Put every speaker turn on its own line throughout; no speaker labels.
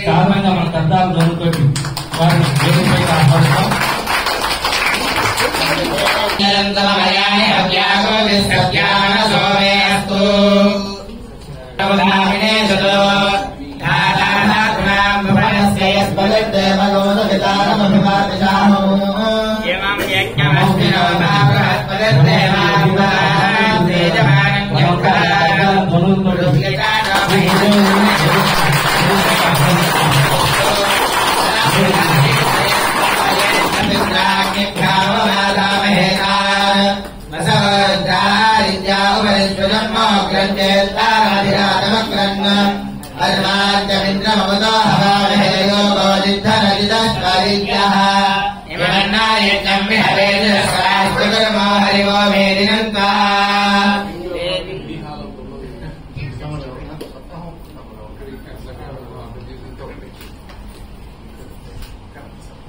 సాధారణంగా మన కర్తాలు జరుగుతుంది వారిని వేదికపై ఆహ్వానిస్తాం.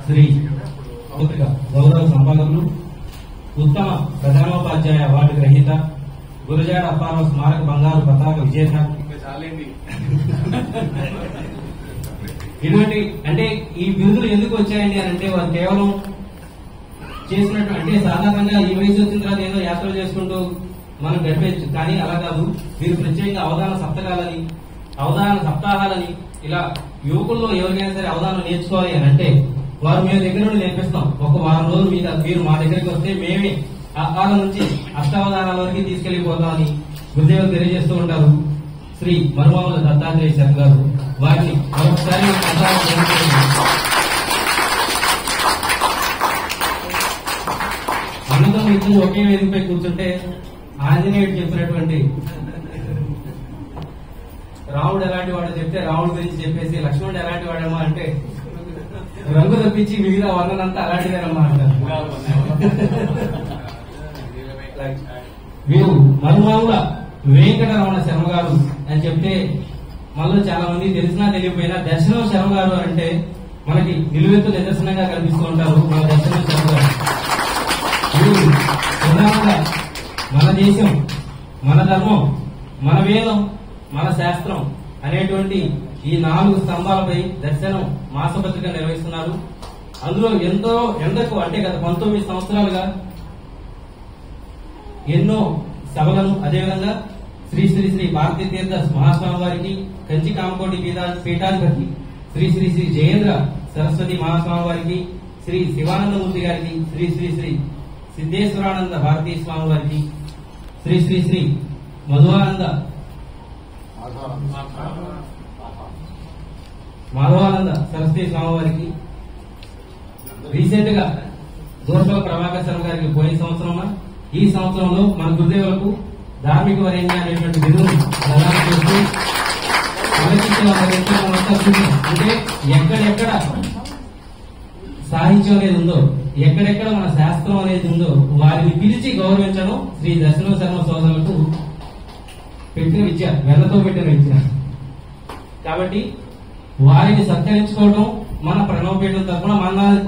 శ్రీ గౌరవ సంపాదకులు ఉత్తమ ప్రధానోపాధ్యాయ అవార్డు గ్రహీత గురజాడ అప్పారావు స్మారక బంగారు పతాక విజేత ఇటువంటి అంటే ఈ బిరుదులు ఎందుకు వచ్చాయండి అని అంటే వారు కేవలం చేసినట్టు అంటే సాధారణంగా ఈ వయసు వచ్చిన తర్వాత ఏదో యాత్రలు చేసుకుంటూ మనం గడిపేయచ్చు. కానీ అలా కాదు, వీరు ప్రత్యేకంగా అవధాన సప్తకాలని అవధాన సప్తాహాలని ఇలా యువకుల్లో ఎవరికైనా సరే అవధానం నేర్చుకోవాలి అని అంటే వారు మేము దగ్గర నుండి నేర్పిస్తాం. ఒక వారం రోజులు మీరు మా దగ్గరికి వస్తే మేమే ఆహార నుంచి అష్టావధానాల వరకు తీసుకెళ్లిపోతామని గురుదేవులు తెలియజేస్తూ ఉంటారు. శ్రీ మరుమాముల దత్తాత్రేయ శర్మ గారు వారిని మరొకసారి అనంతరం ఇద్దరు ఒకే వేదికపై కూర్చుంటే ఆంజనేయుడు చెప్పినటువంటి రాముడు ఎలాంటి వాడు చెప్తే రాముడి గురించి చెప్పేసి లక్ష్మణుడు ఎలాంటి వాడేమో అంటే రంగు తప్పించి మిగతా వర్ణనంతా అలాంటిదేనమ్మా అంటారు. వీరు మరుమాముల వెంకటరమణ శర్మ గారు అని చెప్తే మనలో చాలా మంది తెలిసినా తెలియకపోయినా దర్శనం శర్మ గారు అంటే మనకి నిలువెత్తు నిదర్శనంగా కనిపిస్తూ ఉంటారు. మన దర్శనం శర్మ గారు వీరు ప్రధానంగా మన దేశం, మన ధర్మం, మన వేదం, మన శాస్త్రం అనేటువంటి ఈ 4 స్తంభాలపై దర్శనం మాసపత్రిక నిర్వహిస్తున్నారు. అందులో ఎంతకు అంటే గత 19 సంవత్సరాలుగా ఎన్నో సభలను అదేవిధంగా శ్రీ శ్రీ శ్రీ భారతీ తీర్థ మహాస్వామి వారికి, కంచి కామకోటి పీఠాధిపతి శ్రీ శ్రీ శ్రీ జయేంద్ర సరస్వతి మహాస్వామి వారికి, శ్రీ శివానందమూర్తి గారికి, శ్రీ శ్రీ శ్రీ సిద్ధేశ్వరానంద భారతీ స్వామి వారికి, శ్రీ శ్రీ శ్రీ మాధవానంద సరస్వతి స్వామి వారికి, రీసెంట్ గా దోర్పల ప్రభాకర్ శర్మ గారికి పోయిన సంవత్సరం, ఈ సంవత్సరంలో మన గురుదేవులకు ధార్మిక వరేణ్య అనేటువంటి బిరుదును ప్రదానం చేస్తూ అంటే ఎక్కడెక్కడ సాహిత్యం అనేది ఉందో, ఎక్కడెక్కడ మన శాస్త్రం అనేది ఉందో వారిని పిలిచి గౌరవించడం శ్రీ దర్శనం శర్మ సోదరులకు పెట్టిన విద్య, వెన్నతో పెట్టిన విద్య. కాబట్టి వారిని సత్కరించుకోవడం మన ప్రణవపీఠం తరఫున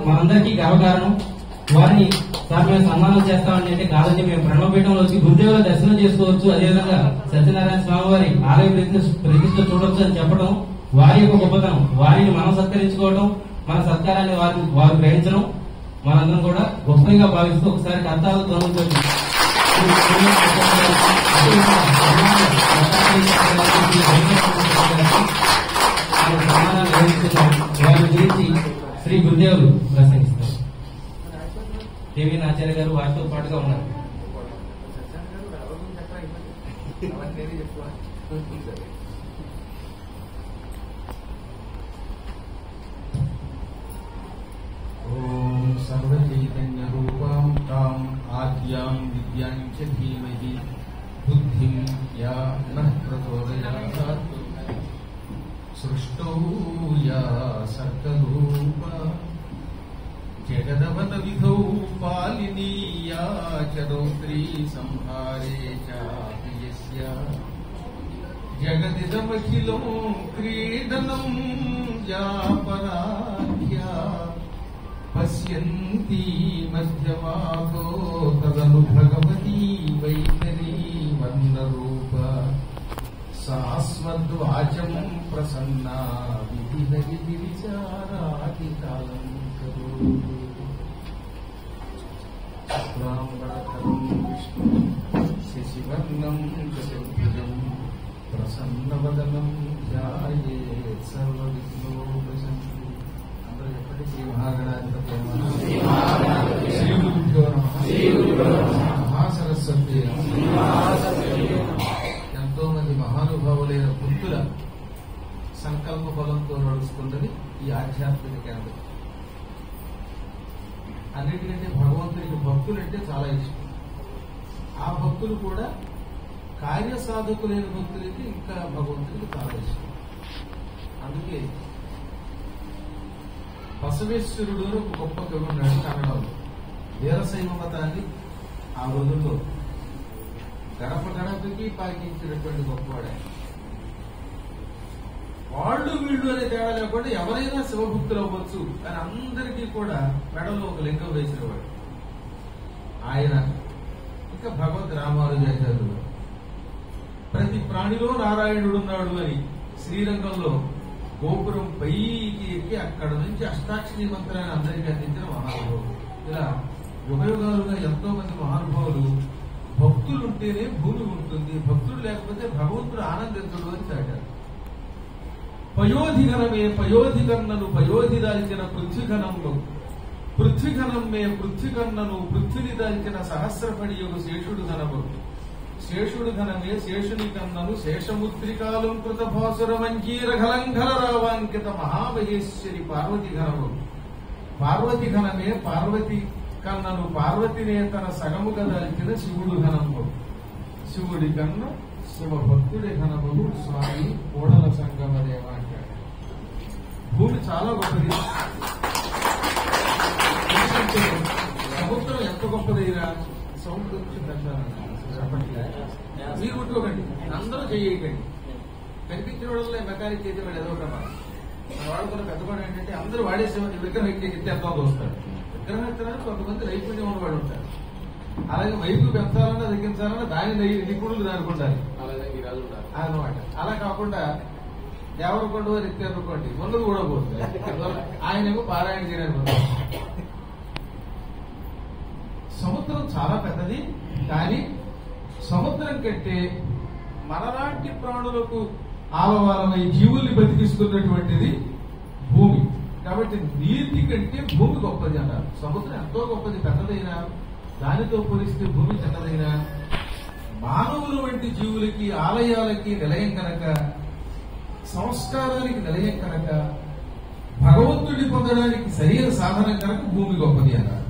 మనందరికీ గర్వకారణం. వారిని సార్ మేము సన్మానం చేస్తామని అంటే కాదండి, మేము ప్రణవపీఠంలో వచ్చి గురుదేవుల దర్శనం చేసుకోవచ్చు, అదేవిధంగా సత్యనారాయణ స్వామి వారి ఆలయ ప్రతిష్ట చూడొచ్చు అని చెప్పడం వారి యొక్క గొప్పతనం. వారిని మనం సత్కరించుకోవడం, మన సత్కారాన్ని వారు గ్రహించడం మనందరం కూడా గొప్పగా భావిస్తూ ఒకసారి కర్తాలు తొలగించవచ్చు. వారి గురించి శ్రీ గురుదేవులు ప్రసంగిస్తారు. దేవి ఆచార్య గారు వారితో పాటుగా ఉన్నారు.
ఓం సర్వచైతన్య రూపాం తాం ఆద్యాం విద్యాం చ ధీమహి బుద్ధిం యా నః ప్రచోదయాత్ సృష్టౌ యా సర్గరూప జగదవత విధౌ పాలినీయా చరౌత్రీ సంహారే చాప్యస్య జగదిదమఖిలం క్రీడనం యా పరాధ్యా పశ్యంతి మధ్యమాతో తదను భగవతీ వైఖరీ వర్ణరూప శాశ్వద్వాచం ప్రసన్న విధి విచారాతి కాలం శుక్లాంబరధరం విష్ణు శశివర్ణం చతుర్భుజం ప్రసన్నవదనం ధ్యాయేత్ సర్వవిఘ్నోపశాంతి. అందరూ చెప్పండి శ్రీ మహాగణాధిపతి నమః. శ్రీ గురుభ్యో నమః. మహాసరస్వతి ఎంతో మంది మహానుభావులైన భక్తుల సంకల్ప బలంతో నడుస్తున్నది ఈ ఆధ్యాత్మిక కేంద్రం. అన్నిటికంటే భగవంతునికి భక్తులంటే చాలా ఇష్టం. ఆ భక్తులు కూడా కార్యసాధకులైన భక్తులకి ఇంకా భగవంతునికి చాలా ఇష్టం. అందుకే బసవేశ్వరుడు ఒక గొప్ప కవి ఉన్నాడు కన్నడలో. వీరశైవ మతాన్ని ఆ రోజుల్లో గడప గడపకి పాకించినటువంటి గొప్పవాడే. వాళ్ళు వీళ్ళు అనే తేడా లేకుండా ఎవరైనా శివభక్తులు అవ్వచ్చు అని అందరికీ కూడా మెడలో ఒక లింగం వేసినవాడు ఆయన. ఇంకా భగవద్ రామానుజాచార్యులు ప్రతి ప్రాణిలో నారాయణుడు ఉన్నాడు అని శ్రీరంగంలో గోపురం పైకి ఎక్కి అక్కడ నుంచి అష్టాక్షరి మంత్రాన్ని అందరికీ అందించిన మహానుభావులు. ఇలా యుగయుగాలుగా ఎంతో మంది మహానుభావులు భక్తులుంటేనే భూమి ఉంటుంది, భక్తులు లేకపోతే భగవంతుడు ఆనందించడు అని చాటారు. పయోధిఘనమే పయోధికన్నను పయోధి దాల్చిన పృథ్వీఘనంలో పృథ్వీఘనం మే పృథ్వీకన్నను పృథ్విని దాల్చిన సహస్రపడియుగు శేషుడు ఘనము శేషుడు ఘనమే శేషుని కన్నను శేషముద్రికాలంకృత భాసుర మంజీర ఘలంఘల రావాంకిత మహామహేశ్వరి పార్వతి ఘనము పార్వతి ఘనమే పార్వతి కన్నను పార్వతినే తన సగముగా దాల్చిన శివుడు ఘనము శివుడి కన్న శివభక్తుడి ఘనములు స్వామి కోడల సంగమదేవ అంటాడు. భూమి చాలా గొప్పది. సముద్రం ఎంత గొప్పదైనా సౌండ్ మీరు కొట్టుకోకండి, అందరూ చేయకండి. కనిపించిన వాళ్ళలో మెకానిక్ చేసే వాడు ఏదో ఒకటి మన వాడుకున్న పెద్దవాడు ఏంటంటే అందరూ వాడేసే విగ్రహం ఎత్తే ఎంతో వస్తారు. విగ్రహం ఎత్తడానికి కొంతమంది నైపుణ్యం ఉన్నవాడు ఉంటారు. అలాగే వైపు పెంచాలన్నా తగ్గించాలన్నా దాని నిపుణులు దానికి ఉండాలి అన్నమాట. అలా కాకుండా దేవరకొండ వారు ఎత్తారనుకోండి ముందు కూడా పోతుంది. ఆయనేమో పారాయణ చేయడానికి. సముద్రం చాలా పెద్దది, కానీ సముద్రం కంటే మనలాంటి ప్రాణులకు ఆలవాలమై జీవుల్ని బతికిస్తున్నటువంటిది భూమి. కాబట్టి నీటి కంటే భూమి గొప్పది అన్నారు. సముద్రం ఎంతో గొప్పది, పెద్దదైనా దానితో పోలిస్తే భూమి చిన్నదైనా మానవుల వంటి జీవులకి ఆలయాలకి నిలయం కనుక, సంస్కారానికి నిలయం కనుక, భగవంతుడిని పొందడానికి సరైన సాధనం కనుక భూమి గొప్పది అన్నారు.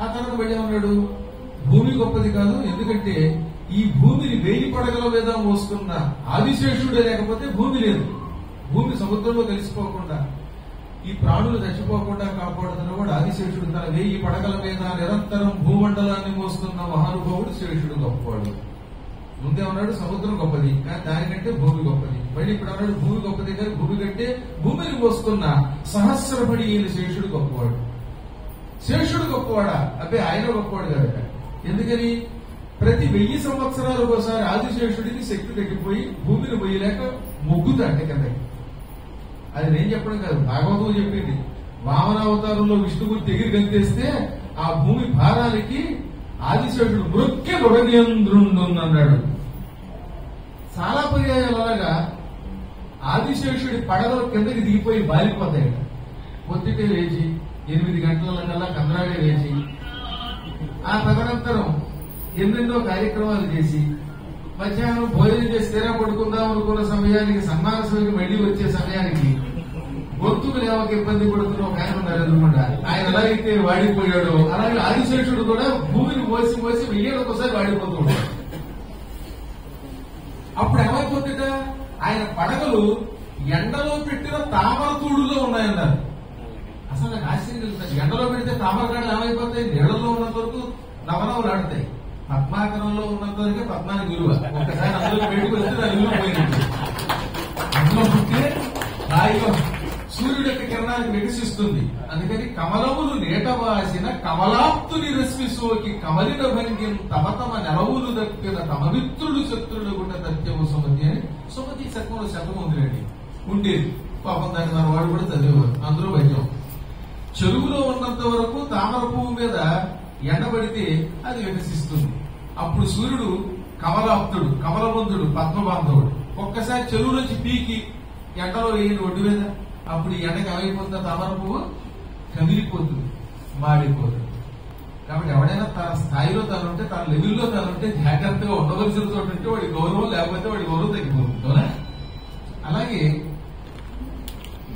ఆ తర్వాత మళ్ళీ ఉన్నాడు భూమి గొప్పది కాదు, ఎందుకంటే ఈ భూమిని 1000 పడగల మీద మోసుకున్న ఆదిశేషుడే లేకపోతే భూమి లేదు. భూమి సముద్రంలో కలిసిపోకుండా ఈ ప్రాణులు చచ్చిపోకుండా కాపాడుతున్న కూడా ఆదిశేషుడు. తన 1000 పడగల మీద నిరంతరం భూమండలాన్ని మోస్తున్న మహానుభావుడు శేషుడు గొప్పవాడు. ముందే ఉన్నాడు సముద్రం గొప్పది, కానీ దానికంటే భూమి గొప్పది. మళ్ళీ ఇప్పుడు అన్నాడు భూమి గొప్పది, కానీ భూమి కంటే భూమిని మోస్తున్న సహస్రపడి శేషుడు గొప్పవాడు. శేషుడు గొప్పవాడా? అబ్బే ఆయన గొప్పవాడు కాదు. ఎందుకని ప్రతి 1000 సంవత్సరాలకు ఒకసారి ఆదిశేషుడికి శక్తి తగ్గిపోయి భూమిని మొయ్యలేక మొగ్గుతాంటే కదా. అది నేను చెప్పడం కాదు, భాగవతం చెప్పింది. వామనావతారంలో విష్ణుమూర్తి ఎగిరి గంతేస్తే ఆ భూమి భారానికి ఆదిశేషుడు మృక్య గొడనియంద్రుండు అన్నాడు. చాలా పర్యాయాలు అలాగా ఆదిశేషుడి పడగలు కిందకి దిగిపోయి బాలిపోతాయి. పొద్దుటే లేచి 8 గంటల కందరాడే లేచి ఆ తదనంతరం ఎన్నెన్నో కార్యక్రమాలు చేసి మధ్యాహ్నం భోజనం చేసి స్థిర పడుకుందాం అనుకున్న సమయానికి సన్మాన సభకి మళ్లీ వచ్చే సమయానికి గొంతుకు లేవక ఇబ్బంది పడుతున్న ఒక ఆయన ఉన్నారు ఎదురుకుండా. ఆయన ఎలాగైతే వాడిపోయాడో అలాగే ఆదిశేషుడు కూడా భూమిని మోసి మోసి 1000 ఒకసారి వాడిపోతూ ఉంటాడు. అప్పుడు ఏమైపోతుంట ఆయన పడగలు ఎండలో పెట్టిన తామరతూడులో ఉన్నాయన్నారు. అసలు నాకు ఆశ్చర్యం కలుగుతుంది. ఎండలో పెడితే తామరకాడలు ఏమైపోతాయి? నీళ్లలో ఉన్నంత వరకు నవనవలు ఆడతాయి. పద్మాకరంలో ఉన్నంత వరకే పద్మానికి విలువ. ఒకసారి అందులో బయటకు వస్తే దాని విలువ పోయినట్టు. అందులో పుట్టే హాయిగా సూర్యుడి యొక్క కిరణానికి వికసిస్తుంది. అందుకని కమలములు నేటవాసిన కమలాప్తుని రశ్మి సోకి కమలిన భంగ్యం తమ తమ నెలవులు దక్కిన తమ మిత్రుడు శత్రుడు గుండ తథ్యము సుమతి అని సుమతి శతకంలో శతకం ఉందిలేండి ఉండేది. పాపం దాన్ని మన వాడు కూడా చదివేవారు. అందులో వైద్యం చెరువులో ఉన్నంత వరకు తామర పువ్వు మీద ఎండబడితే అది వికసిస్తుంది. అప్పుడు సూర్యుడు కమలాప్తుడు, కమలబంధుడు, పద్మబాంధవుడు. ఒక్కసారి చెరువు నుంచి పీకి ఎండలో వేయండి ఒడ్డు మీద, అప్పుడు ఈ ఎండకి ఏమైపోతుందో తామర పువ్వు కమిలిపోతుంది, మాడిపోతుంది. కాబట్టి ఎవడైనా తన స్థాయిలో తనుంటే, తన లెవెల్లో తనుంటే జాగ్రత్తగా ఉండవలసిన చోటు ఉంటే వాడి గౌరవం, లేకపోతే వాడి గౌరవం తగ్గిపోతుంది. అలాగే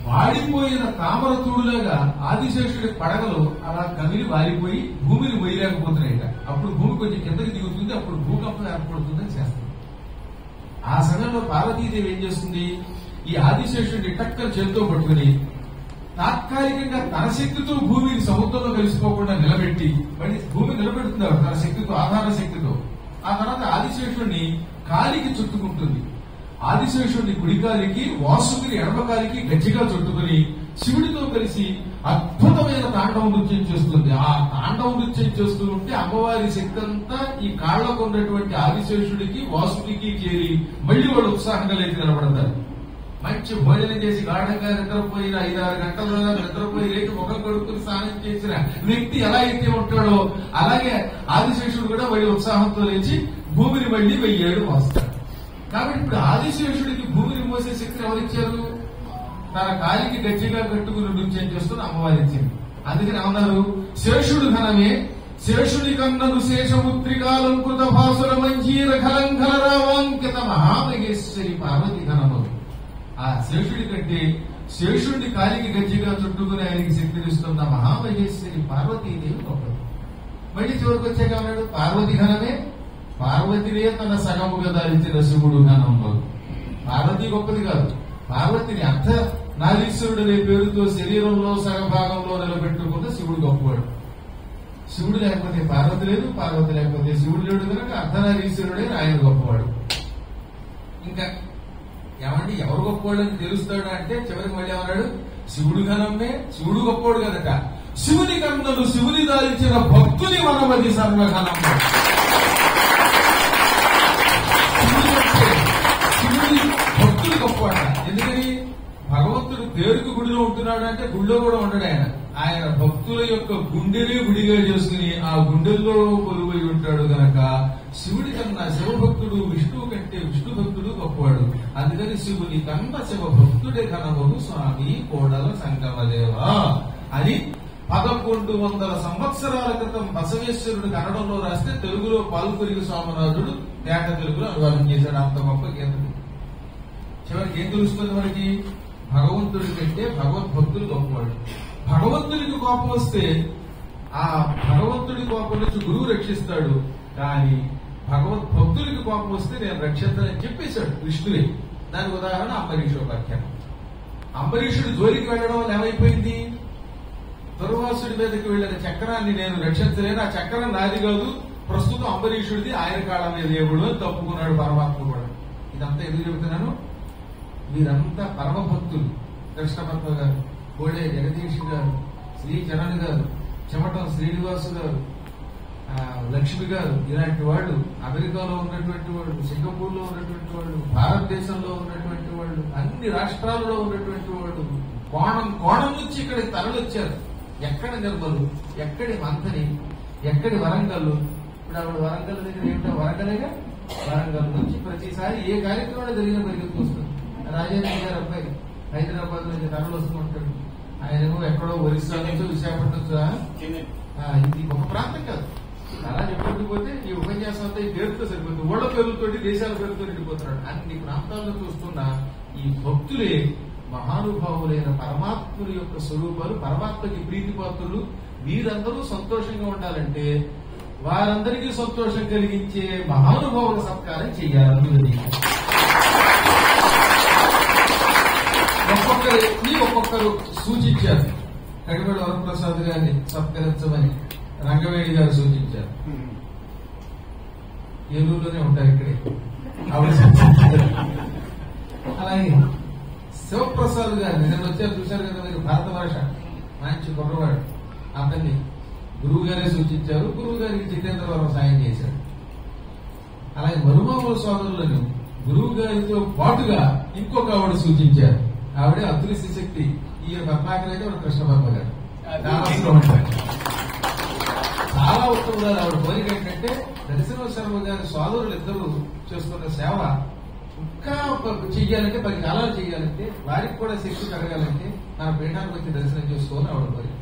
వాడిపోయిన తామర తూడులాగా ఆదిశేషుడి పడగలు అలా కమిలి వారిపోయి భూమిని మొయ్యలేకపోతున్నాయి. అప్పుడు భూమి కొంచెం కిందకి దిగుతుంది, అప్పుడు భూకంపం ఏర్పడుతుందని చేస్తుంది. ఆ సమయంలో పార్వతీదేవి ఏం చేస్తుంది, ఈ ఆదిశేషుడిని టక్కన చేతితో పట్టుకుని తాత్కాలికంగా తన శక్తితో భూమిని సముద్రంలో కలిసిపోకుండా నిలబెట్టి మళ్ళీ భూమి నిలబెడుతుంది తన శక్తితో, ఆధార శక్తితో. ఆ తర్వాత ఆదిశేషుడిని కాలికి చుట్టుకుంటుంది. ఆదిశేషుడిని కుడికాలికి, వాసుకిని ఎడమకాలికి గట్టిగా చుట్టుకుని శివుడితో కలిసి అద్భుతమైన తాండవ నృత్యం చేస్తుంది. ఆ తాండవ నృత్యం చేస్తూ ఉంటే అమ్మవారి శక్తి అంతా ఈ కాళ్లకు ఉన్నటువంటి ఆదిశేషుడికి, వాసుకి చేరి మళ్లీ వాళ్ళు ఉత్సాహంగా లేచి నిలబడతారు. మంచి భోజనం చేసి గాఢంగా నిద్రపోయిన 5-6 గంటల నిద్రపోయి లేచి ముఖం కడుక్కుని స్నానం చేసిన వ్యక్తి ఎలా అయితే ఉంటాడో అలాగే ఆదిశేషుడు కూడా మళ్ళీ ఉత్సాహంతో లేచి భూమిని మళ్లీ 1000 ఏళ్ళు మోస్తాడు. కాబట్టి ఇప్పుడు ఆదిశేషుడికి భూమిని మోసే శక్తిని ఎవరిచ్చారు? తన కాలికి గట్టిగా కట్టుకుని నృత్యం చేస్తున్న అమ్మవారి ఇచ్చింది. అందుకని ఏమన్నారు, శేషుడు ఘనమే శేషుడి కన్నను శేషముత్రికాలంకృత భాసుర మంజీర ఖలంకలరావాంకిత మహామహేశ్వరి పార్వతి ఘనము. ఆ శేషుడి కంటే శేషుడిని కాలికి గట్టిగా చుట్టుకుని ఆయనకి శక్తినిస్తున్న మహామహేశ్వరి పార్వతీదేవి గొప్పది. మళ్ళీ చివరికి వచ్చాక అన్నాడు, పార్వతి ఘనమే పార్వతినే తన సగముగా దాల్చిన శివుడు ఘనంలో. పార్వతి గొప్పది కాదు, పార్వతిని అర్థ నారీశ్వరుడు అనే పేరుతో శరీరంలో సగభాగంలో నిలబెట్టుకున్న శివుడు గొప్పవాడు. శివుడు లేకపోతే పార్వతి లేదు, పార్వతి లేకపోతే శివుడు లేడు కనుక అర్ధనారీశ్వరుడే ఆయన గొప్పవాడు. ఇంకా ఏమండి ఎవరు గొప్పవాడని తెలుస్తాడు అంటే చివరికి మళ్ళీ ఏమన్నాడు, శివుడు ఘనమే శివుడు గొప్పవాడు కనుక శివుని కన్నను శివుని దాల్చిన భక్తుని మనమది సర్వఘనం. శివుడి భక్తులు గొప్పవాడ. ఎందుకని భగవంతుడు పేరుకు గుడిలో ఉంటున్నాడు అంటే గుడిలో కూడా ఉండడు ఆయన. ఆయన భక్తుల యొక్క గుండెనే గుడిగా చేసుకుని ఆ గుండెల్లో కొలువై ఉంటాడు గనక శివుడి కన్నా శివభక్తుడు విష్ణువు కంటే విష్ణు భక్తుడు గొప్పవాడు. అందుకని శివుని కన్నా శివభక్తుడే ఘనముడు స్వామి కోడల సంగమదేవా అని 1100 సంవత్సరాల క్రితం బసవేశ్వరుడు కన్నడంలో రాస్తే తెలుగులో పాల్కొరిగి స్వామినాథుడు తేట తెలుగులో అనువాదం చేశాడు. అంత గొప్ప గీతడు. చివరికి ఏం తెలుస్తుంది మనకి, భగవంతుడి కంటే భగవద్భక్తులు గొప్పవాడు. భగవంతుడికి కోపం వస్తే ఆ భగవంతుడి కోపం నుంచి గురువు రక్షిస్తాడు, కానీ భగవద్భక్తుడికి కోపం వస్తే నేను రక్షిస్తానని చెప్పేశాడు విష్ణువే. దానికి ఉదాహరణ అంబరీషోపాఖ్యానం. అంబరీషుడు జోలికి వెళ్ళడం వల్ల ఏమైపోయింది, దుర్వాసుడి మీదకి వెళ్లిన చక్రాన్ని నేను రక్షించలేను, ఆ చక్రం నాది కాదు, ప్రస్తుతం అంబరీషుడిది, ఆయన కాళ్ళ మీద దేవుడు అని తప్పుకున్నాడు పరమాత్మ కూడా. ఇదంతా ఎందుకు చెబుతున్నాను, వీరంతా పరమభక్తులు. కృష్ణపద్మ గారు, కోడే జగదీష్ గారు, శ్రీ చరణ్ గారు, చెమటం శ్రీనివాసు గారు, లక్ష్మి గారు, ఇలాంటి వాళ్ళు అమెరికాలో ఉన్నటువంటి వాళ్ళు, సింగపూర్ లో ఉన్నటువంటి వాళ్ళు, భారతదేశంలో ఉన్నటువంటి వాళ్ళు, అన్ని రాష్ట్రాల్లో ఉన్నటువంటి వాళ్ళు కోణం కోణం నుంచి ఇక్కడికి తరలొచ్చారు. ఎక్కడ నిర్మలు, ఎక్కడి మంథని, ఎక్కడి వరంగల్. ఇప్పుడు ఆవిడ వరంగల్ దగ్గర ఏమిటో వరంగలేగా, వరంగల్ నుంచి ప్రతిసారి ఏ కార్యక్రమాలు జరిగిన పరిగెత్తు వస్తుంది. రాజేంద్ర గారు అబ్బాయి హైదరాబాద్ నుంచి తరలు వస్తూ ఉంటాడు. ఆయనేమో ఎక్కడో ఒరిస్సా నుంచో విశాఖపట్నం ఇది ఒక ప్రాంతం కాదు. అలా చెప్పకపోతే ఈ ఉపన్యాసం అంతా ఈ పేరుతో సరిపోతుంది. ఊళ్ళ పేరుతో దేశాల పేరుతో నిండిపోతున్నాడు. అన్ని ప్రాంతాల్లో చూస్తున్న ఈ భక్తులే మహానుభావులైన పరమాత్ముడి యొక్క స్వరూపాలు, పరమాత్మకి ప్రీతిపాత్రులు. వీరందరూ సంతోషంగా ఉండాలంటే వారందరికీ సంతోషం కలిగించే మహానుభావుల సత్కారం చేయాలని ఒక్కొక్కరు సూచించారు. కడిమేడ వరప్రసాద్ గారిని సత్కరించమని రంగవేణి గారు సూచించారు. ఏలూరులోనే ఉంటారు ఇక్కడే. ఆవిడ అలాగే శివప్రసాద్ గారు నిన్న వచ్చారు, చూశారు కదా మీరు, భారత భాష మంచి కుర్రవాడు. అతన్ని గురువు గారే సూచించారు, గురువు గారికి జితేంద్రవరం సాయం చేశారు. అలాగే మరుమాముల సోదరులను గురువు గారితో పాటుగా ఇంకొక ఆవిడ సూచించారు. ఆవిడే అదృశ్య శక్తి. ఈయన పద్మాకర్ అయితే ఆవిడ కృష్ణపద్మ గారు. చాలా ఉత్తమురాలు. ఆవిడ కోరిక ఏంటంటే దర్శన శర్మ గారి సోదరులు ఇద్దరు చేస్తున్న సేవ ఇంకా చెయ్యాలంటే 10 కాలాలు చెయ్యాలంటే, వారికి కూడా శక్తి కలగాలంటే మన పీఠానికి వచ్చి దర్శనం చేసుకోవాలని ఆవిడ కోరిక.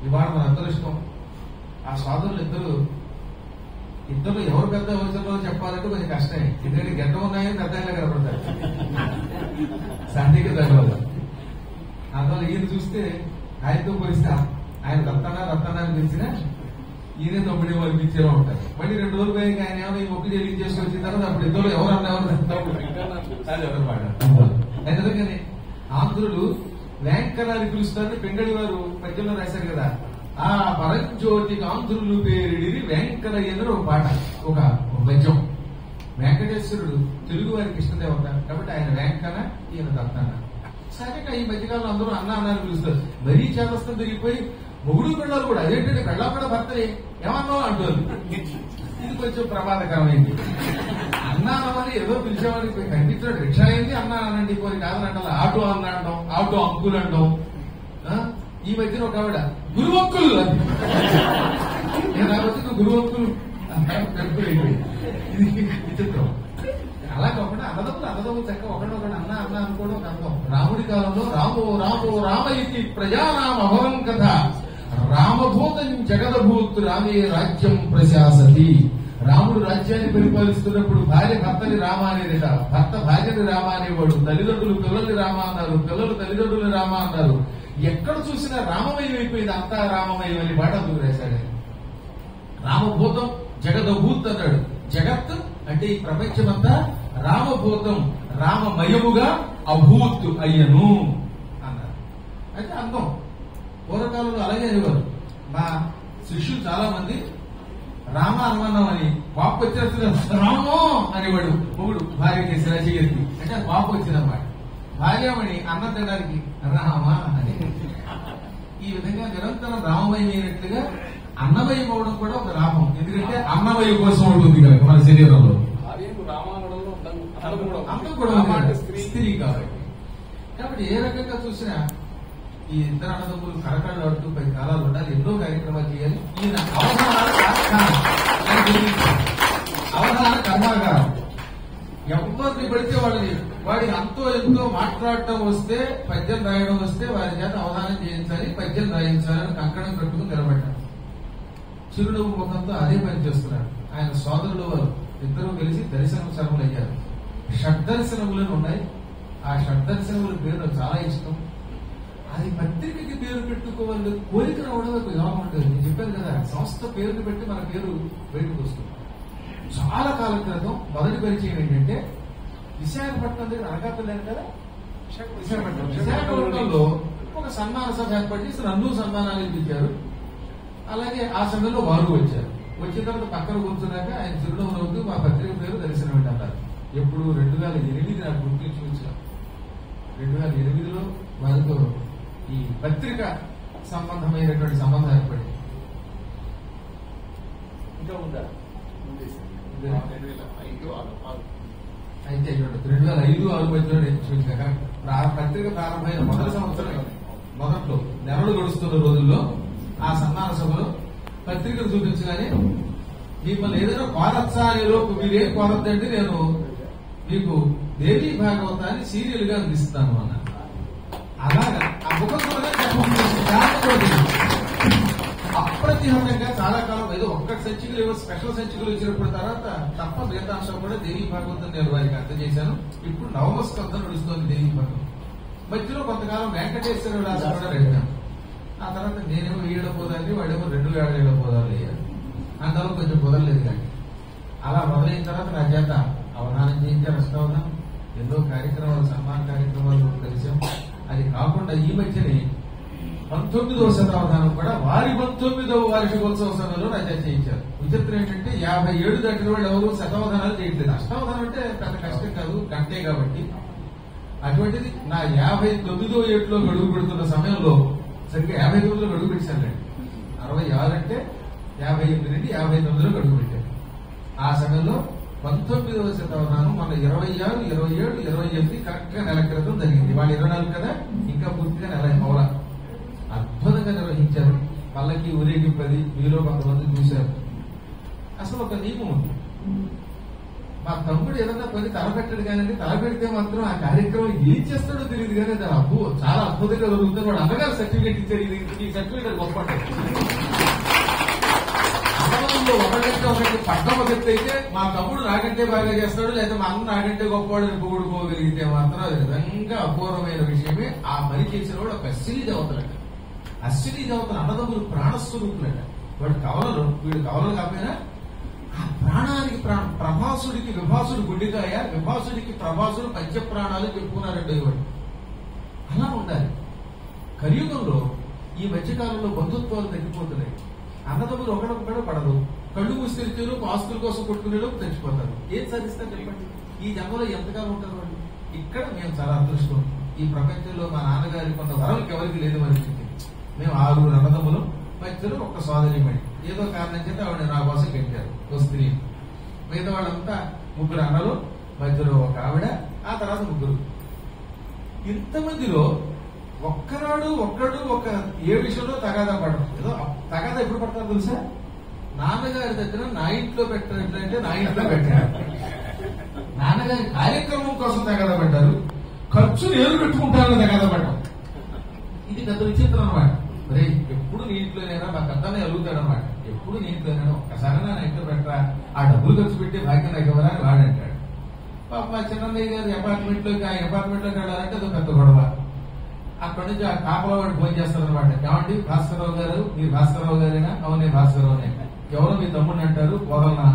ఇవాళ మన అదృష్టం ఆ సోదరులు ఇద్దరు ఎవరు పెద్ద అవసరంలో చెప్పాలంటే కొంచెం కష్టమే. ఎందుకంటే గడ్డ ఉన్నాయని పెద్దగా కనపడతారు సంధికి తగ్గదు. అందువల్ల ఈయన చూస్తే ఆయనతో పోలిస్తే ఆయన రత్తనా అని పిలిచినా ఈయనే తొమ్మిది వారు పిలిచేలా ఉంటారు. మళ్ళీ 2 రోజులు పోయి ఆయన ఏమో ఈ మొక్కు చెల్లి చేసుకొని వచ్చిన తర్వాత అప్పుడు ఇద్దరు ఎవరు ఎందుకని ఆంధ్రులు వేంకనాన్ని పిలుస్తారని పెంగళి వారు పద్యంలో రాశారు కదా. ఆ పరంజ్యోతికి ఆంధ్రులు పేరిడి వేంకనయ్యని ఒక పాట, ఒక పద్యం. వెంకటేశ్వరుడు తెలుగు వారికి కృష్ణదేవత కాబట్టి ఆయన వేంకన, ఈయన దత్తన. సరిగ్గా ఈ మధ్యకాలంలో అందరూ అన్నాన్ని పిలుస్తారు. మరీ చేతస్థం తిరిగిపోయి మొగుడు పిల్లలు కూడా అదేంటంటే పెళ్ళ కూడా భర్తని ఏమన్నా అంటారు. ఇది కొంచెం ప్రమాదకరమైంది. అన్నానమని ఏదో పిలిచేవాడికి కనిపించాడు. రిక్షా అయింది అన్నానండి, కొన్ని కాదని అంటారు. ఆటో అన్న అంటాం, ఆటో అంకుల్ అంటాం. ఈ మధ్యన ఒక ఆవిడ గురువు అంకుల్ అని నేను వచ్చిన గురువు అంకుల్ ఇది విచిత్రం. అలా కాకుండా అన్నదమ్ములు చక్క ఒకడొకడు అన్న అనుకోవడం ఒక అర్థం. రాముడి కాలంలో రామ ఇది ప్రజానామ అభవం కథ రామభూతం జగదభూత్ రామే రాజ్యం ప్రశాసతి. రాముడు రాజ్యాన్ని పరిపాలిస్తున్నప్పుడు భార్య భర్తని రామ అనేదిట, భర్త భార్యని రామ అనేవాడు, తల్లిదండ్రులు పిల్లల్ని రామ అన్నారు, పిల్లలు తల్లిదండ్రులు రామ అన్నారు. ఎక్కడ చూసినా రామమయం అయిపోయింది, అంతా రామమయం అని పాట అందుకు రాశాడు. రామభూతం జగదభూత్ అన్నాడు. జగత్ అంటే ఈ ప్రపంచమంతా రామభూతం రామమయముగా అభూత్ అయ్యను అన్నారు. అయితే అందం పూర్వకాలంలో అలాగే అనేవారు. మా శిష్యులు చాలా మంది రామ అనుమన్నామని పాప వచ్చేస్తున్న రామో అనేవాడు మొగుడు భార్యకి శిరచేసి, అంటే పాప వచ్చిందన్నమాట. భార్యమణి అన్నం తినడానికి రామ అని. ఈ విధంగా నిరంతరం రామమయమైనట్లుగా అన్నమయం అవడం కూడా ఒక రామం. ఎందుకంటే అన్నమయం కోసం ఉంటుంది కనుక మన శరీరంలో. అందం కూడా స్త్రీ కాబట్టి ఏ రకంగా చూసినా ఈ ఇద్దరు అన్నదమ్ములు కరకళ్ళాడుతూ 10 కాలాలు ఉండాలి, ఎన్నో కార్యక్రమాలు చేయాలి. ఈయన అవధాన కర్మాగారం. ఎవరిని పడితే వాడికి అంతో ఎంతో మాట్లాడటం వస్తే, పద్యం రాయడం వస్తే వారి చేత అవధానం చేయించాలి, పద్యం రాయించాలని కంకణం కట్టుకుని నిలబడ్డాడు. చిరునవ్వు ముఖంతో అదే పని చేస్తున్నాడు. ఆయన సోదరులు వారు ఇద్దరు కలిసి దర్శనం శర్మలు అయ్యారు. షడ్దర్శనములను ఉన్నాయి. ఆ షడ్దర్శనముల పేరు నాకు చాలా ఇష్టం. అది పత్రికకి పేరు పెట్టుకోవాలి, కోరిక రావడం ఒక యోగం ఉంటుంది. నేను చెప్పాను కదా, సంస్థ పేరుని పెట్టి మన పేరు బయటకు వస్తుంది. చాలా కాలం క్రితం మొదటి పరిచయం ఏంటంటే విశాఖపట్నం దగ్గర అనకాపల్లి కదా, విశాఖపట్నంలో ఒక సన్మాన సభ ఏర్పాటు చేసి నన్ను సన్మానాలు ఇప్పించారు. అలాగే ఆ సమయంలో వారు వచ్చారు. వచ్చిన తర్వాత పక్కన కూర్చున్నాక ఆయన చిరునవ్వు నవ్వుతూ మా పత్రిక పేరు దర్శనం ఏంటన్నారు. ఎప్పుడు 2008 నాకు గుర్తించి వచ్చాను. 2008లో వారితో ఈ పత్రిక సంబంధమైనటువంటి సంబంధం ఏర్పడింది. ఇంకా ఉందా? అయితే 2005-6 మధ్యలో నేర్చుకుంటాక పత్రిక ప్రారంభమైన మొదటి సంవత్సరం మొదట్లో నెలలు గడుస్తున్న రోజుల్లో ఆ సన్మాన సభలో పత్రికలు చూపించగానే మిమ్మల్ని ఏదైనా కోరచ్చా అనే లోపు మీరేం కోరద్దంటే నేను మీకు దేవీ భాగవతాన్ని సీరియల్ గా అందిస్తాను అన్న. అలాగా ఆ ముఖంలోనే అప్రతిహతంగా చాలా కాలం ఏదో ఒక్క సంచికలు ఏవో స్పెషల్ సంచికలు వచ్చినప్పుడు తర్వాత తప్ప వేదాంశం కూడా దేవీ భాగవతం నేను వారికి అర్థం చేశాను. ఇప్పుడు నవమ స్కంధం నడుస్తోంది దేవీ భాగవతం. మధ్యలో కొంతకాలం వెంకటేశ్వర రాజు కూడా వెళ్ళాను. ఆ తర్వాత నేనేమో 7 పోదాలి, వాడేమో 2 పోదాలు అయ్యారు. అందులో కొంచెం కుదరలేదు. కానీ అలా మొదలైన తర్వాత నా చేత అవధానం చేయించారు. అష్టావధానం ఎన్నో కార్యక్రమాలు, సన్మాన కార్యక్రమాలు కలిసాం. అది కాకుండా ఈ మధ్యనే 19వ శతావధానం కూడా వారి 19వ వార్షికోత్సవ సమయంలో నా చేత చేయించారు. విచిత్రం ఏంటంటే 57 దాటిన వాళ్ళు ఎవరు శతావధానాలు చేయట్లేదు. అష్టావధానం అంటే పెద్ద కష్టం కాదు, గంటే కాబట్టి అటువంటిది నా 59వ ఏట్లో గడువు పెడుతున్న సమయంలో సరిగ్గా 59లో గడువు పెట్టాను. 66 అంటే 58 నుండి 59లో గడువు పెట్టాను. ఆ సమయంలో 19వ శతమానం మన 26, 27, 28 కరెక్ట్ గా నెల క్రితం జరిగింది. వాళ్ళు 24 కదా, ఇంకా పూర్తిగా నెల అవులా. అద్భుతంగా నిర్వహించారు. వాళ్ళకి ఊరేగింపది మీలో కొంతమంది చూశారు. అసలు ఒక నియమం ఉంది. మా తమ్ముడు ఏదన్నా పని తలపెట్టాడు కానీ తలపెడితే మాత్రం ఆ కార్యక్రమం ఏం చేస్తాడో తెలియదు కానీ అది చాలా అద్భుతంగా జరుగుతుంది. వాడు అన్నగారు సర్టిఫికేట్ ఇచ్చారు. ఈ సర్టిఫికేట్ గొప్ప అన్నదంలో ఒకటంటే ఒకటి పట్టం ఒకటి అయితే మా తమ్ముడు నాకంటే బాగా చేస్తాడు, లేదా మా అన్న నాకంటే గొప్పవాడు పొగుడుకోగలిగితే మాత్రం అది నిజంగా అపూర్వమైన విషయమే. ఆ పని చేసిన వాడు ఒక అశ్విని దేవతలట. అశ్విని దేవతలు అన్నదమ్ములు ప్రాణస్వరూపులట. వాడు కవలలు, వీడు కవలలు కాకపోయినా ఆ ప్రాణానికి ప్రభాసుడికి విభాసుడు గుండెకాయ, విభాసుడికి ప్రభాసుడు పంచ ప్రాణాలు చెప్పుకున్నారంటే వాడు. అలా ఉండాలి. కలియుగంలో ఈ మధ్యకాలంలో బంధుత్వాలు తగ్గిపోతున్నాయి. అన్నదమ్ములు ఒకడొకడు పడదు. కళ్ళు మూసిరిచేరు ఆస్తుల కోసం కొట్టుకునేలోపు తెచ్చిపోతారు. ఏం సాధిస్తారు చెప్పండి? ఈ జన్మలో ఎంతగా ఉంటారు వాళ్ళు? ఇక్కడ మేము చాలా అదృష్టం. ఈ ప్రపంచంలో మా నాన్నగారి కొంత వరలకు ఎవరికి లేదు పరిస్థితి. మేము 6 అన్నదమ్ములు, మధ్యలో ఒక్క సోదరిమణి. ఏదో కారణం చేత ఆవిడ నా కోసం కట్టారు ఓ స్త్రీ. మిగతా వాళ్ళంతా 3 అన్నలు, మధ్యలో ఒక ఆవిడ, ఆ తర్వాత 3. ఇంతమందిలో ఒక్కడు ఒక ఏ విషయంలో తగాదా పడడం. ఏదో తగాదా ఎప్పుడు పడతారు తెలుసా? నాన్నగారి దగ్గర నా ఇంట్లో పెట్టినట్లయితే నా ఇంట్లో పెట్టారు. నాన్నగారి కార్యక్రమం కోసం తగాదా పడ్డారు. ఖర్చు నేను పెట్టుకుంటానని తగాదా పడ్డాం. ఇది పెద్ద విచిత్రం అనమాట. మరి ఎప్పుడు నీ ఇంట్లోనైనా మా పెద్దనే అడుగుతాడనమాట. ఎప్పుడు నీ ఇంట్లోనైనా ఒక్కసారి నా ఇంట్లో పెట్టరా, ఆ డబ్బులు ఖర్చు పెట్టి భాగ్యం నాకు ఎవరా అని వాడంటాడు. పాప మా చిన్నయ్య గారి అపార్ట్మెంట్ లోకి వెళ్ళాలంటే అది పెద్ద గొడవ. అక్కడి నుంచి ఆ కాపలా వాడు ఫోన్ చేస్తారనమాట. ఏమండి భాస్కరరావు గారు, మీరు భాస్కరరావు గారేనా? అవునే భాస్కరరావునే. ఎవరో మీ తమ్ముడిని అంటారు వదలనా.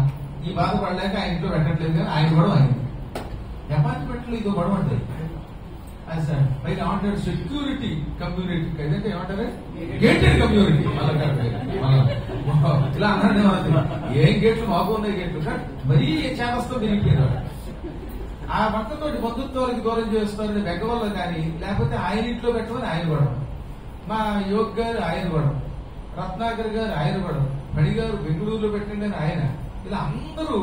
ఈ బాధ పడలేక ఆయన ఇంట్లో పెట్టట్లేదు కానీ ఆయన గొడవ అయింది. అపార్ట్మెంట్ లో ఇదో గొడవ ఉంటుంది. అది సార్ పైన ఏమంటారు సెక్యూరిటీ కమ్యూనిటీ, ఏదంటే ఏమంటారు గేటెడ్ కమ్యూనిటీ. ఇలా అన్నాడు. ఏం గేట్లు మాకు ఉన్నాయి గేట్లు సార్, మరీ చేపస్తో తిరిగిపోయినాడు. ఆ భర్తతోటి బంధుత్వాలకి దూరం చేస్తారని బెగ్గవల్ల కానీ, లేకపోతే ఆయన ఇంట్లో పెట్టమని ఆయన గొడవ, మా యోగ్ గారు ఆయన గొడవ, రత్నాకర్ గారు ఆయన గొడవ, మణి గారు బెంగళూరులో పెట్టండి ఆయన. ఇలా అందరూ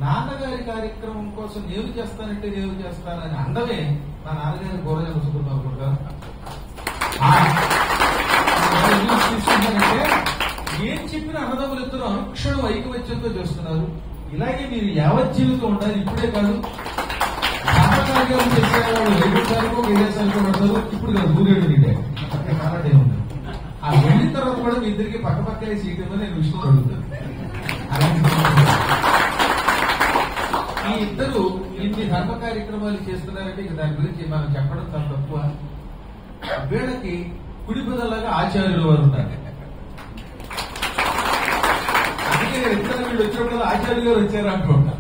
నాన్నగారి కార్యక్రమం కోసం నేను చేస్తానంటే నేను చేస్తానని అందమే మా నాన్నగారి గౌరవం వస్తుంది అనుకుంటాను. తీసుకుంటానంటే ఏం చెప్పిన అన్నదమ్ములు ఇద్దరు అనుక్షణం ఐకమత్యంతో చేస్తున్నారు. ఇలాగే మీరు యావత్ జీవితం ఉండాలి. ఇప్పుడే కాదు, కార్యక్రమం చేసేవాళ్ళు 2 సార్లు 5 సార్లు పడతారు. ఇప్పుడు కాదు, 3 నిండే కాబట్టి ఉంది. ఆ వెళ్ళిన తర్వాత కూడా మీ ఇద్దరికి పక్కపక్కనే సీట్ ఏమో నేను విషయం అడుగుతాను. ఈ ఇద్దరు ఇన్ని ధర్మ కార్యక్రమాలు చేస్తున్నారంటే ఇక దాని గురించి మనం చెప్పడం చాలా తక్కువ. వీళ్ళకి కుడి బుధలాగా ఆచార్యులు వారు ఉంటారు. అందుకే ఇద్దరు వీళ్ళు వచ్చినప్పుడు ఆచార్యులు గారు వచ్చారు అనుకుంటా.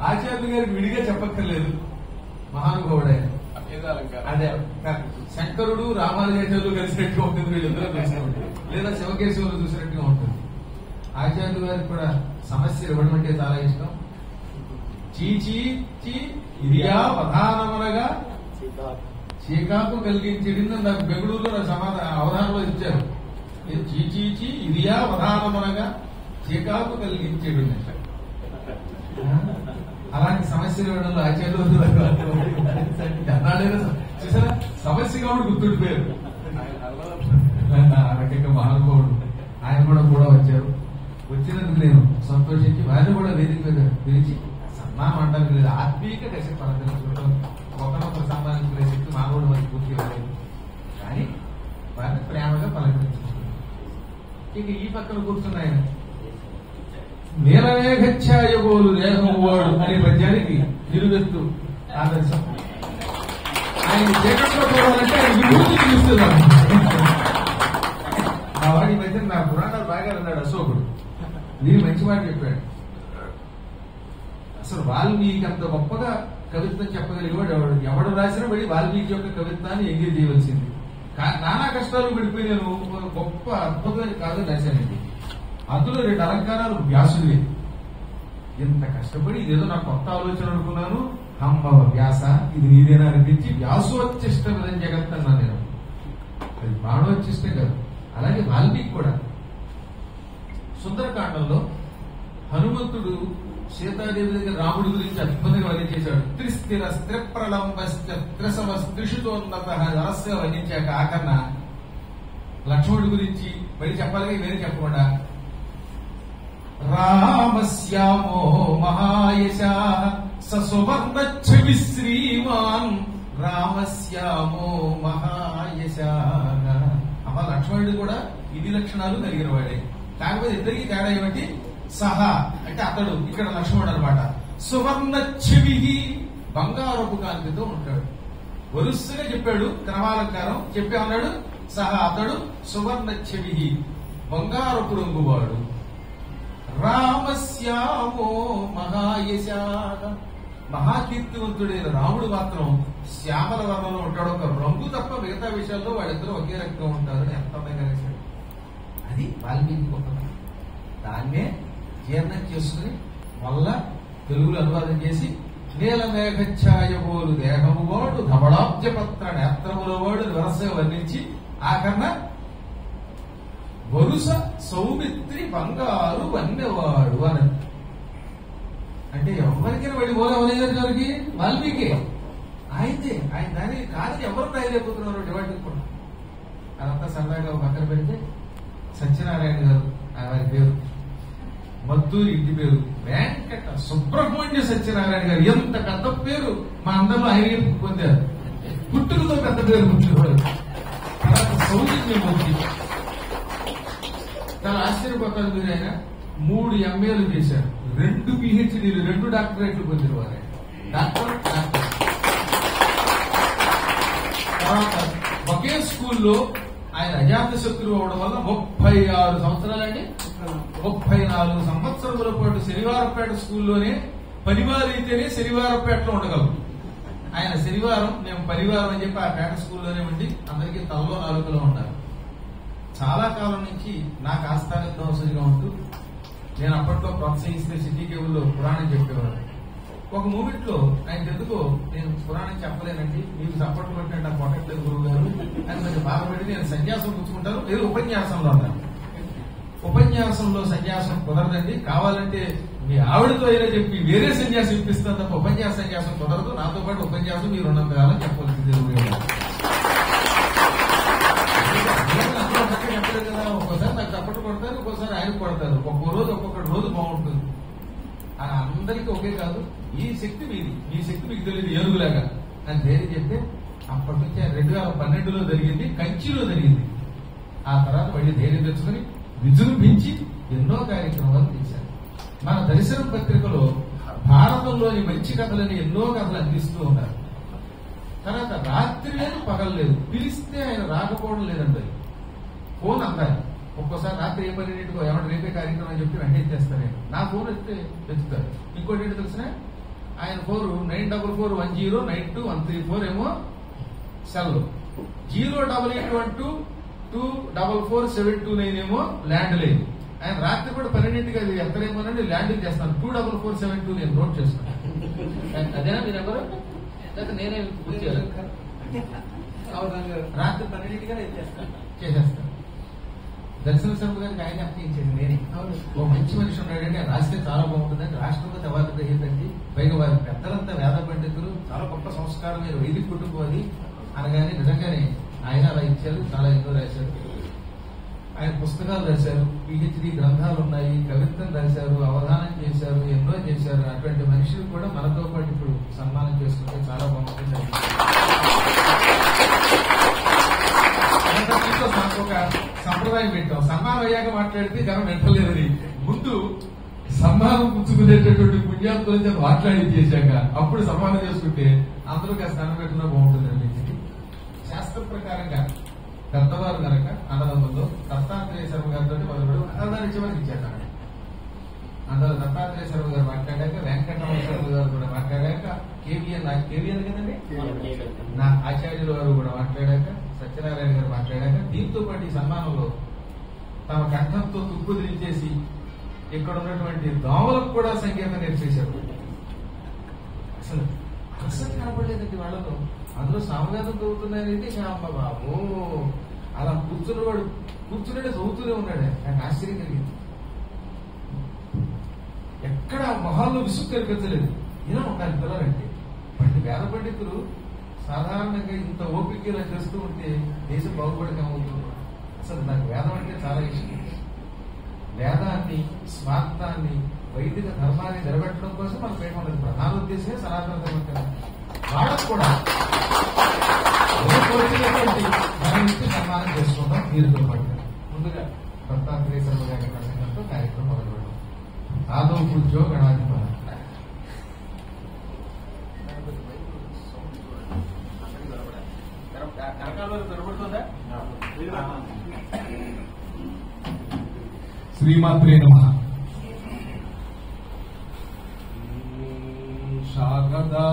ఆచార్యులు గారికి విడిగా చెప్పక్కర్లేదు, మహానుభావుడే. అదే శంకరుడు రామానుజాచార్యులు కలిసినట్టుగా ఉంటుంది, వీళ్ళిద్దరూ కలిసినట్టు, లేదా శివకేశవులు చూసినట్టుగా ఉంటుంది. ఆచార్యులు గారికి కూడా సమస్యలు ఇవ్వడం అంటే చాలా ఇష్టం. చీచీ ఇదియా ప్రధానమనగా చీకాకు కలిగించడి నాకు బెంగళూరులో నా అవధానంలో ఇచ్చారు. చీచీ ఇదియా ప్రధానమనగా చీకాకు కలిగించడు. అలాంటి సమస్యలు ఇవ్వడంలో ఆచార్యులు చూసారా, సమస్య కాబట్టి గుర్తుండిపోయారు. మహానుభావుడు ఆయన కూడా వచ్చారు. వచ్చినందుకు నేను సంతోషించి వారిని కూడా వేదిక మీద పిలిచి సన్మానం అంటానికి లేదు, ఆత్మీయంగా కలిసి పలకరించడం, ఒకరినొకరు సంపాదించుకునే శక్తి మానవుడు మనకి పూర్తి ఇవ్వలేదు, కానీ వారిని ప్రేమగా పలకరించుకుంటున్నాం. ఇక ఈ పక్కన కూర్చున్నాయన నీలమేఘఛాయగోలు దేహమువాడు అనే పద్యానికి నిలువెత్తు ఆదర్శం. ఆయన చీకట్లో చూడాలంటే ఆయన విభూతి చూస్తున్నాడు. నా వాడి మధ్య నా పురాణాలు బాగా అన్నాడు అశోకుడు. మీరు మంచి మాట చెప్పాడు. అసలు వాల్మీకి అంత గొప్పగా కవిత్వం చెప్పగలిగేవాడు ఎవడు రాసినా బడి వాల్మీకి యొక్క కవిత్వాన్ని ఎంగేజ్ చేయవలసింది. నానా కష్టాలు పడిపోయి నేను గొప్ప అద్భుతమైన కాదు రాశానండి. అందులో 2 అలంకారాలు వ్యాసుడే. ఎంత కష్టపడి ఇదేదో నాకు కొత్త ఆలోచన అనుకున్నాను, అమ్మవ వ్యాస ఇది నీదేనా అనిపించి వ్యాసోచ్చిష్ట విధం జగత్ అన్నా నేను. అది బాణోచ్చిష్టే కాదు. అలాగే వాల్మీకి కూడా సుందరకాండంలో హనుమంతుడు సీతాదేవి దగ్గర రాముడి గురించి అద్భుతంగా వర్ణించేశాడు. త్రిస్థిర త్రిశవస్త్రిషుతోన్నత రహస్యంగా వర్ణించాక ఆకన్నా లక్ష్మణుడి గురించి మరి చెప్పాలిగా వేరే చెప్పకుండా రామశ్యామో మహాయశా సువర్ణఛవి శ్రీమాన్ రామశ్యామో మహాయశా. అమ్మ లక్ష్మణుడు కూడా ఇన్ని లక్షణాలు కలిగిన వాడే. కాకపోతే ఇద్దరికి తేడా ఏమిటి? సహా అంటే అతడు, ఇక్కడ లక్ష్మణుడు అనమాట. సువర్ణఛవి బంగారపు కాంతితో ఉంటాడు. వరుసగా చెప్పాడు క్రమాలంకారం చెప్పి అన్నాడు. సహా అతడు సువర్ణఛవి బంగారపు రంగువాడు. రామశ్యామో మహాయశాక మహాకీర్తివంతుడైన రాముడు మాత్రం శ్యామల వర్ణంలో ఉంటాడు. ఒక రంగు తప్ప మిగతా విషయాల్లో వాళ్ళిద్దరూ ఒకే రకంగా ఉంటారని ఎంత అందంగా రాశాడు. అది వాల్మీకి గొప్పతనం. దాన్నే జీర్ణం చేసుకుని మళ్ళా తెలుగులో అనువాదం చేసి నీల మేఘఛాయ పోలు దేహము వాడు ధవళాబ్జపత్ర నేత్రముల వాడు వరసగా వర్ణించి ఆకన్నా వరుస సౌమిత్రి బంగారు వన్నెవాడు అన్నది. అంటే ఎవరికైనా వాడి ఓల అవలేదు గారికి వాల్మీకి అయితే ఆయన దానికి కాదని ఎవరు రాయలేకపోతున్నారు డివైడ్ కూడా. అదంతా సరదాగా పక్కన పెడితే సత్యనారాయణ గారు వారి పేరు, మద్దూరి ఇంటి పేరు వెంకట సుబ్రహ్మణ్య సత్యనారాయణ గారు. ఎంత పెద్ద పేరు మా అందరిలో ఆయన పొందారు. పుట్టుకతో పెద్ద పేరు పుట్టుకోవాలి. తర్వాత సౌజన్యమూర్తి చాలా ఆశ్చర్యపోతారు మీరు. ఆయన 3 MAలు చేశారు, 2 PhDలు, 2 డాక్టరేట్లు పొందిన వారు. డాక్టర్ తర్వాత ఒకే స్కూల్లో ఆయన అజాత శత్రువు అవడం వల్ల 36 సంవత్సరాలండి, 34 సంవత్సరముల పాటు శనివారపేట స్కూల్లోనే పనివారైతేనే శనివారపేటలో ఉండగలరు. ఆయన శనివారం మేము పరివారం అని చెప్పి ఆ పేట స్కూల్లోనే ఉండి అందరికీ తలలో నాలుగులో ఉన్నారు. చాలా కాలం నుంచి నాకు ఆస్థానిక దోసరిగా ఉంటూ నేను అప్పట్లో ప్రోత్సహిస్తే సిటీ కేబుల్లో పురాణం చెప్పేవారు. ఒక మూమెంట్ లో ఆయన ఎందుకో నేను పురాణం చెప్పలేనండి, మీకు సపోర్ట్ పెట్టండి, నాకు కొట్టట్లేదు గురువు గారు అని కొంచెం బాధపడి నేను సన్యాసం పుచ్చుకుంటాను. ఏదో ఉపన్యాసంలో అన్నాను. ఉపన్యాసంలో సన్యాసం కుదరదండి, కావాలంటే మీ ఆవిడతో అయినా చెప్పి వేరే సన్యాసం ఇప్పిస్తాను తప్ప సన్యాసం కుదరదు, నాతో పాటు ఉపన్యాసం మీరు ఉన్నంత కాలం చెప్పవలసింది చెప్పలేదు కదా. ఒక్కోసారి నాకు చప్పట్లు కొడతారు, ఒక్కోసారి ఆయన కొడతారు, ఒక్కో రోజు ఒక్కొక్క రోజు బాగుంటుంది. అని అందరికీ ఒకే కాదు, ఈ శక్తి మీది, మీ శక్తి మీకు తెలియదు ఏనుగులాగా అని ధైర్యం చెప్తే అప్పటి నుంచి 2012లో జరిగింది, కంచిలో జరిగింది. ఆ తర్వాత మళ్ళీ ధైర్యం తెచ్చుకుని విజృంభించి ఎన్నో కార్యక్రమాలు తీశారు. మన దర్శనం పత్రికలో భారతంలోని మంచి కథలని ఎన్నో కథలు అందిస్తూ ఉన్నారు. తర్వాత రాత్రి లేదు పగలు లేదు, పిలిస్తే ఆయన రాకపోవడం లేదండి. ఫోన్ అందాలి. ఒక్కోసారి రాత్రి ఏ 12ంటికో ఏమంటే రేపే కార్యక్రమం అని చెప్పి వెంటనే ఇచ్చేస్తారు. నా ఫోన్ వస్తే తెచ్చుతారు. ఇంకోటి ఏంటి తెలిసిన ఆయన 9441092134 ఏమో సెల్, 08812244729 ఏమో ల్యాండ్ లైన్. ఆయన రాత్రి కూడా 12ంటికి అది ఎక్కడేమోనండి ల్యాండింగ్ చేస్తాను. 24472 నేను నోట్ చేస్తాను. అదేనా మీరు ఎవరు నేనే రాత్రి 12ంటిగా చేసేస్తాను. దర్శన శర్మ గారికి ఆయన అప్పగించేది నేనే. ఓ మంచి మనిషి ఉన్నాడంటే రాస్తే చాలా బాగుంటుందండి, రాష్ట్రంలో అవార్డు గ్రహీతండి, పైగా వారి పెద్దలంతా వేద పండితులు, చాలా గొప్ప సంస్కారం, మీరు వైదిక కుటుంబం అది అనగానే నిజంగానే ఆయన అలా ఇచ్చారు. చాలా ఎన్నో రాశారు. ఆయన పుస్తకాలు రాశారు, PhD గ్రంథాలు ఉన్నాయి, కవిత్వం రాశారు, అవధానం చేశారు, ఎన్నో చేశారు. అటువంటి మనుషులు కూడా మనతో పాటు ఇప్పుడు సన్మానం చేసుకుంటే చాలా బాగుంటుంది. మాకు ఒక సంప్రదాయం పెట్టాం, సన్మానం అయ్యాక మాట్లాడితే జనం వెంటలేదని. ముందు సన్మానం పుచ్చుకునేటటువంటి పుణ్యాల గురించి మాట్లాడి చేశాక అప్పుడు సన్మానం చేసుకుంటే అందరూ కాస్త స్థానం పెట్టినా బాగుంటుందండి. శాస్త్ర ప్రకారంగా పెద్దవారు కనుక అన్నదమ్ముల్లో దత్తాత్రేయ శర్మ గారితో మొదలుపెడు అన్నదాన్ని చివరికి ఇచ్చారు. అందులో దత్తాత్రేయ శర్మ గారు మాట్లాడాక, వెంకటరమణ శర్మ గారు కూడా మాట్లాడాక, కేవీఎన్ కదండి నా ఆచార్యుల వారు కూడా మాట్లాడాక, సత్యనారాయణ గారు మాట్లాడాక, దీంతో పాటు ఈ సన్మానంలో తమ కంఠంతో తుక్కుదిరించేసి ఇక్కడ ఉన్నటువంటి దోమలకు కూడా సంగీతం నేర్చేశారు. అసలు అసలు కనపడలేదండి వాళ్ళలో. అందులో సామవేదం చదువుతున్నారంటే అమ్మ బాబు అలా కూర్చున్నవాడు కూర్చున్నాడే చదువుతూనే ఉన్నాడే. నాకు ఆశ్చర్యం కలిగింది. ఎక్కడ మొహాల్లో విసుగు కనిపించలేదు. ఏదో ఉండాలి పిల్లలంటే. వేద పండితులు సాధారణంగా ఇంత ఓపికలా చేస్తూ ఉంటే దేశం బాగుపడక ఏమవుతుంది. అసలు నాకు వేదం అంటే చాలా ఇష్టం. వేదాన్ని, స్వార్థాన్ని, వైదిక ధర్మాన్ని నిలబెట్టడం కోసం మనం పేర్కొన్నది ప్రధాన ఉద్దేశమే సనాతన ధర్మం కదా. వాళ్ళకు కూడా మనం ఇచ్చి సన్మానం చేసుకుందాం. వీరితో పాటు ముందుగా దత్తాత్రేయ శర్మ గారి ప్రసంగంతో కార్యక్రమం మొదలు పెడదాం. ఆదో పూజ్యో గణాధిప.
శ్రీమాత్రే నమః. శారదా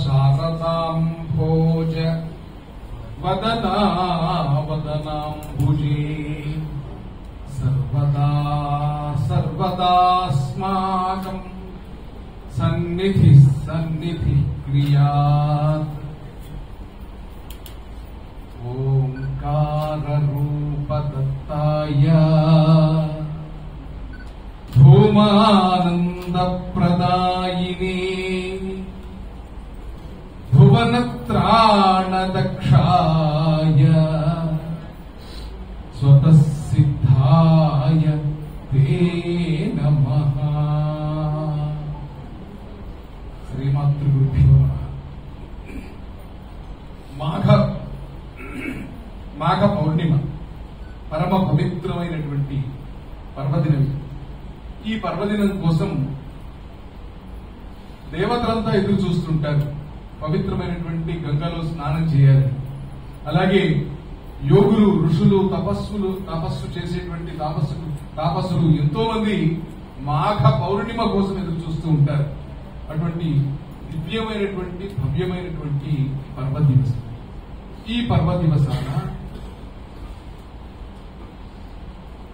శారదాంభోజ వదనా వదనాంబుజే సర్వదా సర్వదాస్మాకం సన్నిధి సన్నిధి క్రియాత్. ఓంకార రూపదత్తాయ ధూమానంద ప్రదాయినే భువనత్రాణ దక్షాయ స్వతః సిద్ధాయ తే నమః. శ్రీమాతృగురుభ్యో నమః. మాఘ పౌర్ణిమ పరమ పవిత్రమైనటువంటి పర్వదినం. ఈ పర్వదినం కోసం దేవతలంతా ఎదురు చూస్తుంటారు. పవిత్రమైనటువంటి గంగలో స్నానం చేయాలి. అలాగే యోగులు, ఋషులు, తపస్సు చేసేటువంటి తాపస్సులు ఎంతో మంది మాఘ పౌర్ణిమ కోసం ఎదురు చూస్తూ ఉంటారు. అటువంటి దివ్యమైనటువంటి భవ్యమైనటువంటి పర్వదివసం. ఈ పర్వదివసాన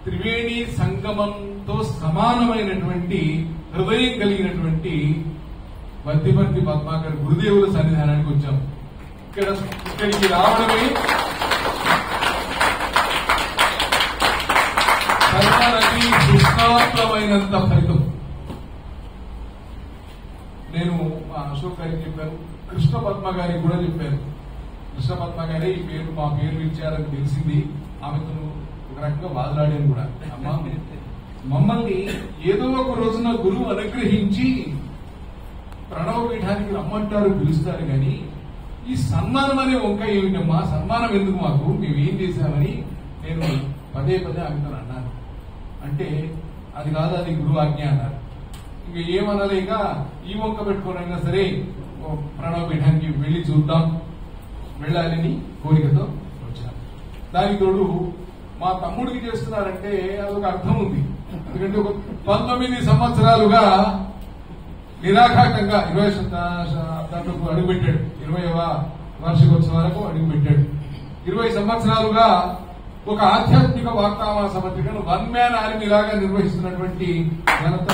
త్రివేణి సంగమంతో సమానమైనటువంటి హృదయం కలిగినటువంటి వద్దిపర్తి పద్మాకర్ గురుదేవుల సన్నిధానానికి వచ్చాం. ఇక్కడికి రావడమే కర్మలకి కృష్ణాత్మైనంత ఫలితం. నేను మా అశోక్ గారికి చెప్పాను, కృష్ణ పద్మ గారికి కూడా చెప్పాను. కృష్ణ పద్మ గారే ఈ పేరు మా పేరు ఇచ్చారని తెలిసింది. ఆమెతో ఒక రకంగా వాదలాడాను కూడా. అమ్మా, మమ్మల్ని ఏదో ఒక రోజున గురువు అనుగ్రహించి ప్రణవ పీఠానికి రమ్మంటారు, పిలుస్తారు. కానీ ఈ సన్మానం అనే వంకాయ ఏమిటమ్మా, సన్మానం ఎందుకు మాకు, మేమేం చేశామని నేను పదే పదే ఆమెతో అన్నాను. అంటే అది కాదు, అది గురువు ఆజ్ఞ అన్నారు. ఇంకా ఏమనలేక ఈ వంక పెట్టుకోనైనా సరే ప్రణవ పీఠానికి వెళ్లి చూద్దాం, వెళ్ళాలని కోరికతో వచ్చాను. దానికి తోడు మా తమ్ముడికి చేస్తున్నారంటే అదొక అర్థం ఉంది. ఎందుకంటే ఒక 19 సంవత్సరాలుగా నిరాఘాటంగా 20 శతాబ్దంలోకి అడుగుపెట్టాడు. 20వ వార్షికోత్సవాలకు అడుగుపెట్టాడు. 20 సంవత్సరాలుగా ఒక ఆధ్యాత్మిక వార్తామాస పత్రికను వన్ మ్యాన్ ఆర్మీ లాగా నిర్వహిస్తున్నటువంటి ఘనత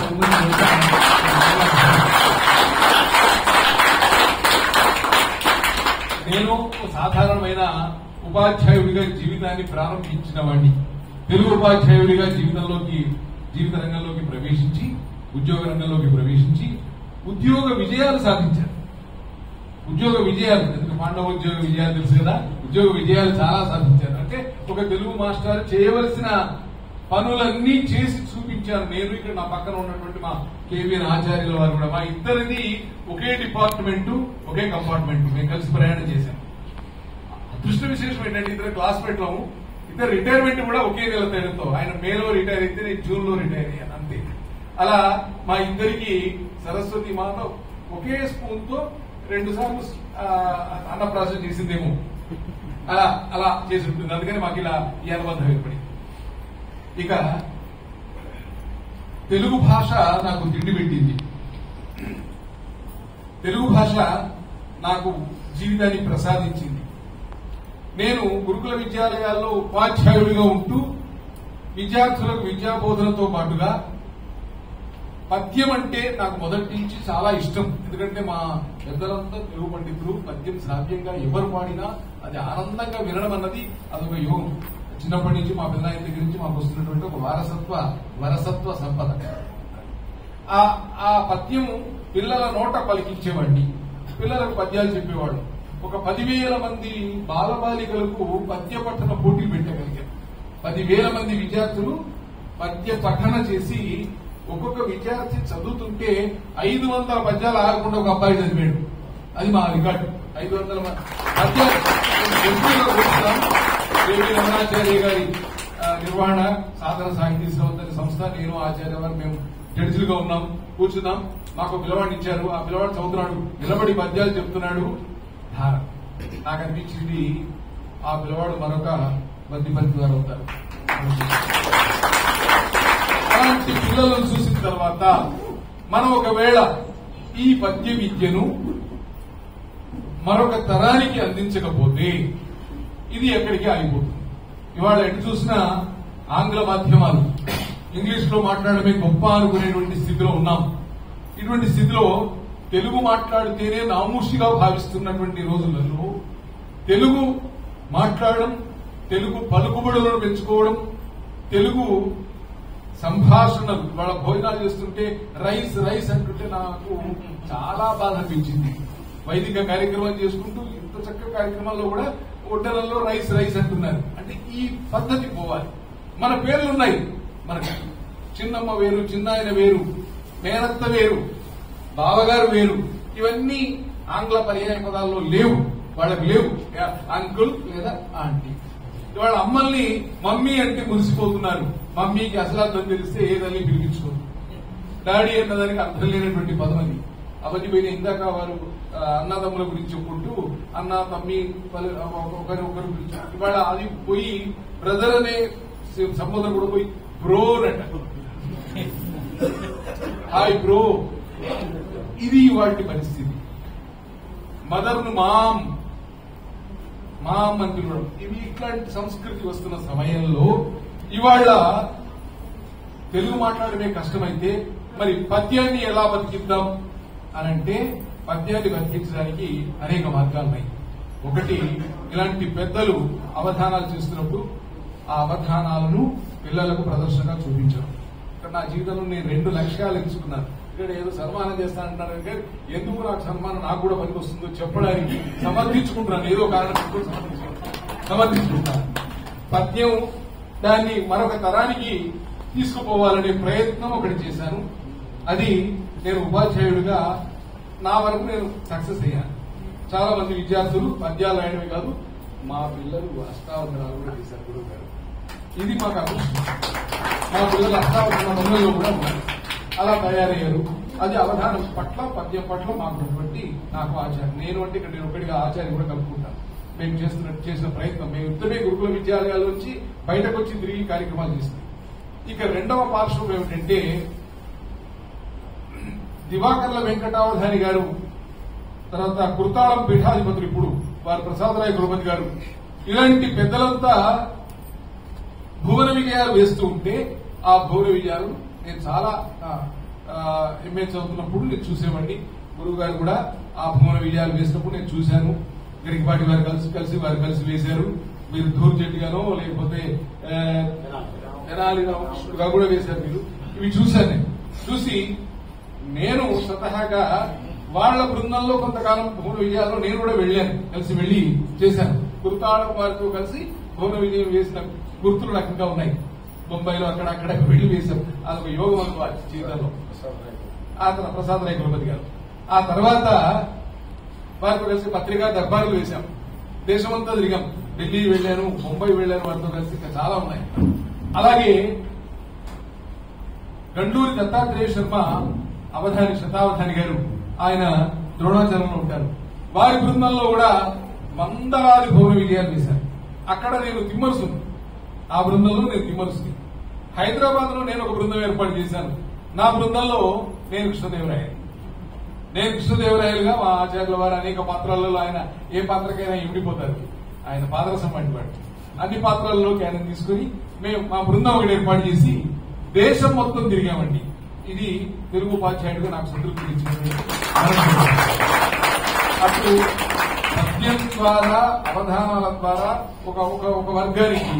నేను సాధారణమైన ఉపాధ్యాయుడిగా జీవితాన్ని ప్రారంభించిన వాడిని. తెలుగు ఉపాధ్యాయుడిగా జీవిత రంగంలోకి ప్రవేశించి, ఉద్యోగ రంగంలోకి ప్రవేశించి ఉద్యోగ విజయాలు సాధించారు. ఉద్యోగ విజయాలు, ఎందుకు పాండవ ఉద్యోగ విజయాలు తెలుసు కదా, ఉద్యోగ విజయాలు చాలా సాధించారు. అంటే ఒక తెలుగు మాస్టర్ చేయవలసిన పనులన్నీ చేసి చూపించారు. నేను ఇక్కడ నా పక్కన ఉన్నటువంటి మా కేవీఎన్ ఆచార్యుల వారు కూడా, మా ఇద్దరిది ఒకే డిపార్ట్మెంట్, ఒకే కంపార్ట్మెంట్, మేము కలిసి ప్రయాణం చేశాం. అదృష్ట విశేషం ఏంటంటే ఇద్దరు క్లాస్మేట్ లో, ఇద్దరు రిటైర్మెంట్ కూడా ఒకే నెల తేడాతో. ఆయన మేలో రిటైర్ అయితే నేను జూన్ లో రిటైర్ అయ్యాను, అంతే. అలా మా ఇద్దరికి సరస్వతి మాత ఒకే స్పూన్ తో 2 సార్లు అన్నప్రాసం చేసిందేమో, అలా చేసి ఉంటుంది. అందుకని మాకు ఇలా ఈ అనుబంధం ఏర్పడింది. ఇక తెలుగు భాష నాకు తిండి పెట్టింది. తెలుగు భాష నాకు జీవితాన్ని ప్రసాదించింది. నేను గురుకుల విద్యాలయాల్లో ఉపాధ్యాయుడిగా ఉంటూ విద్యార్థులకు విద్యాబోధనతో పాటుగా పద్యం అంటే నాకు మొదటి నుంచి చాలా ఇష్టం. ఎందుకంటే మా పెద్దలంతా తెలుగు పండితులు. పద్యం శ్రావ్యంగా ఎవరు పాడినా అది ఆనందంగా వినడం అన్నది అదొక యోగం. చిన్నప్పటి నుంచి మా పిల్లల దగ్గర నుంచి మాకు వస్తున్నటువంటి ఒక వారసత్వ సంపద. ఆ పద్యం పిల్లల నోట పలికించేవాడిని. పిల్లలకు పద్యాలు చెప్పేవాడు. ఒక 10,000 మంది బాలబాలికలకు పద్య పఠన పోటీలు పెట్టగలిగారు. 10,000 మంది విద్యార్థులు పద్య పఠన చేసి ఒక్కొక్క విద్యార్థి చదువుతుంటే 500 పద్యాలు ఆగకుండా ఒక అబ్బాయి చదివాడు. అది మా రికార్డు. 500 పద్యాలు. రమణాచార్య గారి నిర్వహణ సాధన సాహితీ శ్రవంతరి సంస్థ, నేను ఆచార్య వారు మేము జడ్జిలుగా ఉన్నాం. కూర్చున్నాం. మాకు పిల్లవాడిని ఇచ్చారు. ఆ పిల్లవాడు చదువుతున్నాడు. నిలబడి పద్యాలు చెప్తున్నాడు. ధార. నాకు అనిపించింది ఆ పిల్లవాడు మరొక బద్దిపంతి గారు అవుతారు. అలాంటి పిల్లలను చూసిన తర్వాత మనం ఒకవేళ ఈ పద్య విద్యను మరొక తరానికి అందించకపోతే ఇది ఎక్కడికి ఆగిపోతుంది. ఇవాళ ఎటు చూసినా ఆంగ్ల మాధ్యమాలు, ఇంగ్లీష్ లో మాట్లాడమే గొప్ప అనుకునేటువంటి స్థితిలో ఉన్నాం. ఇటువంటి స్థితిలో తెలుగు మాట్లాడితేనే నామూషిగా భావిస్తున్నటువంటి రోజులలో తెలుగు మాట్లాడడం, తెలుగు పలుకుబడులను పెంచుకోవడం, తెలుగు సంభాషణలు, వాళ్ళ భోజనాలు చేస్తుంటే రైస్ రైస్ అంటుంటే నాకు చాలా బాధ అనిపించింది. వైదిక కార్యక్రమాలు చేసుకుంటూ ఇంత చక్కగా కార్యక్రమాల్లో కూడా ఒడ్డలలో రైస్ రైస్ అంటున్నారు. అంటే ఈ పద్ధతి పోవాలి. మన పేర్లు ఉన్నాయి. మనకి చిన్నమ్మ వేరు, చిన్నాయన వేరు, మేనత్త వేరు, బావగారు వేరు. ఇవన్నీ ఆంగ్ల పర్యాయ పదాల్లో లేవు. వాళ్ళకి లేవు. అంకుల్ లేదా ఆంటీ. వాళ్ళ అమ్మల్ని మమ్మీ అంటే మురిసిపోతున్నారు. మమ్మీకి అసలు అర్థం తెలిస్తే ఏదని పిలిపించుకోరు. డాడీ అన్నదానికి అర్థం లేనటువంటి పదం అది. అవన్నీ పోయిన ఇందాక వారు అన్నదమ్ముల గురించి చెప్పుకుంటూ అన్న తమ్మి ఒకరినొకరు పిలిచి ఇవాళ అది పోయి బ్రదర్ అనే సంబోధన కూడా పోయి బ్రో అంట. Hi bro. ఇది వాటి పరిస్థితి. మదర్ ను మామ్ అని పిలవడం. ఇవి ఇట్లాంటి సంస్కృతి వస్తున్న సమయంలో ఇవాళ తెలుగు మాట్లాడమే కష్టమైతే మరి పద్యాన్ని ఎలా బతికిద్దాం అనంటే పద్యాన్ని బతికించడానికి అనేక మార్గాలు ఉన్నాయి. ఒకటి, ఇలాంటి పెద్దలు అవధానాలు చేస్తున్నప్పుడు ఆ అవధానాలను పిల్లలకు ప్రదర్శనగా చూపించడం. ఇక్కడ నా జీవితంలో నేను 2 లక్ష్యాలు ఎంచుకున్నాను. ఇక్కడ ఏదో సన్మానం చేస్తానంటారు కానీ ఎందుకు నాకు సన్మానం నాకు కూడా పనికి వస్తుందో చెప్పడానికి సమర్థించుకుంటున్నాను. ఏదో కారణం సమర్థించుకుంటాను. పద్యం దాన్ని మరొక తరానికి తీసుకుపోవాలనే ప్రయత్నం ఒకటి చేశాను. అది నేను ఉపాధ్యాయుడిగా నా వరకు నేను సక్సెస్ అయ్యాను. చాలా మంది విద్యార్థులు పద్యాలు రాయడమే కాదు, మా పిల్లలు అష్టావధానాలు కూడా చేశారు. గురువు గారు, ఇది మాకు అదృష్టం. మా పిల్లలు అష్టావధాన రంగంలో కూడా ఉన్నారు. అలా తయారయ్యారు. అది అవధానం పట్ల, పద్యం పట్ల మాకున్నటువంటి నాకు ఆచార్యం. నేను అంటే ఇక్కడ నేను ఒకటిగా ఆచార్యం కూడా కలుపుకుంటాను. మేము చేసిన ప్రయత్నం, మేము ఇద్దరే గురుకుల విద్యాలయాల నుంచి బయటకు వచ్చి తిరిగి కార్యక్రమాలు చేస్తాం. ఇక రెండవ పార్శ్వం ఏమిటంటే దివాకర్ల వెంకటావధాని గారు, తర్వాత కుర్తాళం పీఠాధిపతులు ఇప్పుడు వారు ప్రసాదరాయ గురుపతి గారు, ఇలాంటి పెద్దలంతా భువన విజయాలు వేస్తూ ఉంటే ఆ భువన విజయాలు నేను చాలా ఎంఏ చదువుతున్నప్పుడు నేను చూసేవాడిని. గురువు గారు కూడా ఆ భువన విజయాలు వేసినప్పుడు నేను చూశాను. గరికపాటి వారు వారు కలిసి వేశారు. మీరు ధూర్జెట్టిగానో లేకపోతే తెనాలి రామకృష్ణుడుగా కూడా వేశారు. మీరు ఇవి చూశాను. నేను చూసి నేను స్వతహాగా వాళ్ల బృందంలో కొంతకాలం భువన విజయాల్లో నేను కూడా కలిసి వెళ్లి చేశాను. కుర్తాళం వారితో కలిసి భువన విజయం వేసిన గుర్తులు నాకు ఇంకా ఉన్నాయి. బొంబాయిలో అక్కడ వెళ్లి వేశాం. అదొక యోగం అనుకోవాలి జీవితంలో. ఆ తర్వాత ప్రసాదరాయ గురుపతి గారు, ఆ తర్వాత వారితో కలిసి పత్రికా దర్బారులు వేశాం. దేశమంతా తిరిగాం. ఢిల్లీ వెళ్లాను, ముంబై వెళ్లాను. వారితో కలిసి ఇంకా చాలా ఉన్నాయి. అలాగే గండూరి దత్తాత్రేయ శర్మ అవధాని, శతావధాని గారు, ఆయన ద్రోణాచలంలో ఉంటారు. వారి బృందంలో కూడా వందలాది భువన విజయాలు వేశారు. అక్కడ నేను తిమ్మరుసుని, ఆ బృందంలో నేను తిమ్మరుసుని. హైదరాబాద్ లో నేను ఒక బృందం ఏర్పాటు చేశాను. నా బృందంలో నేను కృష్ణదేవరాయలుగా మా ఆచార్యుల వారు అనేక పాత్రలలో ఆయన ఏ పాత్రకైనా ఇమిడిపోతారు. ఆయన పాదరసం వంటి వాడు. అన్ని పాత్రల్లోకి ఆయన తీసుకుని మేము మా బృందం ఒకటి ఏర్పాటు చేసి దేశం మొత్తం తిరిగామండి. ఇది తెలుగు ఉపాధ్యాయుడిగా నాకు సంతృప్తి ఇచ్చినటువంటి అప్పుడు పద్యం ద్వారా అవధానాల ద్వారా ఒక వర్గానికి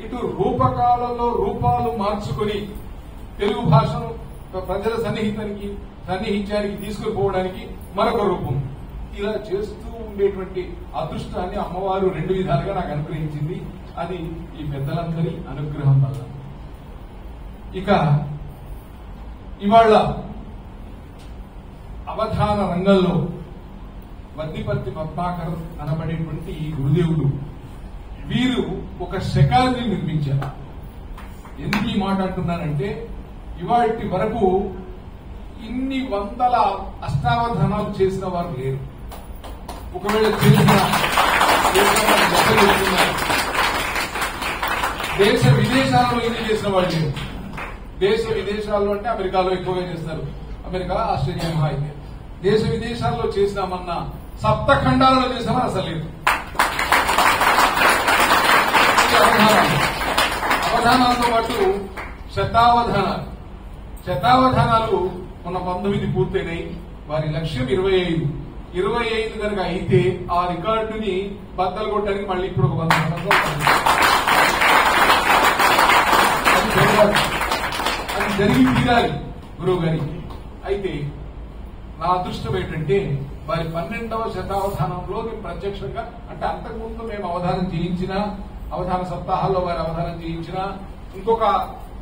ఇటు రూపకాలలో రూపాలు మార్చుకుని తెలుగు భాషను ప్రజల సన్నిహిత్యానికి తీసుకుపోవడానికి మరొక రూపం ఇలా చేస్తూ ఉండేటువంటి అదృష్టాన్ని అమ్మవారు 2 విధాలుగా నాకు అనుగ్రహించింది. అది ఈ పెద్దలందరి అనుగ్రహం వల్ల. ఇక ఇవాళ అవధాన రంగంలో వద్దిపర్తి పద్మాకర్ అనబడేటువంటి ఈ గురుదేవుడు వీరు ఒక శకాన్ని నిర్మించారు. ఎందుకు ఈ మాట అంటున్నానంటే ఇవాటి వరకు ఇన్ని వందల అష్టావధానాలు చేసిన వారు లేరు. ఒకవేళ దేశ విదేశాల్లో ఇన్ని చేసిన వాళ్ళు లేరు. దేశ విదేశాల్లో అంటే అమెరికాలో ఎక్కువగా చేస్తారు. అమెరికా, ఆస్ట్రేలియా మహా అయితే. దేశ విదేశాల్లో చేసినామన్నా సప్తఖండాలలో చేసినామని అసలు లేదు. అవధానాలతో పాటు శతావధానాలు మొన్న 19 పూర్తయినాయి. వారి లక్ష్యం 25 కనుక అయితే ఆ రికార్డుని బద్దలు కొట్టడానికి మళ్ళీ ఇప్పుడు ఒక 100 సంవత్సరాలు అది జరిగి తీరాలి గురువు గారికి. అయితే నా అదృష్టం ఏంటంటే వారి 12వ శతావధానంలో నేను ప్రత్యక్షంగా అంటే అంతకుముందు మేము అవధానం చేయించినా అవధాన సప్తాహాల్లో వారి అవధానం చేయించినా ఇంకొక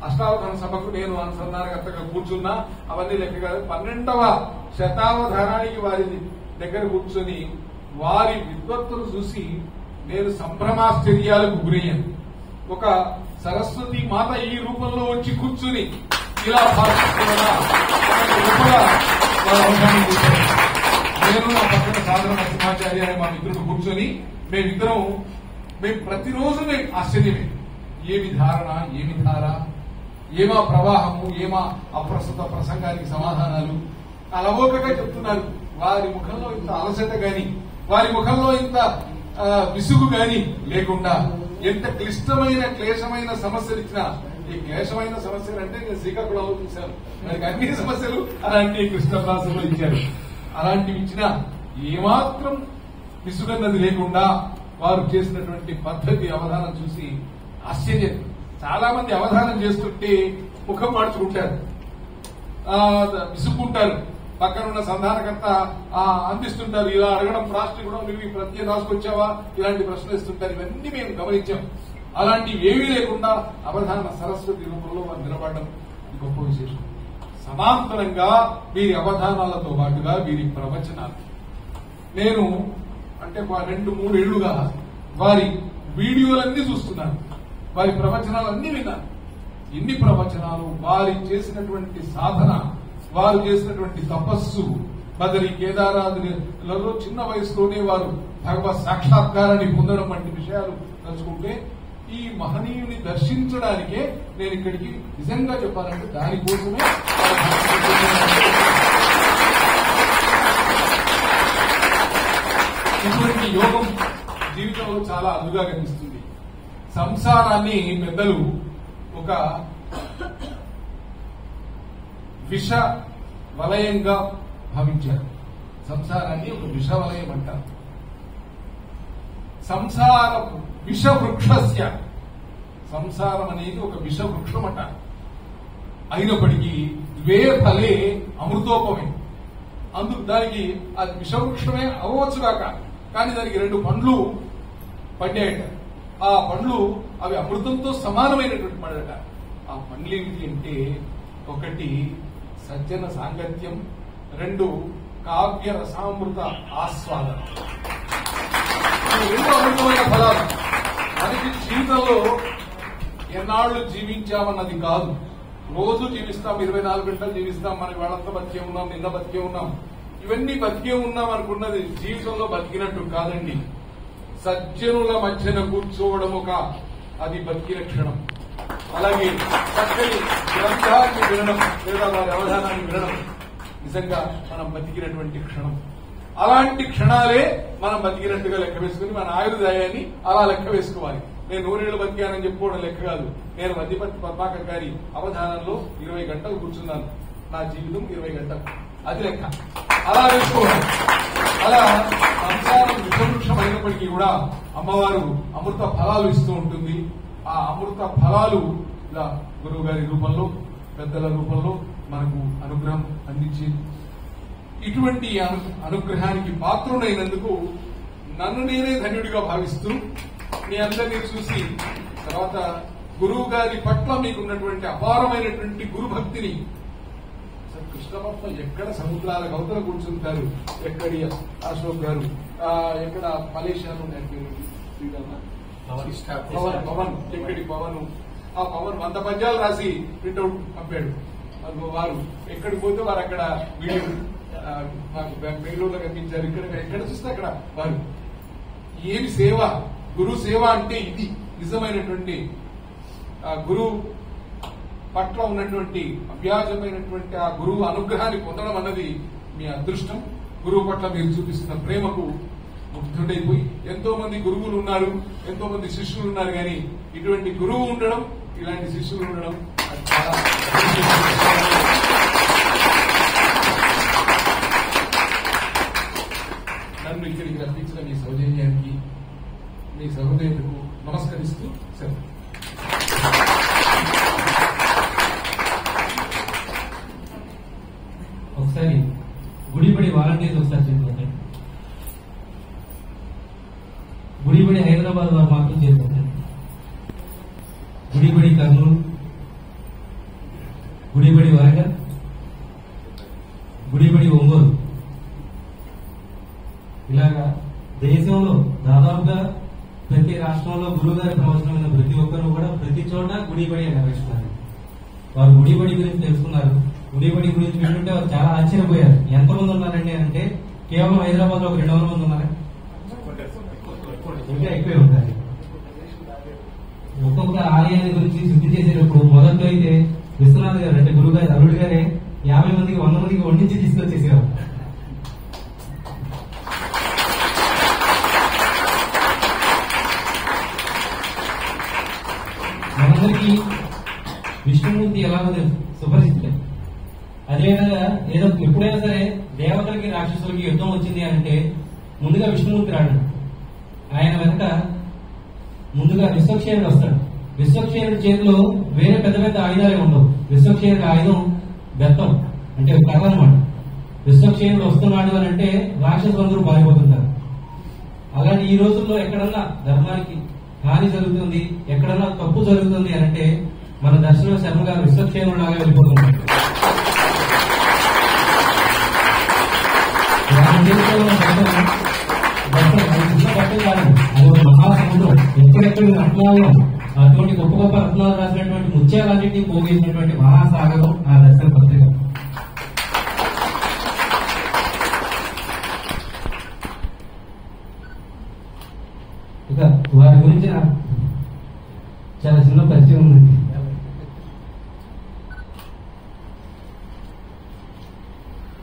అష్టావధాన సభకు నేను అనుసంధానకర్తగా కూర్చున్నా అవన్నీ లెక్క కాదు. 12వ శతావధానానికి వారి దగ్గర కూర్చొని వారి విద్వత్తులు చూసి నేను సంభ్రమాశ్చర్యాలకు గురయ్యాను. ఒక సరస్వతి మాత ఈ రూపంలో వచ్చి కూర్చుని ఇలా భాషిస్తున్నా వారు అవధానం చేశారు. నేను నా పక్కన సాధన నరసింహాచార్య అనే మా మిత్రుడు కూర్చొని మేము ప్రతిరోజు మేము ఆశ్చర్యమే. ఏమి ధారణ, ఏమి ధార, ఏమా ప్రవాహము, ఏమా అప్రస్తుత ప్రసంగానికి సమాధానాలు అలవోకగా చెప్తున్నారు. వారి ముఖంలో ఇంత అలసట గాని వారి ముఖంలో ఇంత విసుగు గాని లేకుండా ఎంత క్లేశమైన సమస్యలు ఇచ్చినా ఈ క్లేశమైన సమస్యలు అంటే నేను శ్రీకాకుళంలో చూశాను. మనకి అన్ని సమస్యలు అలాంటి కృష్ణప్రాసంలో ఇచ్చారు. అలాంటివి ఇచ్చినా ఏమాత్రం విసుగన్నది లేకుండా వారు చేసినటువంటి పద్ధతి అవధానం చూసి ఆశ్చర్యం. చాలా మంది అవధానం చేస్తుంటే ముఖం మార్చుకుంటారు, విసుక్కుంటారు. పక్కనున్న సంధానకర్త అందిస్తుంటారు. ఇలా అడగడం ప్రాష్టికడం, నువ్వు ఈ ప్రత్యేక రాసుకొచ్చావా, ఇలాంటి ప్రశ్నలు ఇస్తుంటారు. ఇవన్నీ మేము గమనించాం. అలాంటివి ఏమీ లేకుండా అవధాన సరస్వతి రూపంలో వారు నిలబడడం గొప్ప విశేషం. సమాంతరంగా వీరి అవధానాలతో పాటుగా వీరి ప్రవచనాలు నేను అంటే 2-3 ఏళ్లుగా వారి వీడియోలన్నీ చూస్తున్నాను. వారి ప్రవచనాలన్నీ విన్నాను. ఎన్ని ప్రవచనాలు, వారి చేసినటువంటి సాధన, వారు చేసినటువంటి తపస్సు, బదరి కేదారాదులలో చిన్న వయసులోనే వారు భగవత్ సాక్షాత్కారాన్ని పొందడం వంటి విషయాలు తలుచుకుంటే ఈ మహనీయుని దర్శించడానికే నేను ఇక్కడికి నిజంగా చెప్పాలంటే దానికోసమే ఇటువంటి యోగం జీవితంలో చాలా అదుగా కనిపిస్తుంది. సంసారాన్ని పెద్దలు ఒక విష వలయంగా భావించారు. సంసారాన్ని ఒక విష వలయం అంటారు. సంసారం అనేది ఒక విష వృక్షం అంటారు. అయినప్పటికీ ద్వే ఫలే అమృతోపమే. దానికి అది విషవృక్షమే అవ్వచ్చుగాక, కానీ దానికి 2 పండ్లు పండాయట. ఆ పండ్లు అవి అమృతంతో సమానమైనటువంటి పండట. ఆ పండ్లు ఏమిటి అంటే, 1 సజ్జన సాంగత్యం, 2 కావ్య రసామృత ఆస్వాదన. 2 అమృతమైన ఫలాలు. మనకి జీవితంలో ఎన్నాళ్లు జీవించామన్నది కాదు, రోజు జీవిస్తాం, 24 గంటలు జీవిస్తాం. మన వాళ్ళంతా బతికే ఉన్నాం, నిన్న బతికే ఉన్నాం, ఇవన్నీ బతికే ఉన్నాం అనుకున్నది జీవితంలో బతికినట్టు కాదండి. సజ్జనుల మధ్యన కూర్చోవడం అది బతికిన క్షణం. అలాగే చక్కని గ్రంథాన్ని వినడం లేదా వారి అవధానాన్ని వినడం నిజంగా మనం బతికినటువంటి క్షణం. అలాంటి క్షణాలే మనం బతికినట్టుగా లెక్క వేసుకుని మన ఆయుర్దాయాన్ని అలా లెక్క వేసుకోవాలి. నేను 100 ఏళ్లు బతికానని చెప్పుకోవడం లెక్క కాదు. నేను వద్దిపర్తి పద్మాకర్ గారి అవధానంలో 20 గంటలు కూర్చున్నాను. నా జీవితం 20 గంటలు, అది లెక్క. అలా వేసుకోవాలి. అలా సంసారం విషవృక్షం అయినప్పటికీ కూడా అమ్మవారు అమృత ఫలాలు ఇస్తూ ఉంటుంది. ఆ అమృత ఫలాలు ఇలా గురువు గారి రూపంలో, పెద్దల రూపంలో మనకు అనుగ్రహం అందించింది. ఇటువంటి అనుగ్రహానికి పాత్రుడైనందుకు నన్ను నేనే ధన్యుడిగా భావిస్తూ మీ అందరినీ చూసి తర్వాత గురువు గారి పట్ల మీకున్నటువంటి అపారమైనటువంటి గురుభక్తిని, కృష్ణపట్ల ఎక్కడ సముద్రాల కవతల కూర్చుంటారు, ఎక్కడి అశోక్ గారు, ఎక్కడ మలేషియాలో పవన్, ఎక్కడి పవన్, ఆ పవన్ 100 పద్యాలు రాసి ప్రింట్అవుట్ పంపాడు. వారు ఎక్కడికి పోతే వారు అక్కడ వీడియో మాకు బెంగళూరులో కనిపించారు. ఎక్కడ చూస్తే అక్కడ వారు ఏమి సేవ, గురు సేవ అంటే ఇది నిజమైనటువంటి గురువు పట్ల ఉన్నటువంటి అవ్యాజమైనటువంటి ఆ గురువు అనుగ్రహాన్ని పొందడం అన్నది మీ అదృష్టం. గురువు పట్ల మీరు చూపిస్తున్న ప్రేమకు ముగ్ధుడైపోయి ఎంతో మంది గురువులు ఉన్నారు, ఎంతో మంది శిష్యులు ఉన్నారు, కానీ ఇటువంటి గురువు ఉండడం, ఇలాంటి శిష్యులు ఉండడం చాలా నన్ను ఇక్కడికి రప్పించిన మీ సౌజన్యానికి, మీ సహృదయతకు నమస్కరిస్తూ సెలవు.
ఒకసారి గుడిబడి వాలంటీర్లు ఒకసారి చేరుకుంటాయి. గుడిబడి హైదరాబాద్ వారు మాత్రం చేరుకుంటారు. గుడిబడి కర్నూలు, గుడిబడి వరంగల్, గుడిబడి ఒంగోలు, ఇలాగా దేశంలో దాదాపుగా ప్రతి రాష్ట్రంలో గురువుగారి ప్రవచనమైన ప్రతి ఒక్కరు కూడా ప్రతి చోట గుడిబడి నిర్వహిస్తున్నారు. వారు గుడిబడి గురించి తెలుసుకున్నారు. గుడిబడి గురించి వింటుంటే వారు చాలా ఆశ్చర్యపోయారు. ఎంతమంది ఉన్నారండి అంటే కేవలం హైదరాబాద్ లో 200 మంది ఉన్నారు, ఇంకా ఎక్కువే ఉంటారు. ఒక్కొక్క ఆలయాన్ని గురించి శుద్ధి చేసేటప్పుడు మొదట్లో అయితే విశ్వనాథ్ గారు అంటే గురువు గారు అల్లుడు గారే 50 మందికి 100 మందికి వండించి తీసుకొచ్చేసేవారు. మనందరికీ విష్ణుమూర్తి ఎలాగో తెలుసు, సుపరిచితులే. అదేవిధంగా ఏదో ఎప్పుడైనా సరే దేవతలకి రాక్షసులకి యుద్ధం వచ్చింది అంటే ముందుగా విష్ణుమూర్తి రాడు. ఆయన వెనక ముందుగా విశ్వక్షేణుడు వస్తాడు. విశ్వక్షేణుడి చేతిలో వేరే పెద్ద పెద్ద ఆయుధాలే ఉండవు. విశ్వక్షేణుడి ఆయుధం బెత్తం అంటే కర్ర అనమాట. విశ్వక్షేణుడు వస్తున్నాడు అని అంటే రాక్షసులందరూ పారిపోతుంటారు. అలాంటి ఈ రోజుల్లో ఎక్కడన్నా ధర్మానికి హాని జరుగుతుంది, ఎక్కడన్నా తప్పు జరుగుతుంది అని అంటే మన దర్శన శర్మ గారు విశ్వక్షేణుడు లాగా వెళ్ళిపోతున్నారు. బట్టలు కాదు, అది ఒక మహాసముద్రం. ఎక్కడెక్కడ రత్నాలు, అటువంటి గొప్ప గొప్ప రత్నాలు రాసినటువంటి ముత్యాలన్నింటినీ పోగేసినటువంటి మహాసాగరం ఆ దర్శన పత్రిక. ఇక వారి గురించి నాకు చాలా చిన్న పరిచయం ఉందండి.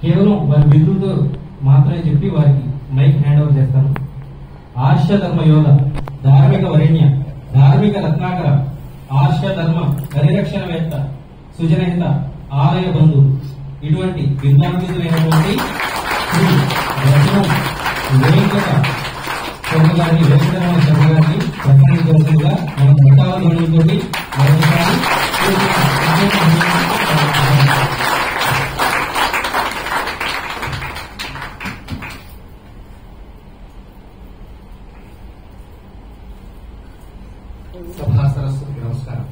కేవలం వారి బిందువుతో మాత్రమే చెప్పి వారికి మైక్ హ్యాండ్ ఓవర్ చేస్తాను. ఆర్ష ధర్మ యోధ, ధార్మిక వరేణ్య, ధార్మిక రత్నాకర, ఆర్ష ధర్మ పరిరక్షణవేత్త, సుజనహిత, ఆలయ బంధు, ఇటువంటి విద్వాంసులైనటువంటి శ్రీ దర్శనం వెంకట శర్మ గారిని, వెంకటరమణ శర్మ గారిని ప్రసంగించవలసిందిగా మన ప్రతావధ్వనులతోటి మరొకసారి
సభా సరస్వతికి నమస్కారం.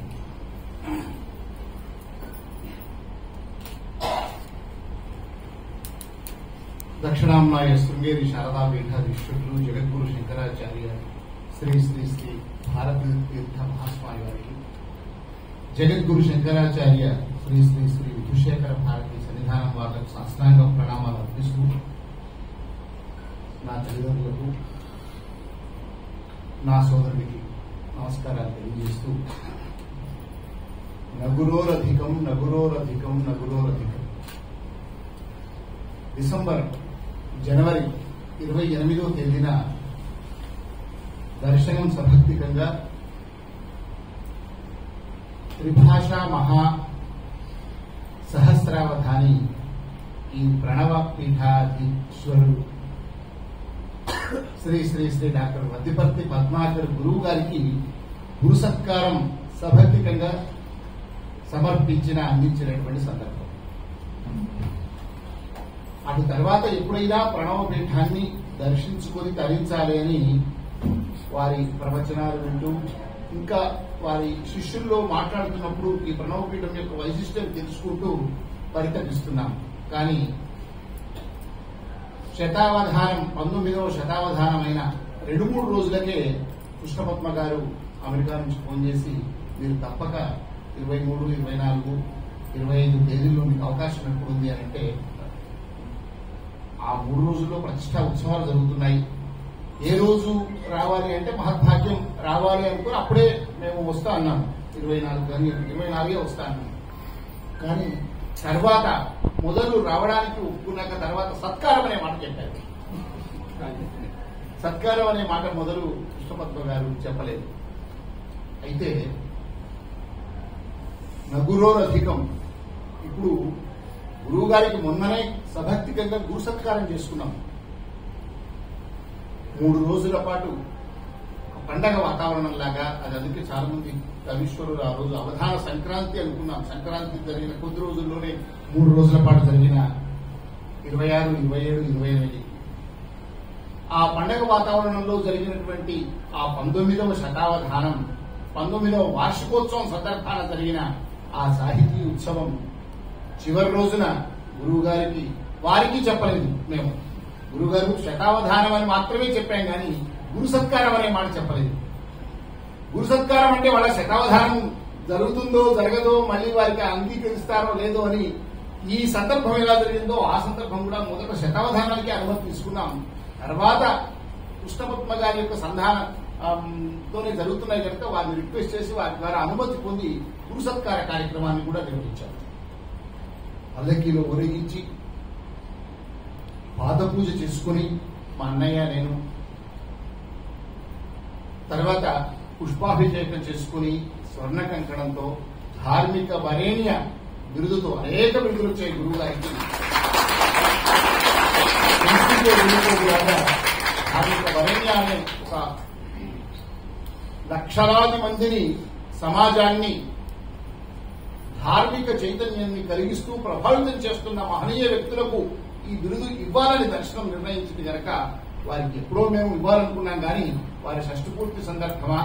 దక్షిణాంనాయ శృంగేరి శారదా పీఠాధీశ్వరులు జగద్గురు శంకరాచార్య శ్రీ శ్రీ శ్రీ భారతీ తీర్థ మహాస్వామి వారికి, జగద్గురు శంకరాచార్య శ్రీ శ్రీ శ్రీ విధుశేఖర భారతి సన్నిధానం వాళ్లకు సాష్టాంగ ప్రణామాలు అర్పిస్తూ, నా తల్లిదండ్రులకు, నా సోదరుడికి నమస్కారాలు తెలియజేస్తూ, నగురోరధికం నగురోరధికం నగురోరధికం. జనవరి 28వ తేదీన దర్శనం సభక్తికంగా త్రిభాషా మహా సహస్ర అక్షరావధాని ఈ ప్రణవ పీఠాధీశ్వరుడు శ్రీ శ్రీ శ్రీ డాక్టర్ వద్దిపర్తి పద్మాకర్ గురువు గారికి గురు సత్కారం సభక్తికంగా అందించినటువంటి సందర్భం. అటు తర్వాత ఎప్పుడైనా ప్రణవ పీఠాన్ని దర్శించుకొని తరించాలి అని వారి ప్రవచనాలు వింటూ ఇంకా వారి శిష్యుల్లో మాట్లాడుతున్నప్పుడు ఈ ప్రణవ పీఠం యొక్క వైశిష్ట్యం తెలుసుకుంటూ పరితపిస్తున్నాం. కానీ శతావధానం 19వ శతావధానమైన 2-3 రోజులకే కృష్ణపద్మ గారు అమెరికా నుంచి ఫోన్ చేసి మీరు తప్పక 23, 24, 25 తేదీల్లో మీకు అవకాశం ఎప్పుడు ఉంది అని అంటే ఆ 3 రోజుల్లో ప్రతిష్టా ఉత్సవాలు జరుగుతున్నాయి. ఏ రోజు రావాలి అంటే మహద్భాగ్యం రావాలి అనుకుని అప్పుడే మేము వస్తా అన్నాము. 24 వస్తా అన్నాము. కానీ తర్వాత మొదలు రావడానికి ఒప్పుకున్నాక తర్వాత సత్కారం అనే మాట చెప్పారు. సత్కారం అనే మాట మొదలు కృష్ణపద్మ గారు చెప్పలేదు. అయితే నగురోరధికం ఇప్పుడు గురువు గారికి మొన్ననే సభక్తికంగా గురు సత్కారం చేసుకున్నాం. 3 రోజుల పాటు పండగ వాతావరణం లాగా అది. అందుకే చాలా మంది కవీశ్వరులు ఆ రోజు అవధాన సంక్రాంతి అనుకున్నాం. సంక్రాంతి జరిగిన కొద్ది రోజుల్లోనే 3 రోజుల పాటు జరిగిన 26, 27, 28 ఆ పండగ వాతావరణంలో జరిగినటువంటి ఆ 19వ శతావధానం 19వ వార్షికోత్సవం సందర్భాన జరిగిన ఆ సాహితీ ఉత్సవం చివరి రోజున గురువు గారికి వారికి చెప్పలేదు. మేము గురుగారు శతావధానం అని మాత్రమే చెప్పాం కానీ గురు సత్కారం అనే మాట చెప్పలేదు. గురు సత్కారం అంటే వాళ్ళ శతావధానం జరుగుతుందో జరగదో మళ్ళీ వారికి అంగీకరిస్తారో లేదో అని ఈ సందర్భం ఎలా జరిగిందో ఆ సందర్భం కూడా మొదట శతావధానానికి అనుమతి తీసుకున్నాం. తర్వాత కృష్ణపద్మ గారి యొక్క సంధానంతోనే జరుగుతున్నాయి కనుక వారిని రిక్వెస్ట్ చేసి వారి ద్వారా అనుమతి పొంది గురు సత్కార కార్యక్రమాన్ని కూడా నిర్వహించారు. పల్లకీలో ఊరేగించి పాదపూజ చేసుకుని మా అన్నయ్య నేను తర్వాత పుష్పాభిషేకం చేసుకుని స్వర్ణ కంకణంతో ధార్మిక వరేణ్య బిరుదుతో అనేక బిరుదులు వచ్చాయి గురువు గారికి. ధార్మిక వరేణ్య అనే ఒక లక్షలాది మందిని సమాజాన్ని ధార్మిక చైతన్యాన్ని కలిగిస్తూ ప్రభావితం చేస్తున్న మహనీయ వ్యక్తులకు ఈ బిరుదు ఇవ్వాలని దర్శనం నిర్ణయించింది కనుక వారికి ఎప్పుడో మేము ఇవ్వాలనుకున్నాం కానీ వారి షష్ఠి పూర్తి సందర్భమా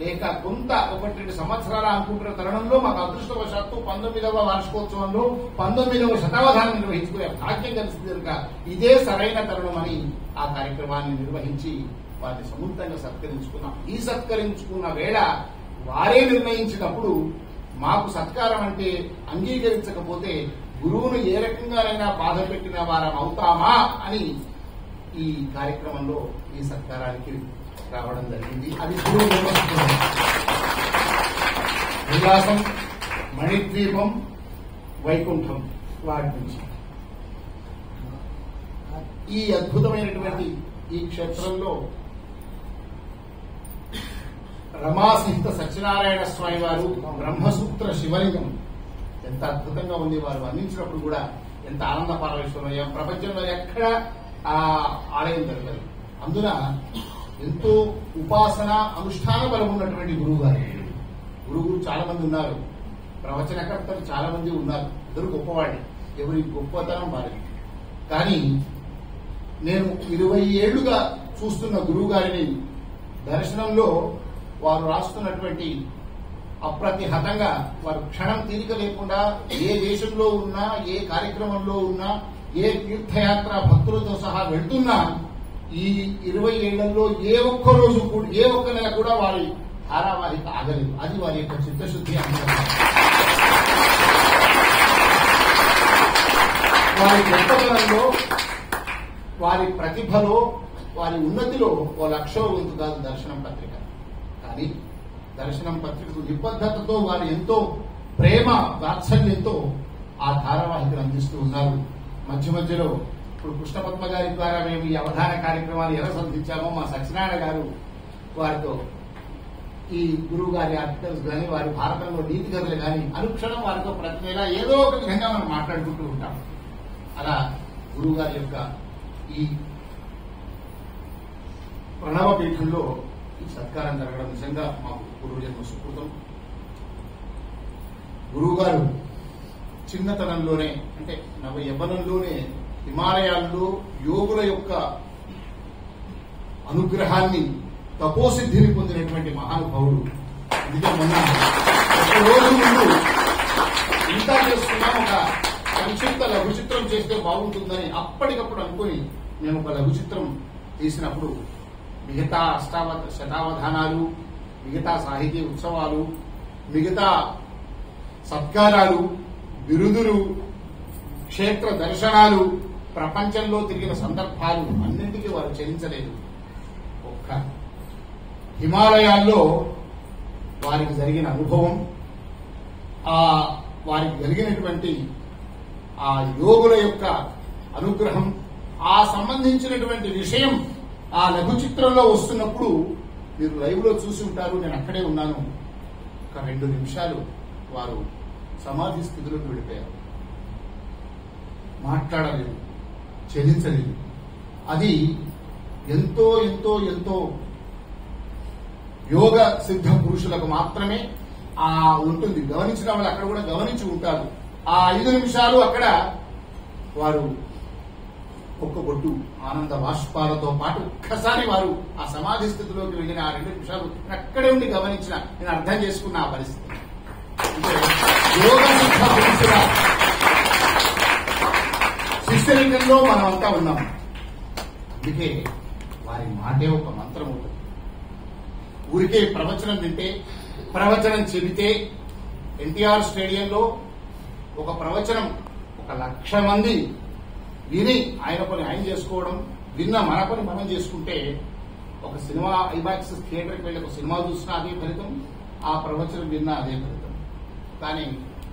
లేక కొంత 1-2 సంవత్సరాల అనుకుంటున్న తరుణంలో మాకు అదృష్టవశాత్తు 19వ వార్షికోత్సవంలో 19వ శతావధానం నిర్వహించుకునే భాగ్యం కలిసింది కనుక ఇదే సరైన తరుణం అని ఆ కార్యక్రమాన్ని నిర్వహించి వారిని సముద్రంగా సత్కరించుకున్నాం. ఈ సత్కరించుకున్న వేళ వారే నిర్ణయించినప్పుడు మాకు సత్కారం అంటే అంగీకరించకపోతే గురువును ఏ రకంగానైనా బాధ పెట్టిన వారం అవుతామా అని ఈ కార్యక్రమంలో ఈ సత్కారానికి రావడం జరిగింది. అది గురువు ఉల్లాసం, మణిద్వీపం, వైకుంఠం వాటి నుంచి ఈ అద్భుతమైనటువంటి ఈ క్షేత్రంలో రమాసిహిత సత్యనారాయణ స్వామి వారు బ్రహ్మసూత్ర శివలింగం ఎంత అద్భుతంగా ఉంది. వారు వర్ణించినప్పుడు కూడా ఎంత ఆనంద పారవేశ్వరమయ్యాం. ప్రపంచంలో ఎక్కడ ఆ ఆలయం జరగదు. అందున ఎంతో ఉపాసన అనుష్ఠాన బలం ఉన్నటువంటి గురువు గారు. గురువులు చాలా మంది ఉన్నారు, ప్రవచనకర్తలు చాలా మంది ఉన్నారు. ఇద్దరు గొప్పవాడి, ఎవరి గొప్పతనం వారికి. కానీ నేను 20 ఏళ్లుగా చూస్తున్న గురువు గారిని దర్శనంలో వారు రాస్తున్నటువంటి అప్రతిహతంగా వారు క్షణం తీరిక లేకుండా ఏ దేశంలో ఉన్నా, ఏ కార్యక్రమంలో ఉన్నా, ఏ తీర్థయాత్ర భక్తులతో సహా వెళ్తున్నా ఈ 20 ఏళ్లలో ఏ ఒక్క రోజు కూడా, ఏ ఒక్క నెల కూడా వారి ధారావాహిక ఆగలేదు. అది వారి యొక్క చిత్తశుద్ధి అనుభవం. వారి గొప్పతనంలో, వారి ప్రతిభలో, వారి ఉన్నతిలో ఓ 1,00,000 వంతు కాదు దర్శనం పత్రిక. కానీ దర్శనం పత్రికకు నిబద్ధతతో వారు ఎంతో ప్రేమ వాత్సల్యంతో ఆ ధారావాహికను అందిస్తూ ఉన్నారు. మధ్య మధ్యలో ఇప్పుడు కృష్ణపద్మ గారి ద్వారా మేము ఈ అవధాన కార్యక్రమాలు ఎలా సంధించామో మా సత్యనారాయణ గారు వారితో ఈ గురువు గారి ఆర్టికల్స్ కానీ వారి భారతంలో నీతి కథలు కానీ అనుక్షణం వారితో ప్రతి నెల ఏదో ఒక విధంగా మనం మాట్లాడుకుంటూ ఉంటాం. అలా గురువు గారి యొక్క ఈ ప్రణవ పీఠంలో ఈ సత్కారం జరగడం నిజంగా మాకు పూర్వజన్మ సుకృతం. గురువు గారు చిన్నతనంలోనే అంటే నవ యవ్వనంలోనే హిమాలయాల్లో యోగుల యొక్క అనుగ్రహాన్ని తపోసిద్ధిని పొందినటువంటి మహానుభావుడు. అందుకే మొన్న ఒక రోజు ముందు ఇంత చేసుకున్నాం, ఒక సంక్షిప్త లఘు చిత్రం చేస్తే బాగుంటుందని అప్పటికప్పుడు అనుకుని మేము ఒక లఘు చిత్రం తీసినప్పుడు మిగతా శతావధానాలు, మిగతా సాహితీ ఉత్సవాలు, మిగతా సత్కారాలు, బిరుదులు, క్షేత్ర దర్శనాలు, ప్రపంచంలో తిరిగిన సందర్భాలు అన్నింటికీ వారు చెల్లించలేదు. ఒక్క హిమాలయాల్లో వారికి జరిగిన అనుభవం, వారికి కలిగినటువంటి ఆ యోగుల యొక్క అనుగ్రహం, ఆ సంబంధించినటువంటి విషయం ఆ లఘు చిత్రంలో వస్తున్నప్పుడు మీరు లైవ్ లో చూసి ఉంటారు. నేను అక్కడే ఉన్నాను. ఒక 2 నిమిషాలు వారు సమాధి స్థితిలోకి వెళ్ళిపోయారు. మాట్లాడలేదు, చెల్లించలేదు. అది ఎంతో ఎంతో ఎంతో యోగ సిద్ధ పురుషులకు మాత్రమే ఉంటుంది. గమనించిన వాళ్ళు అక్కడ కూడా గమనించి ఉంటారు. ఆ 5 నిమిషాలు అక్కడ వారు ఒక్క బొట్టు ఆనంద బాష్పాలతో పాటు ఒక్కసారి వారు ఆ సమాధి స్థితిలోకి వెళ్ళిన ఆ 2 నిమిషాలు అక్కడే ఉండి గమనించిన నేను అర్థం చేసుకున్న ఆ పరిస్థితి. అంటే యోగ సిద్ధ పురుషుల శిష్యలింగంలో మనమంతా ఉన్నాం. అందుకే వారి మాటే ఒక మంత్రం ఉంటుంది. ఊరికే ప్రవచనం వింటే, ప్రవచనం చెబితే, ఎన్టీఆర్ స్టేడియంలో ఒక ప్రవచనం 1,00,000 మంది విని ఆయన పని ఆయన చేసుకోవడం, విన్న మన పని మనం చేసుకుంటే, ఒక సినిమా ఐమాక్స్ థియేటర్కి వెళ్ళి ఒక సినిమా చూసినా అదే ఫలితం, ఆ ప్రవచనం విన్నా అదే ఫలితం. కానీ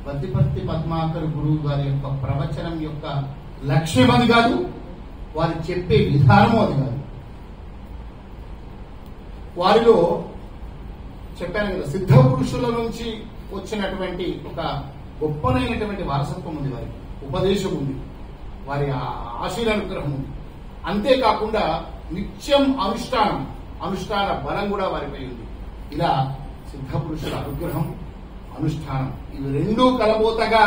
వద్దిపర్తి పద్మాకర్ గురువు గారి యొక్క ప్రవచనం యొక్క లక్ష్యం అది కాదు, వారు చెప్పే విధానము అది కాదు. వారిలో చెప్పాను కదా, సిద్ధ పురుషుల నుంచి వచ్చినటువంటి ఒక గొప్పనైనటువంటి వారసత్వం ఉంది, వారికి ఉపదేశం ఉంది, వారి ఆశీర్వాదం ఉంది. అంతేకాకుండా నిత్యం అనుష్ఠాన బలం కూడా వారిపై ఉంది. ఇలా సిద్ధ పురుషుల అనుగ్రహం, అనుష్ఠానం ఇవి 2 కలబోతగా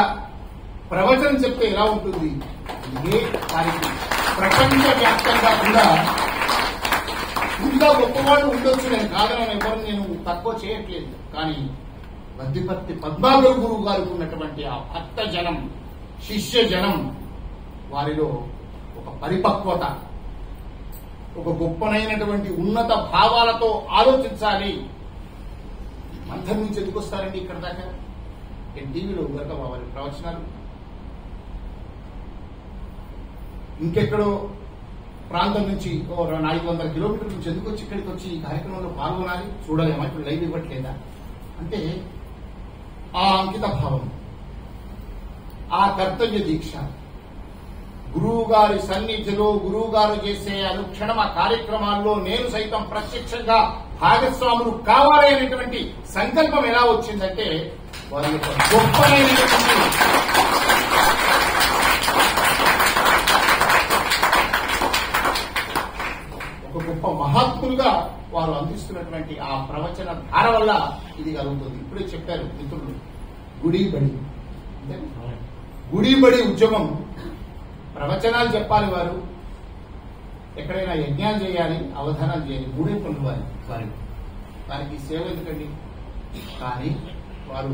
ప్రవచనం చెప్తే ఎలా ఉంటుంది? ఇదే వారికి ప్రపంచ వ్యాప్తంగా కూడా ఇంకా గొప్పవాళ్ళు ఉండొచ్చు, నేను కాదని ఎవరు నేను తక్కువ చేయట్లేదు. కానీ వద్దిపర్తి పద్మాకర్ గురువు గారికి ఉన్నటువంటి ఆ భక్త జనం, శిష్య జనం, వారిలో ఒక పరిపక్వత, ఒక గొప్పనైనటువంటి ఉన్నత భావాలతో ఆలోచించాలి. మంత్రం నుంచి ఎందుకు వస్తారండి ఇక్కడ దాకా? టీవీలో గత వారి ప్రవచనాలు, ఇంకెక్కడో ప్రాంతం నుంచి 400 కిలోమీటర్ల నుంచి ఎందుకు వచ్చి ఇక్కడికి వచ్చి ఈ కార్యక్రమంలో పాల్గొనాలి? చూడలేమా? ఇప్పుడు లైవ్ ఇవ్వట్లేదా? అంటే ఆ అంకిత భావం, ఆ కర్తవ్య దీక్ష, గురువు గారి సన్నిధిలో గురువు గారు చేసే అనుక్షణం ఆ కార్యక్రమాల్లో నేను సైతం ప్రత్యక్షంగా భాగస్వాములు కావాలి అనేటువంటి సంకల్పం ఎలా వచ్చిందంటే వారి యొక్క గొప్పనైనటువంటి ఒక గొప్ప మహాత్ములుగా వారు అందిస్తున్నటువంటి ఆ ప్రవచన ధార వల్ల ఇది కలుగుతుంది. ఇప్పుడే చెప్పారు మిత్రులు, గుడి బడి ఉద్యమం. ప్రవచనాలు చెప్పాలి, వారు ఎక్కడైనా యజ్ఞాలు చేయాలి, అవధానాలు చేయాలి, 3 పనులు వారికి సేవ ఎందుకండి? కానీ వారు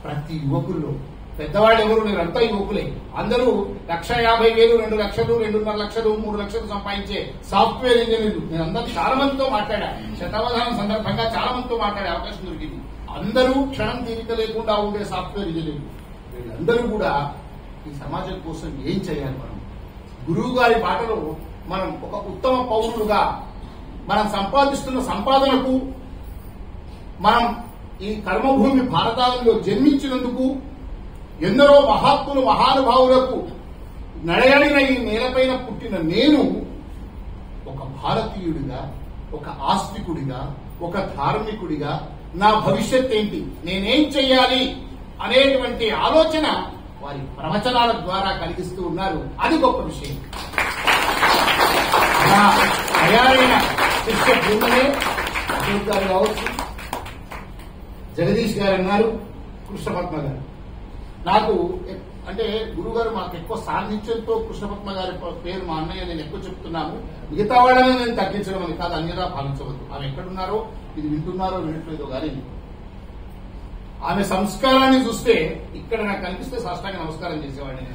ప్రతి యువకుల్లో, పెద్దవాళ్ళు ఎవరు లేరంతా యువకులే, అందరూ 1,50,000, 2 లక్షలు, 2.5 లక్షలు, 3 లక్షలు సంపాదించే సాఫ్ట్వేర్ ఇంజనీర్లు. నేను అందరూ చాలా మందితో మాట్లాడా, శతావధానం సందర్భంగా చాలా మందితో మాట్లాడే అవకాశం దొరికింది. అందరూ క్షణం తీరిక లేకుండా ఉండే సాఫ్ట్వేర్ ఇంజనీర్లు. వీళ్ళందరూ కూడా ఈ సమాజం కోసం ఏం చేయాలి? మనం గురువు గారి బాటలో మనం ఒక ఉత్తమ పౌరులుగా మనం సంపాదిస్తున్న సంపాదనకు, మనం ఈ కర్మభూమి భారతాలలో జన్మించినందుకు, ఎందరో మహాత్ములు మహానుభావులకు నడయాడిన ఈ నేలపైన పుట్టిన నేను ఒక భారతీయుడిగా, ఒక ఆస్తికుడిగా, ఒక ధార్మికుడిగా నా భవిష్యత్ ఏంటి, నేనేం చెయ్యాలి అనేటువంటి ఆలోచన వారి ప్రవచనాల ద్వారా కలిగిస్తూ ఉన్నారు. అది గొప్ప విషయం. నా తయారైన శిష్య బృందమే అశోక్ గారు కావచ్చు, జగదీష్ గారు అన్నారు, కృష్ణపద్మ గారు. నాకు అంటే గురుగారు మాకు ఎక్కువ సాన్నిధ్యంతో కృష్ణపద్మ గారి పేరు మా అన్నయ్య నేను ఎక్కువ చెప్తున్నాను. మిగతా వాళ్ళని నేను తగ్గించడం అని కాదు, అన్యదా భావించవద్దు. ఆమె ఎక్కడున్నారో, ఇది వింటున్నారో వినట్లేదో కానీ ఆమె సంస్కారాన్ని చూస్తే ఇక్కడ నాకు కనిపిస్తే సాష్టాంగ నమస్కారం చేసేవాడిని.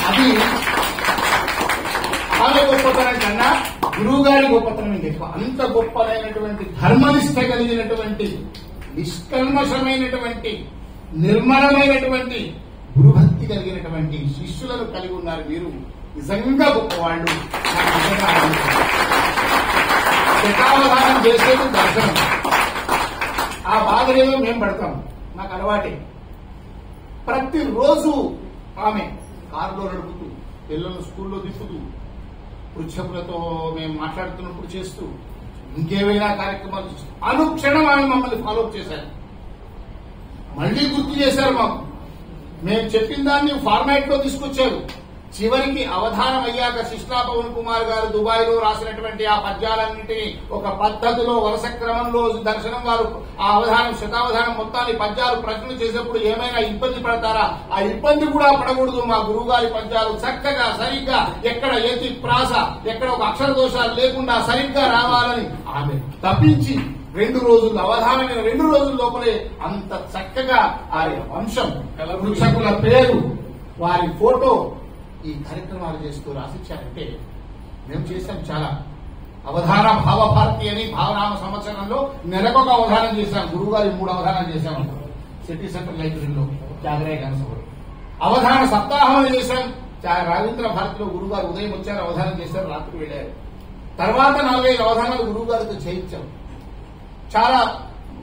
అది ఆమె గొప్పతనం కన్నా గురువు గారి గొప్పతనం ఇంకెక్కువ. అంత గొప్పదైనటువంటి ధర్మనిష్ట కలిగినటువంటి నిష్కల్మషమైనటువంటి నిర్మలమైనటువంటి గురుభక్తి కలిగినటువంటి శిష్యులను కలిగి ఉన్నారు. మీరు నిజంగా గొప్పవాళ్ళు. నాకు నిజంగా ఆనందించారు. శతావధానం చేసేది దర్శనం. ఆ బాధలేదో మేము పడతాం, నాకు అలవాటే. ప్రతిరోజు ఆమె కారులో నడుపుతూ, పిల్లలను స్కూల్లో తిప్పుతూ, పృచ్ఛకులతో మేము మాట్లాడుతున్నప్పుడు చేస్తూ, ఇంకేమైనా కార్యక్రమాలు చేస్తూ అనుక్షణం ఆమె మమ్మల్ని ఫాలో చేశారు. మళ్లీ గుర్తు చేశారు మాకు. మేము చెప్పిన దాన్ని ఫార్మాట్ లో తీసుకొచ్చారు. చివరికి అవధానం అయ్యాక శిష్లా పవన్ కుమార్ గారు దుబాయ్ లో రాసినటువంటి ఆ పద్యాలన్నింటినీ ఒక పద్ధతిలో వరుస క్రమంలో దర్శనం వారు ఆ అవధానం శతావధానం మొత్తాన్ని పద్యాలు ప్రశ్నలు చేసేప్పుడు ఏమైనా ఇబ్బంది పడతారా, ఆ ఇబ్బంది కూడా పడకూడదు. మా గురువు గారి పద్యాలు చక్కగా సరిగ్గా ఎక్కడ ఏతి ప్రాస ఎక్కడ ఒక అక్షర దోషాలు లేకుండా సరిగ్గా రావాలని ఆమె తప్పించి 2 రోజులు అవధానమైన 2 రోజుల లోపలే అంత చక్కగా ఆ వంశం వృక్షకుల పేరు వారి ఫోటో ఈ కార్యక్రమాలు చేస్తూ రాసిచ్చారంటే మేము చేశాం. చాలా అవధాన భావభారతి అని భావనామ సంవత్సరంలో నెలకొక అవధానం చేశాం. గురువు గారి 3 అవధానాలు చేశాం సిటీ సెంటర్ లైబ్రరీలో త్యాగరాయ గణసభలో. అవధాన సప్తాహం చేశాం. రవీంద్ర భారతిలో గురువు గారు ఉదయం వచ్చారు, అవధానం చేశారు, రాత్రి వెళ్ళారు. తర్వాత 4-5 అవధానాలు గురువు గారితో చేయించాం. చాలా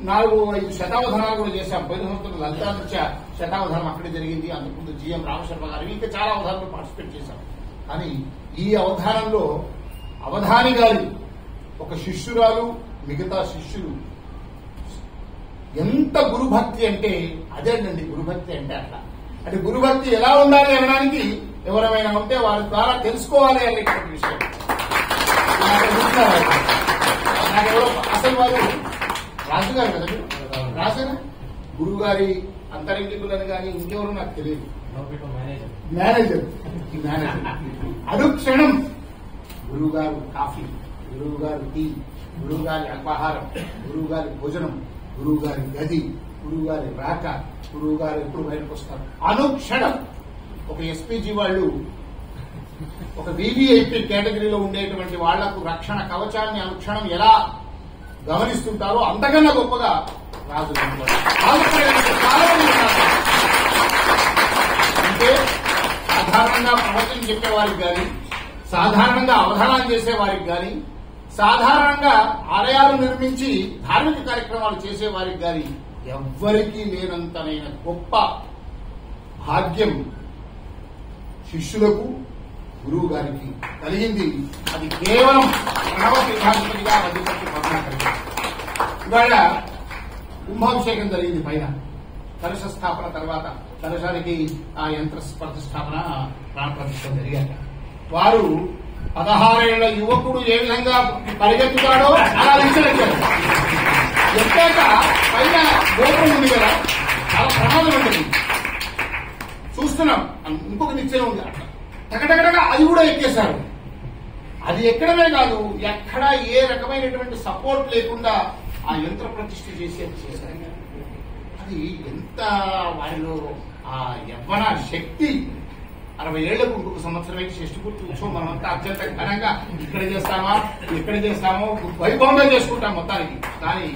4-5 శతావధానాలు కూడా చేశాం. పోయిన సంవత్సరం లలితా నృత్య శతావధానం అక్కడే జరిగింది. అంతకుముందు జిఎం రామశర్మ గారు ఇంకా చాలా అవధానంలో పార్టిసిపేట్ చేశాం. కానీ ఈ అవధానంలో అవధాని గారి ఒక శిష్యురాలు, మిగతా శిష్యులు ఎంత గురుభక్తి అంటే అదేనండి గురుభక్తి అంటే. అట్లా అంటే గురుభక్తి ఎలా ఉండాలి అనడానికి ఎవరైనా ఉంటే వారి ద్వారా తెలుసుకోవాలి అనేటువంటి విషయం నాకెవరో అసలు వారు రాజుగారు కదా, మీరు రాసేనా గురువు గారి అంతరింగికులని కానీ ఇంకెవరు నాకు తెలియదు. మేనేజర్ అనుక్షణం గురువు గారు కాఫీ, గురువు గారు టీ, గురువు గారి అల్పాహారం, గురువు గారి భోజనం, గురువు గారి గది, గురువు గారి రాక, గురువు గారు ఎప్పుడు బయటకు వస్తారు అనుక్షణం. ఒక ఎస్పీజీ వాళ్ళు ఒక వీవీఐపీ కేటగిరీలో ఉండేటువంటి వాళ్లకు రక్షణ కవచాన్ని అనుక్షణం ఎలా గమనిస్తుంటారో అంతకన్నా గొప్పగా రాజు అంటే సాధారణంగా ప్రవచనం చెప్పేవారికి కానీ, సాధారణంగా అవధానం చేసేవారికి కానీ, సాధారణంగా ఆలయాలు నిర్మించి ధార్మిక కార్యక్రమాలు చేసేవారికి కానీ ఎవ్వరికీ లేనంతనైన గొప్ప భాగ్యం శిష్యులకు గురువు గారికి కలిగింది. అది కేవలం ప్రణవ పీఠాధిపతిగా మధ్యపతి పద్మాకర్. ఇవాళ కుంభాభిషేకం జరిగింది. పైన కలశ స్థాపన తర్వాత కలశానికి ఆ యంత్ర ప్రతిష్టాపన ప్రాణ ప్రతిష్ట జరిగాక వారు 16 ఏళ్ల యువకుడు ఏ విధంగా పరిగెత్తుతాడో అలా నిలిచారు. ఎక్కాక పైన గోపురం ఉంది కదా, చాలా ప్రమాదం ఉంటుంది. చూస్తున్నాం, ఇంకొక నిచ్చెన ఉంది, అట్లా టకటకటగా అది కూడా ఎక్కేశారు. అది ఎక్కడమే కాదు, ఎక్కడ ఏ రకమైనటువంటి సపోర్ట్ లేకుండా ఆ యంత్ర ప్రతిష్ఠ చేశారు. అది ఎంత వారిలో ఆ యవ్వన శక్తి. 60 ఏళ్లకు ఇంకొక సంవత్సరం షష్ఠి పూర్తి ఉత్సవం మనమంతా అత్యంత ఘనంగా ఇక్కడ చేస్తామో వైభవంగా చేసుకుంటాం మొత్తానికి. కానీ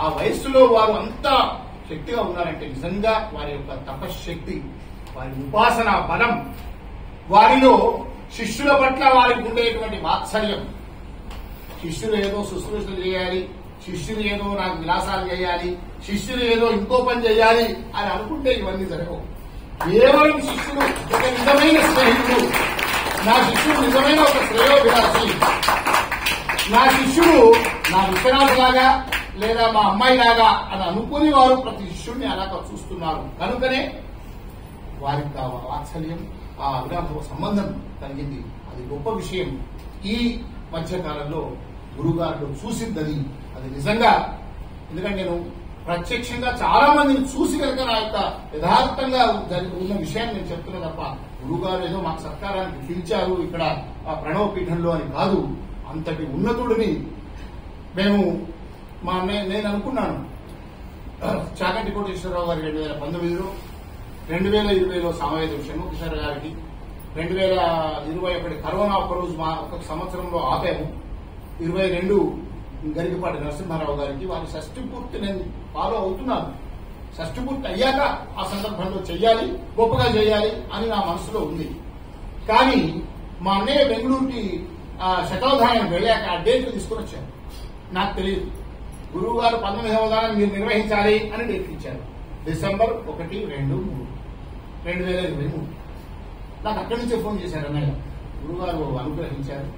ఆ వయస్సులో వారు అంత శక్తిగా ఉన్నారంటే నిజంగా వారి యొక్క తపశ్శక్తి, వారి ఉపాసన బలం, వారిలో శిష్యుల పట్ల వారికి ఉండేటువంటి వాత్సల్యం. శిష్యులు ఏదో శుశ్రూషలు చేయాలి, శిష్యులు ఏదో నాకు విలాసాలు చేయాలి, శిష్యులు ఏదో ఇంకో పని చేయాలి అని అనుకుంటే ఇవన్నీ జరగవు. కేవలం శిష్యుడు ఒక నిజమైన స్నేహితుడు, నా శిష్యుడు నిజమైన ఒక శ్రేయోభిలాషి, నా శిష్యుడు నా విశ్వనాథలాగా లేదా మా అమ్మాయి లాగా అని అనుకుని వారు ప్రతి శిష్యుడిని అలాగా చూస్తున్నారు. కనుకనే వారికి ఆ వాత్సల్యం, ఆ అవినాభావ సంబంధం కలిగింది. అది గొప్ప విషయం. ఈ మధ్యకాలంలో గురుగారు చూసిందని అది నిజంగా, ఎందుకంటే నేను ప్రత్యక్షంగా చాలా మందిని చూసి కనుక నా యొక్క యథార్థంగా ఉన్న విషయాన్ని నేను చెప్తున్నా తప్ప గురుగారు ఏదో మాకు సత్కారానికి పిలిచారు ఇక్కడ ఆ ప్రణవ పీఠంలో అని కాదు. అంతటి ఉన్నతుడిని మేము నేను అనుకున్నాను. చాగంటి కోటేశ్వరరావు గారి 2019లో, 2020లో సామవేద షణ్ముఖేశ్వర గారికి, 2021 కరోనా ఒకరోజు ఒక సంవత్సరంలో ఆపాము. 22 గరికపాటి నరసింహారావు గారికి వారి షష్ఠి పూర్తి నేను ఫాలో అవుతున్నాను. షష్ఠి పూర్తి అయ్యాక ఆ సందర్భంలో చెయ్యాలి, గొప్పగా చేయాలి అని నా మనసులో ఉంది. కానీ మా అన్నయ్య బెంగళూరుకి శతావధానం వెళ్ళాక ఆ డేట్ తీసుకుని వచ్చారు. నాకు తెలియదు. గురువు గారు 19వ అవధానం మీరు నిర్వహించాలి అని డేట్ ఇచ్చారు. డిసెంబర్ 1, 2, 3, 2023. నాకు అక్కడి నుంచే ఫోన్ చేశారు అన్నయ్య, గురువుగారు అనుగ్రహించారు.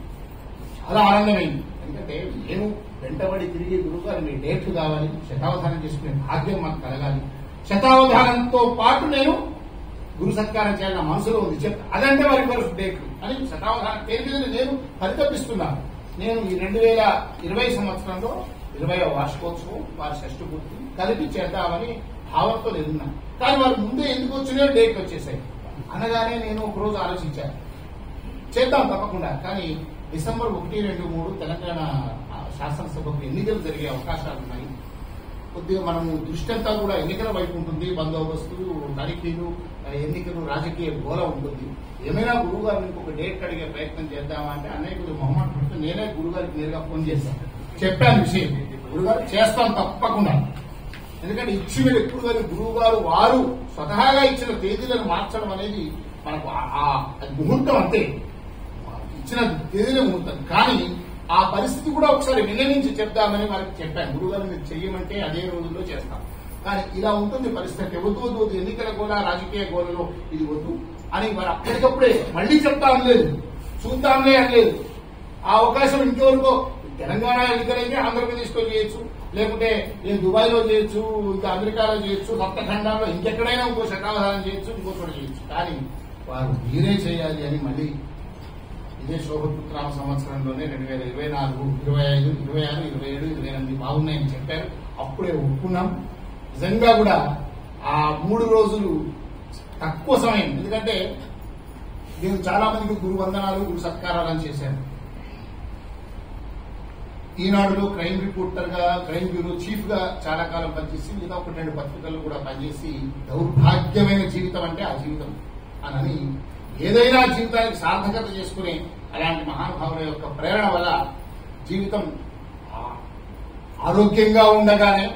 చాలా ఆనందమైంది. ఎందుకంటే నేను వెంటబడి తిరిగి గురువుగారు మీ డేట్లు కావాలి, శతావధానం చేసుకునే భాగ్యం మాకు కలగాలి, శతావధానంతో పాటు నేను గురు సత్కారం చేయాలి నా మనసులో ఉంది. అదంటే వారి వరకు డేట్లు అని శతావధానం పేరు మీద నేను పరితపిస్తున్నాను. నేను ఈ 2020 సంవత్సరంలో 20వ వార్షికోత్సవం వారి షష్ఠి పూర్తి కలిపి చేద్దామని భావంతో నేనున్నాను. కానీ వారు ముందే ఎందుకు వచ్చినాయో డేట్ వచ్చేసాయి. అనగానే నేను ఒకరోజు ఆలోచించాను, చేద్దాం తప్పకుండా. కానీ డిసెంబర్ 1, 2, 3 తెలంగాణ శాసనసభకు ఎన్నికలు జరిగే అవకాశాలు ఉన్నాయి. కొద్దిగా మనము దృష్టి అంతా కూడా ఎన్నికల వైపు ఉంటుంది. బందోబస్తు, తనిఖీలు, ఎన్నికలు, రాజకీయ గోల ఉంటుంది. ఏమైనా గురువు గారిని ఇంకొక డేట్ అడిగే ప్రయత్నం చేద్దామా అంటే అన్నయ్య కొద్దిగా మొహమాట పడుతూ నేనే గురుగారికి నేరుగా ఫోన్ చేశాను, చెప్పాను విషయం. గురుగారు చేస్తాం తప్పకుండా. ఎందుకంటే ఇచ్చిన ఎప్పుడు కానీ గురువు గారు వారు స్వతహాగా ఇచ్చిన తేదీలను మార్చడం అనేది మనకు అది ముహూర్తం అంతే, ఇచ్చిన తేదీలే ముహూర్తం. కానీ ఆ పరిస్థితి కూడా ఒకసారి విన్నవించి చెప్దామని వారికి చెప్పాను. గురుగారు మీరు చెయ్యమంటే అదే రోజుల్లో చేస్తాం. కానీ ఇలా ఉంటుంది పరిస్థితి. వద్దు ఎన్నికల గోల, రాజకీయ గోలలో ఇది వద్దు అని వారు అప్పటికప్పుడే మళ్లీ చెప్తాం లేదు, చూద్దాంలే అనలేదు. ఆ అవకాశం ఇంకెవరికో తెలంగాణ ఎన్నికలైతే ఆంధ్రప్రదేశ్ లో చేయొచ్చు, లేకుంటే నేను దుబాయ్ లో చేయొచ్చు, ఇంకా అమెరికాలో చేయొచ్చు, సప్తఖండాల్లో ఇంకెక్కడైనా ఇంకో శతావధానం చేయొచ్చు, ఇంకో చోట చేయొచ్చు. కానీ వారు మీరే చేయాలి అని మళ్ళీ ఇదే శోభపుత్రామ సంవత్సరంలోనే 2024, 25, 26, 27, 28 బాగున్నాయని చెప్పారు. అప్పుడే ఒప్పుకున్నాం. నిజంగా కూడా ఆ 3 రోజులు తక్కువ సమయం. ఎందుకంటే నేను చాలా మందికి గురు వందనాలు, గురు సత్కారాలను చేశాను. ఈనాడులో క్రైమ్ రిపోర్టర్ గా, క్రైమ్ బ్యూరో చీఫ్ గా చాలా కాలం పనిచేసి మిగతా 1-2 పత్రికలు కూడా పనిచేసి దౌర్భాగ్యమైన జీవితం అంటే ఆ జీవితం అని ఏదైనా జీవితానికి సార్థకత చేసుకునే అలాంటి మహానుభావుల యొక్క ప్రేరణ వల్ల జీవితం ఆరోగ్యంగా ఉండగానే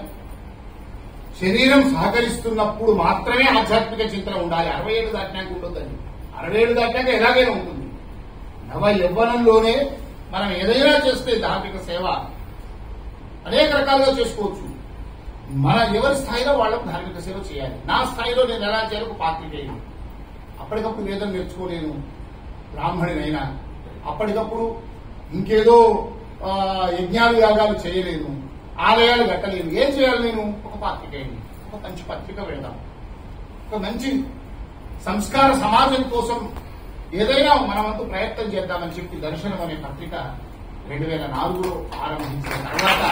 శరీరం సహకరిస్తున్నప్పుడు మాత్రమే ఆధ్యాత్మిక చింతన ఉండాలి. 67 దాటినాక ఉండొద్దండి. 67 దాటినాక ఎలాగైనా ఉంటుంది. నవ యవ్వనంలోనే మనం ఏదైనా చేస్తే ధార్మిక సేవ అనేక రకాలుగా చేసుకోవచ్చు. మన ఎవరి స్థాయిలో వాళ్ళకు ధార్మిక సేవ చేయాలి. నా స్థాయిలో నేను ఎలా చేయాలి, పాత్రికేయుడు. అప్పటికప్పుడు వేదం నేర్చుకోలేను, బ్రాహ్మణినైనా అప్పటికప్పుడు ఇంకేదో యజ్ఞాలు యాగాలు చేయలేను, ఆలయాలు కట్టలేను. ఏం చేయాలి నేను? ఒక పాత్రికేయుని, ఒక మంచి పత్రిక వెళ్దాం, ఒక మంచి సంస్కార సమాజం కోసం ఏదైనా మనమంతూ ప్రయత్నం చేద్దామని చెప్పి దర్శనం అనే పత్రిక 2004లో ఆరంభించిన తర్వాత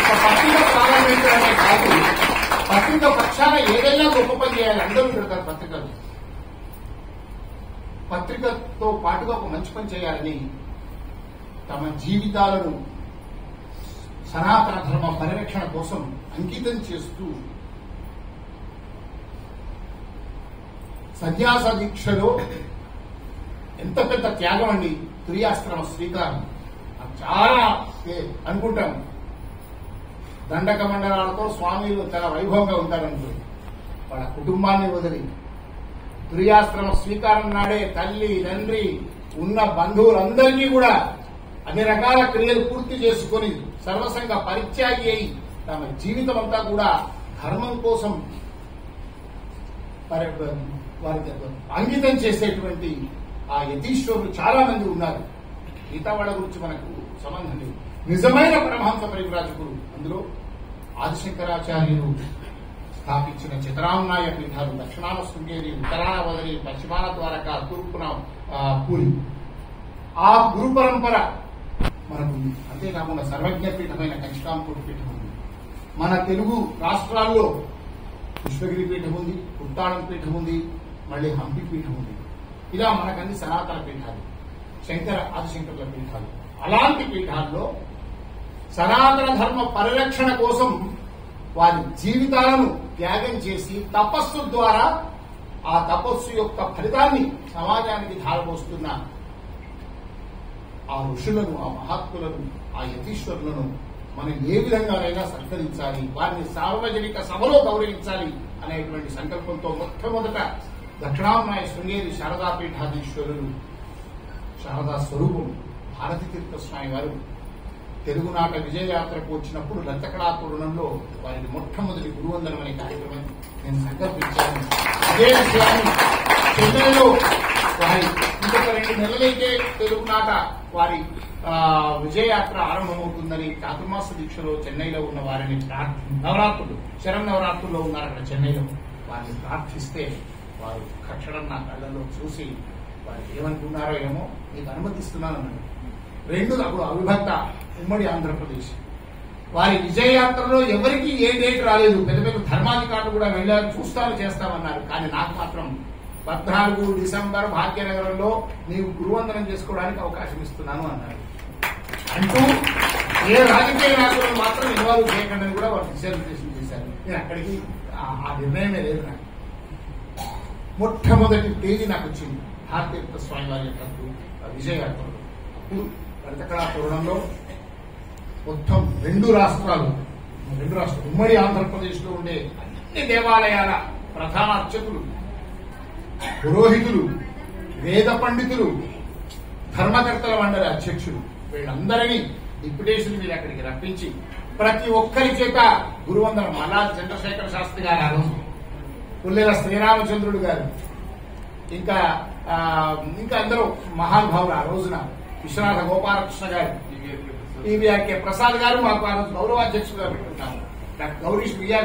ఒక పత్రిక ప్రారంభించడమే కాదు, పత్రిక పక్షాన ఏదైనా గొప్ప పని చేయాలి. అందరూ పెడతారు పత్రికలు. పత్రికతో పాటుగా ఒక మంచి పని చేయాలని తమ జీవితాలను సనాతన ధర్మ పరిరక్షణ కోసం అంకితం చేస్తూ సన్యాస దీక్షలో ఎంత పెద్ద త్యాగం అండి. తుర్యాశ్రమ స్వీకారం చాలా అనుకుంటాం. దండక మండలాలతో స్వామిలు చాలా వైభవంగా ఉంటారనుకుంటారు. వాళ్ళ కుటుంబాన్ని వదిలి తుర్యాశ్రమ స్వీకారం నాడే తల్లి, తండ్రి, ఉన్న బంధువులందరికీ కూడా అన్ని రకాల క్రియలు పూర్తి చేసుకుని సర్వసంగ పరిత్యాగి అయి తమ జీవితం అంతా కూడా ధర్మం కోసం వారికి అంకితం చేసేటువంటి ఆ యతీశ్వరులు చాలా మంది ఉన్నారు. మిగతా వాళ్ళ గురించి మనకు సంబంధం లేదు. నిజమైన పరమహంస పరివ్రాజకులు అందులో ఆదిశంకరాచార్యులు స్థాపించిన చితరామనాయ పీఠాలు దక్షిణాన శృంగేరి, ఉత్తరాన వదలి, పశ్చిమాన ద్వారక, తూర్పున పూరి, ఆ గురు పరంపర మనకుంది. అంతేకాకుండా సర్వజ్ఞ పీఠమైన కంచికాంపూర్ పీఠం ఉంది. మన తెలుగు రాష్ట్రాల్లో కృష్ణగిరి పీఠం ఉంది, ఉత్తాళం పీఠం ఉంది, మళ్ళీ హంపి పీఠం ఉంది. ఇలా మనకన్ని సనాతన పీఠాలు, ఆదిశంకరుల పీఠాలు. అలాంటి పీఠాల్లో సనాతన ధర్మ పరిరక్షణ కోసం వారి జీవితాలను త్యాగం చేసి తపస్సు ద్వారా ఆ తపస్సు యొక్క ఫలితాన్ని సమాజానికి ధారపోస్తున్న ఆ ఋషులను, ఆ మహాత్ములను, ఆ యతీశ్వరులను మనం ఏ విధంగానైనా సత్కరించాలి, వారిని సార్వజనిక సభలో గౌరవించాలి అనేటువంటి సంకల్పంతో మొట్టమొదట దక్షిణామనాయ శృంగేరి శారదా పీఠాధీశ్వరులు, శారదా స్వరూపం భారతీ తీర్థ స్వామి వారు తెలుగునాట విజయయాత్రకు వచ్చినప్పుడు లలితకళాపూర్ణంలో వారికి మొట్టమొదటి గురువందనం అనే కార్యక్రమం నేను సంకల్పించాను. అదే విషయాన్ని చెన్నైలో వారి ఇంకొక 2 నెలలైతే తెలుగునాట వారి విజయయాత్ర ఆరంభమవుతుందని చాతుర్మాస దీక్షలో చెన్నైలో ఉన్న వారిని నవరాత్రులు, శరన్నవరాత్రుల్లో ఉన్నారు అక్కడ చెన్నైలో. వారిని ప్రార్థిస్తే వారు కక్షడం నా కళ్ళలో చూసి వారు ఏమనుకున్నారో ఏమో మీకు అనుమతిస్తున్నానన్నాడు. 2 అప్పుడు అవిభక్త ఉమ్మడి ఆంధ్రప్రదేశ్. వారి విజయయాత్రలో ఎవరికి ఏ డేట్ రాలేదు. పెద్ద పెద్ద ధర్మాధికారులు కూడా వెళ్ళారు, చూస్తాను చేస్తామన్నారు. కానీ నాకు మాత్రం 14 డిసెంబర్ భాగ్యనగరంలో నీవు గురువందనం చేసుకోవడానికి అవకాశం ఇస్తున్నాను అన్నారు. అంటూ ఏ రాజకీయ నాయకులను మాత్రం ఇన్వాల్వ్ చేయకండి కూడా వారు దిశానిర్దేశం చేశారు. నేను అక్కడికి ఆ నిర్ణయమే లేదు. నాకు మొట్టమొదటి తేదీ నాకు వచ్చింది భారతీర్థ స్వామి వారి యొక్క విజయయాత్రలో. అప్పుడు లలితకళాపూర్ణంలో మొత్తం 2 రాష్ట్రాలు ఉమ్మడి ఆంధ్రప్రదేశ్ లో ఉండే అన్ని దేవాలయాల ప్రధాన అర్చకులు, పురోహితులు, వేద పండితులు, ధర్మకర్తల మండలి అధ్యక్షులు వీళ్ళందరినీ డిప్యుటేషన్ మీద అక్కడికి రప్పించి ప్రతి ఒక్కరి చేత గురువందనం మల్లాది చంద్రశేఖర శాస్త్రి గారు, ఆ రోజు పుల్లెల శ్రీరామచంద్రుడు గారు, ఇంకా అందరూ మహానుభావులు ఆ రోజున విశ్వనాథ గోపాలకృష్ణ గారు, ఈవీఆర్కే ప్రసాద్ గారు మాకు ఆ రోజు గౌరవాధ్యక్షులుగా పెట్టుకుంటాము. డాక్టర్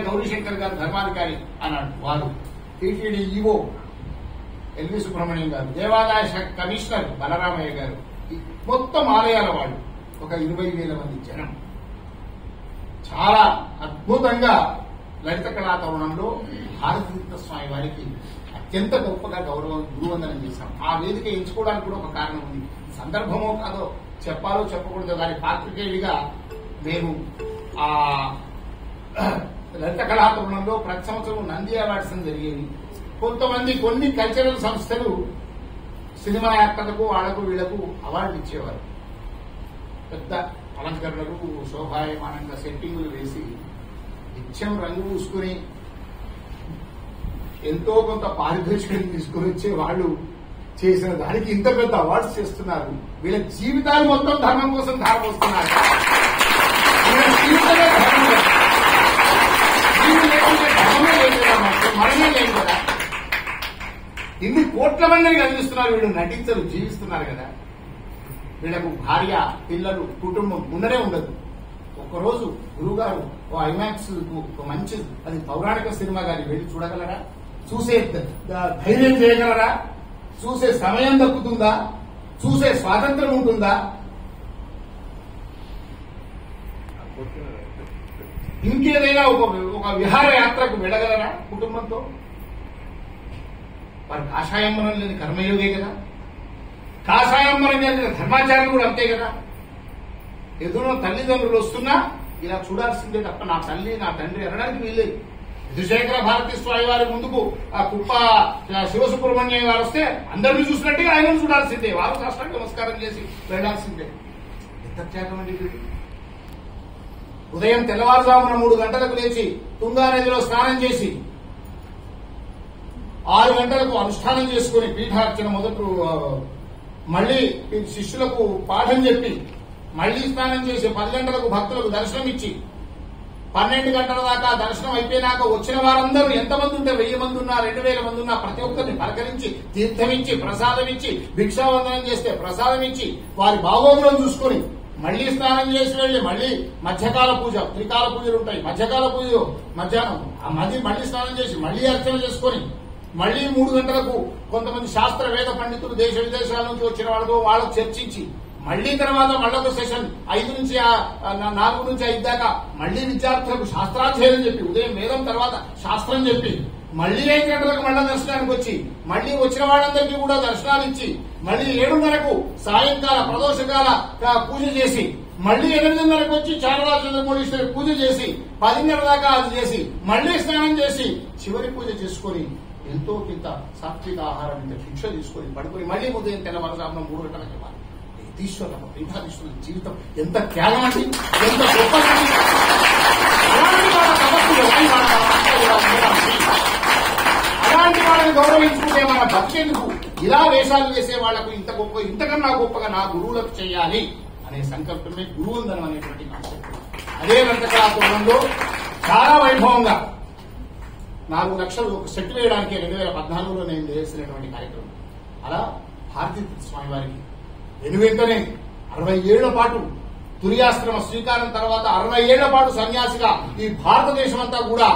గౌరీశంకర్ గారు ధర్మాధికారి అన్నాడు వారు, టీటీడీ ఈవో ఎల్వి సుబ్రహ్మణ్యం గారు, దేవాదాయ శాఖ కమిషనర్ బలరామయ్య గారు, మొత్తం ఆలయాల వాళ్ళు ఒక 20,000 మంది జనం. చాలా అద్భుతంగా లలిత కళా తరుణంలో భారతీర్థ స్వామి వారికి అత్యంత గొప్పగా గురువందనం చేశాం. ఆ వేదిక ఎంచుకోవడానికి కూడా ఒక కారణం ఉంది. సందర్భమో కాదో చెప్పాలో చెప్పకూడదు దాని పాత్రికేయుడిగా మేము ఆ లలిత కళా తరుణంలో ప్రతి సంవత్సరం నంది అవార్డ్స్ జరిగేవి. కొన్ని కల్చరల్ సంస్థలు సినిమా యాక్టర్లకు వాళ్లకు వీళ్లకు అవార్డు ఇచ్చేవారు. పెద్ద అలంకరణలకు శోభాయమానంగా సెట్టింగులు వేసి నిత్యం రంగు పూసుకుని ఎంతో కొంత పారితోషికం తీసుకుని వచ్చే వాళ్ళు చేసిన దానికి ఇంత పెద్ద అవార్డ్స్ చేస్తున్నారు. వీళ్ళ జీవితాలు మొత్తం ధర్మం కోసం ధారపోస్తున్నారు. మరణం లేదు కదా. ఇన్ని కోట్ల మందిని కనిపిస్తున్నారు. వీళ్ళు నటించరు, జీవిస్తున్నారు కదా. వీళ్లకు భార్య, పిల్లలు, కుటుంబం ఉన్నదే ఉండదు. ఒక్కరోజు గురువుగారు ఓ ఐమాక్స్ ఒక మంచి అది పౌరాణిక సినిమా గాని వెళ్ళి చూడగలరా? చూసే ధైర్యం చేయగలరా? చూసే సమయం దక్కుతుందా? చూసే స్వాతంత్రం ఉంటుందా? ఇంకేదైనా ఒక విహారయాత్రకు వెళ్ళగలరా కుటుంబంతో? వారి కాషాయంబరం లేని కర్మయోగే కదా. కాషాయంబరం లేని ధర్మాచార్యులు కూడా అంతే కదా. ఎదురు తల్లిదండ్రులు వస్తున్నా ఇలా చూడాల్సిందే తప్ప నా తల్లి నా తండ్రి అనడానికి వీల్లేదు. విధుశేఖర భారతీ స్వామి వారి ముందుకు ఆ కుప్ప శివసుబ్రహ్మణ్యం గారు వస్తే అందరినీ చూసినట్టుగా ఆయనను చూడాల్సిందే. వారు సాష్టాంగ నమస్కారం చేసి వెళ్లాల్సిందే. ఎంత త్యాగం అండి. ఉదయం తెల్లవారుజామున 3 గంటలకు లేచి తుంగానదిలో స్నానం చేసి 6 గంటలకు అనుష్ఠానం చేసుకుని పీఠార్చన మొదలు మళ్లీ శిష్యులకు పాఠం చెప్పి మళ్లీ స్నానం చేసి 10 గంటలకు భక్తులకు దర్శనం ఇచ్చి 12 గంటల దాకా దర్శనం అయిపోయినాక వచ్చిన వారందరూ ఎంతమంది ఉంటే 1000 మంది ఉన్నా 2000 మంది ఉన్నా ప్రతి ఒక్కరిని పలకరించి తీర్థమిచ్చి ప్రసాదం ఇచ్చి భిక్షావందనం చేస్తే ప్రసాదం ఇచ్చి వారి బాగోగులను చూసుకుని మళ్లీ స్నానం చేసి వెళ్లి మళ్లీ మధ్యకాల పూజ, త్రికాల పూజలు ఉంటాయి. మధ్యకాల పూజ మధ్యాహ్నం మళ్లీ స్నానం చేసి మళ్లీ అర్చన చేసుకొని మళ్లీ 3 గంటలకు కొంతమంది శాస్త్ర వేద పండితులు దేశ విదేశాల నుంచి వచ్చిన వాళ్ళకు చర్చించి మళ్లీ తర్వాత మళ్ళొక సెషన్ 5 నుంచి 4 నుంచి 5 దాకా మళ్లీ విద్యార్థులకు శాస్త్రాధ్యయనం చెప్పి ఉదయం వేదం తర్వాత శాస్త్రం చెప్పి మళ్లీ 5 గంటలకు మళ్ళా దర్శనానికి వచ్చి మళ్లీ వచ్చిన వాళ్ళందరికీ కూడా దర్శనాలు ఇచ్చి మళ్లీ 7:30కు సాయంకాల ప్రదోషకాల పూజ చేసి మళ్లీ 8:30కు వచ్చి శారదా చంద్రమౌళీశ్వరి పూజ చేసి 10:30 దాకా అది చేసి మళ్లీ స్నానం చేసి చివరి పూజ చేసుకుని ఎంతో కింద సాత్విక ఆహారం ఇంత శిక్ష తీసుకొని పడుకొని మళ్లీ ఉదయం తెల్లవారుజామున 3 గంటలకు ఇవ్వాలి. పీఠాధీశ్వరుల జీవితం ఎంత త్యాగం అండి, ఎంత గొప్పది. అలాంటి వాళ్ళని గౌరవించుకుంటే మన భక్తులకు ఇలా వేషాలు వేసే వాళ్లకు ఇంత గొప్ప ఇంతకన్నా గొప్పగా నా గురువులకు చేయాలి అనే సంకల్పమే గురువందనం అనేటువంటి కాన్సెప్ట్. అదే రంతకళాతోరణంలో చాలా వైభవంగా 4 లక్షలు ఒక సెట్ వేయడానికి 2014లో నేను చేసినటువంటి కార్యక్రమం. అలా భారతీ స్వామి వారికి వెనువెంటనే 60 ఏళ్ల పాటు తుర్యాశ్రమ స్వీకారం తర్వాత 60 ఏళ్ల పాటు సన్యాసిగా ఈ భారతదేశం అంతా కూడా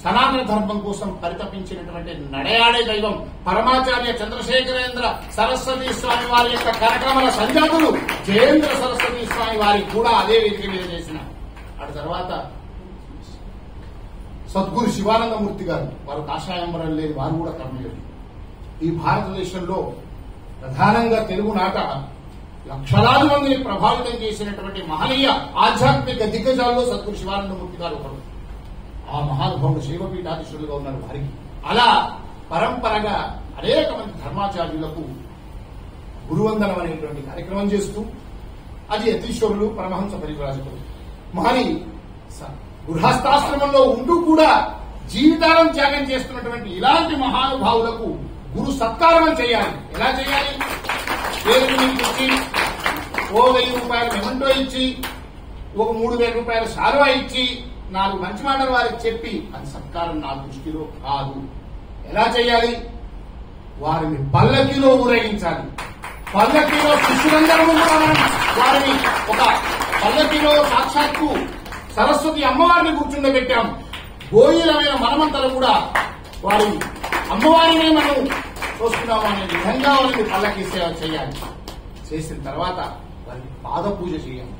సనాతన ధర్మం కోసం పరితపించినటువంటి నడయాడే దైవం పరమాచార్య చంద్రశేఖరేంద్ర సరస్వతి స్వామి వారి యొక్క కనకమల సంజాతులు జయేంద్ర సరస్వతి స్వామి వారికి కూడా అదే వేదిక మీద చేసిన అటు తర్వాత సద్గురు శివానందమూర్తి గారు, వారు కాషాయంబరం లేని వారు కూడా కర్మయోగి. ఈ భారతదేశంలో ప్రధానంగా తెలుగు నాట లక్షలాది మందిని ప్రభావితం చేసినటువంటి మహనీయ ఆధ్యాత్మిక దిగ్గజాల్లో సద్గురు శివానందమూర్తి గారు ఒకరు. ఆ మహానుభావుడు శైవపీఠాధీశులుగా ఉన్నారు వారికి. అలా పరంపరగా అనేక మంది ధర్మాచార్యులకు గురువందనం అనేటువంటి కార్యక్రమం చేస్తూ అది యతీశ్వరులు, పరమహంస పరివ్రాజకులు మహని గృహస్థాశ్రమంలో ఉంటూ కూడా జీవితాలను త్యాగం చేస్తున్నటువంటి ఇలాంటి మహానుభావులకు గురు సత్కారం చేయాలి. ఎలా చేయాలి? వేదిక మీదకి వచ్చి ఓ 1000 రూపాయలు మెమంటో ఇచ్చి, ఒక 3000 రూపాయల శాలువా ఇచ్చి 4 మంచి మాటలు వారికి చెప్పి అది సత్కారం నా దృష్టిలో కాదు. ఎలా చేయాలి? వారిని పల్లకిలో ఊరేగించాలి. పల్లకిలో శిష్యులందరూ వారిని ఒక పల్లకిలో సాక్షాత్తు సరస్వతి అమ్మవారిని కూర్చుండబెట్టాం. గోయిలమైన మనమంతరం కూడా వారి అమ్మవారిని మనం చూస్తున్నాము అనే విధంగా వారిని పల్లకి సేవ చేయాలి. చేసిన తర్వాత వారికి పాద పూజ చేయాలి.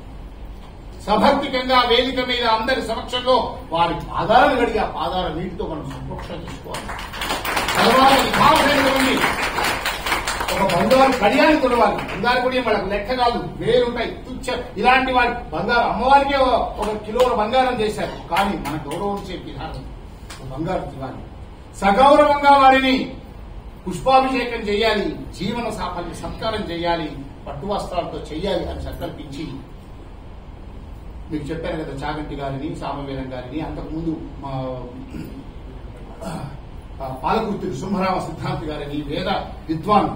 సభక్తికంగా వేదిక మీద అందరి సమక్షంలో వారి పాదాలను కడిగి ఆ పాదాల నీటితో మనం సంరక్షణ చేసుకోవాలి. తర్వాత యథావైనటువంటి ఒక బంగారు కడియాన్ని కొనవాలి. బంగారు కొడియం వాళ్ళకు లెక్క కాదు, వేరుంటాయి తుచ్చ. ఇలాంటి వారి బంగారు అమ్మవారికే 1 కిలో బంగారం చేశారు. కానీ మన గౌరవం చే విధానం బంగారు ఇవ్వాలి. సగౌరవంగా వారిని పుష్పాభిషేకం చేయాలి, జీవన సాఫల్య సత్కారం చేయాలి, పట్టు వస్త్రాలతో చేయాలి అని సంకల్పించి మీకు చెప్పాను కదా, చాగంటి గారిని, సామవేదం గారిని, అంతకుముందు పాలకుర్తి సింహరామ సిద్ధాంతి గారిని, వేద విద్వాన్,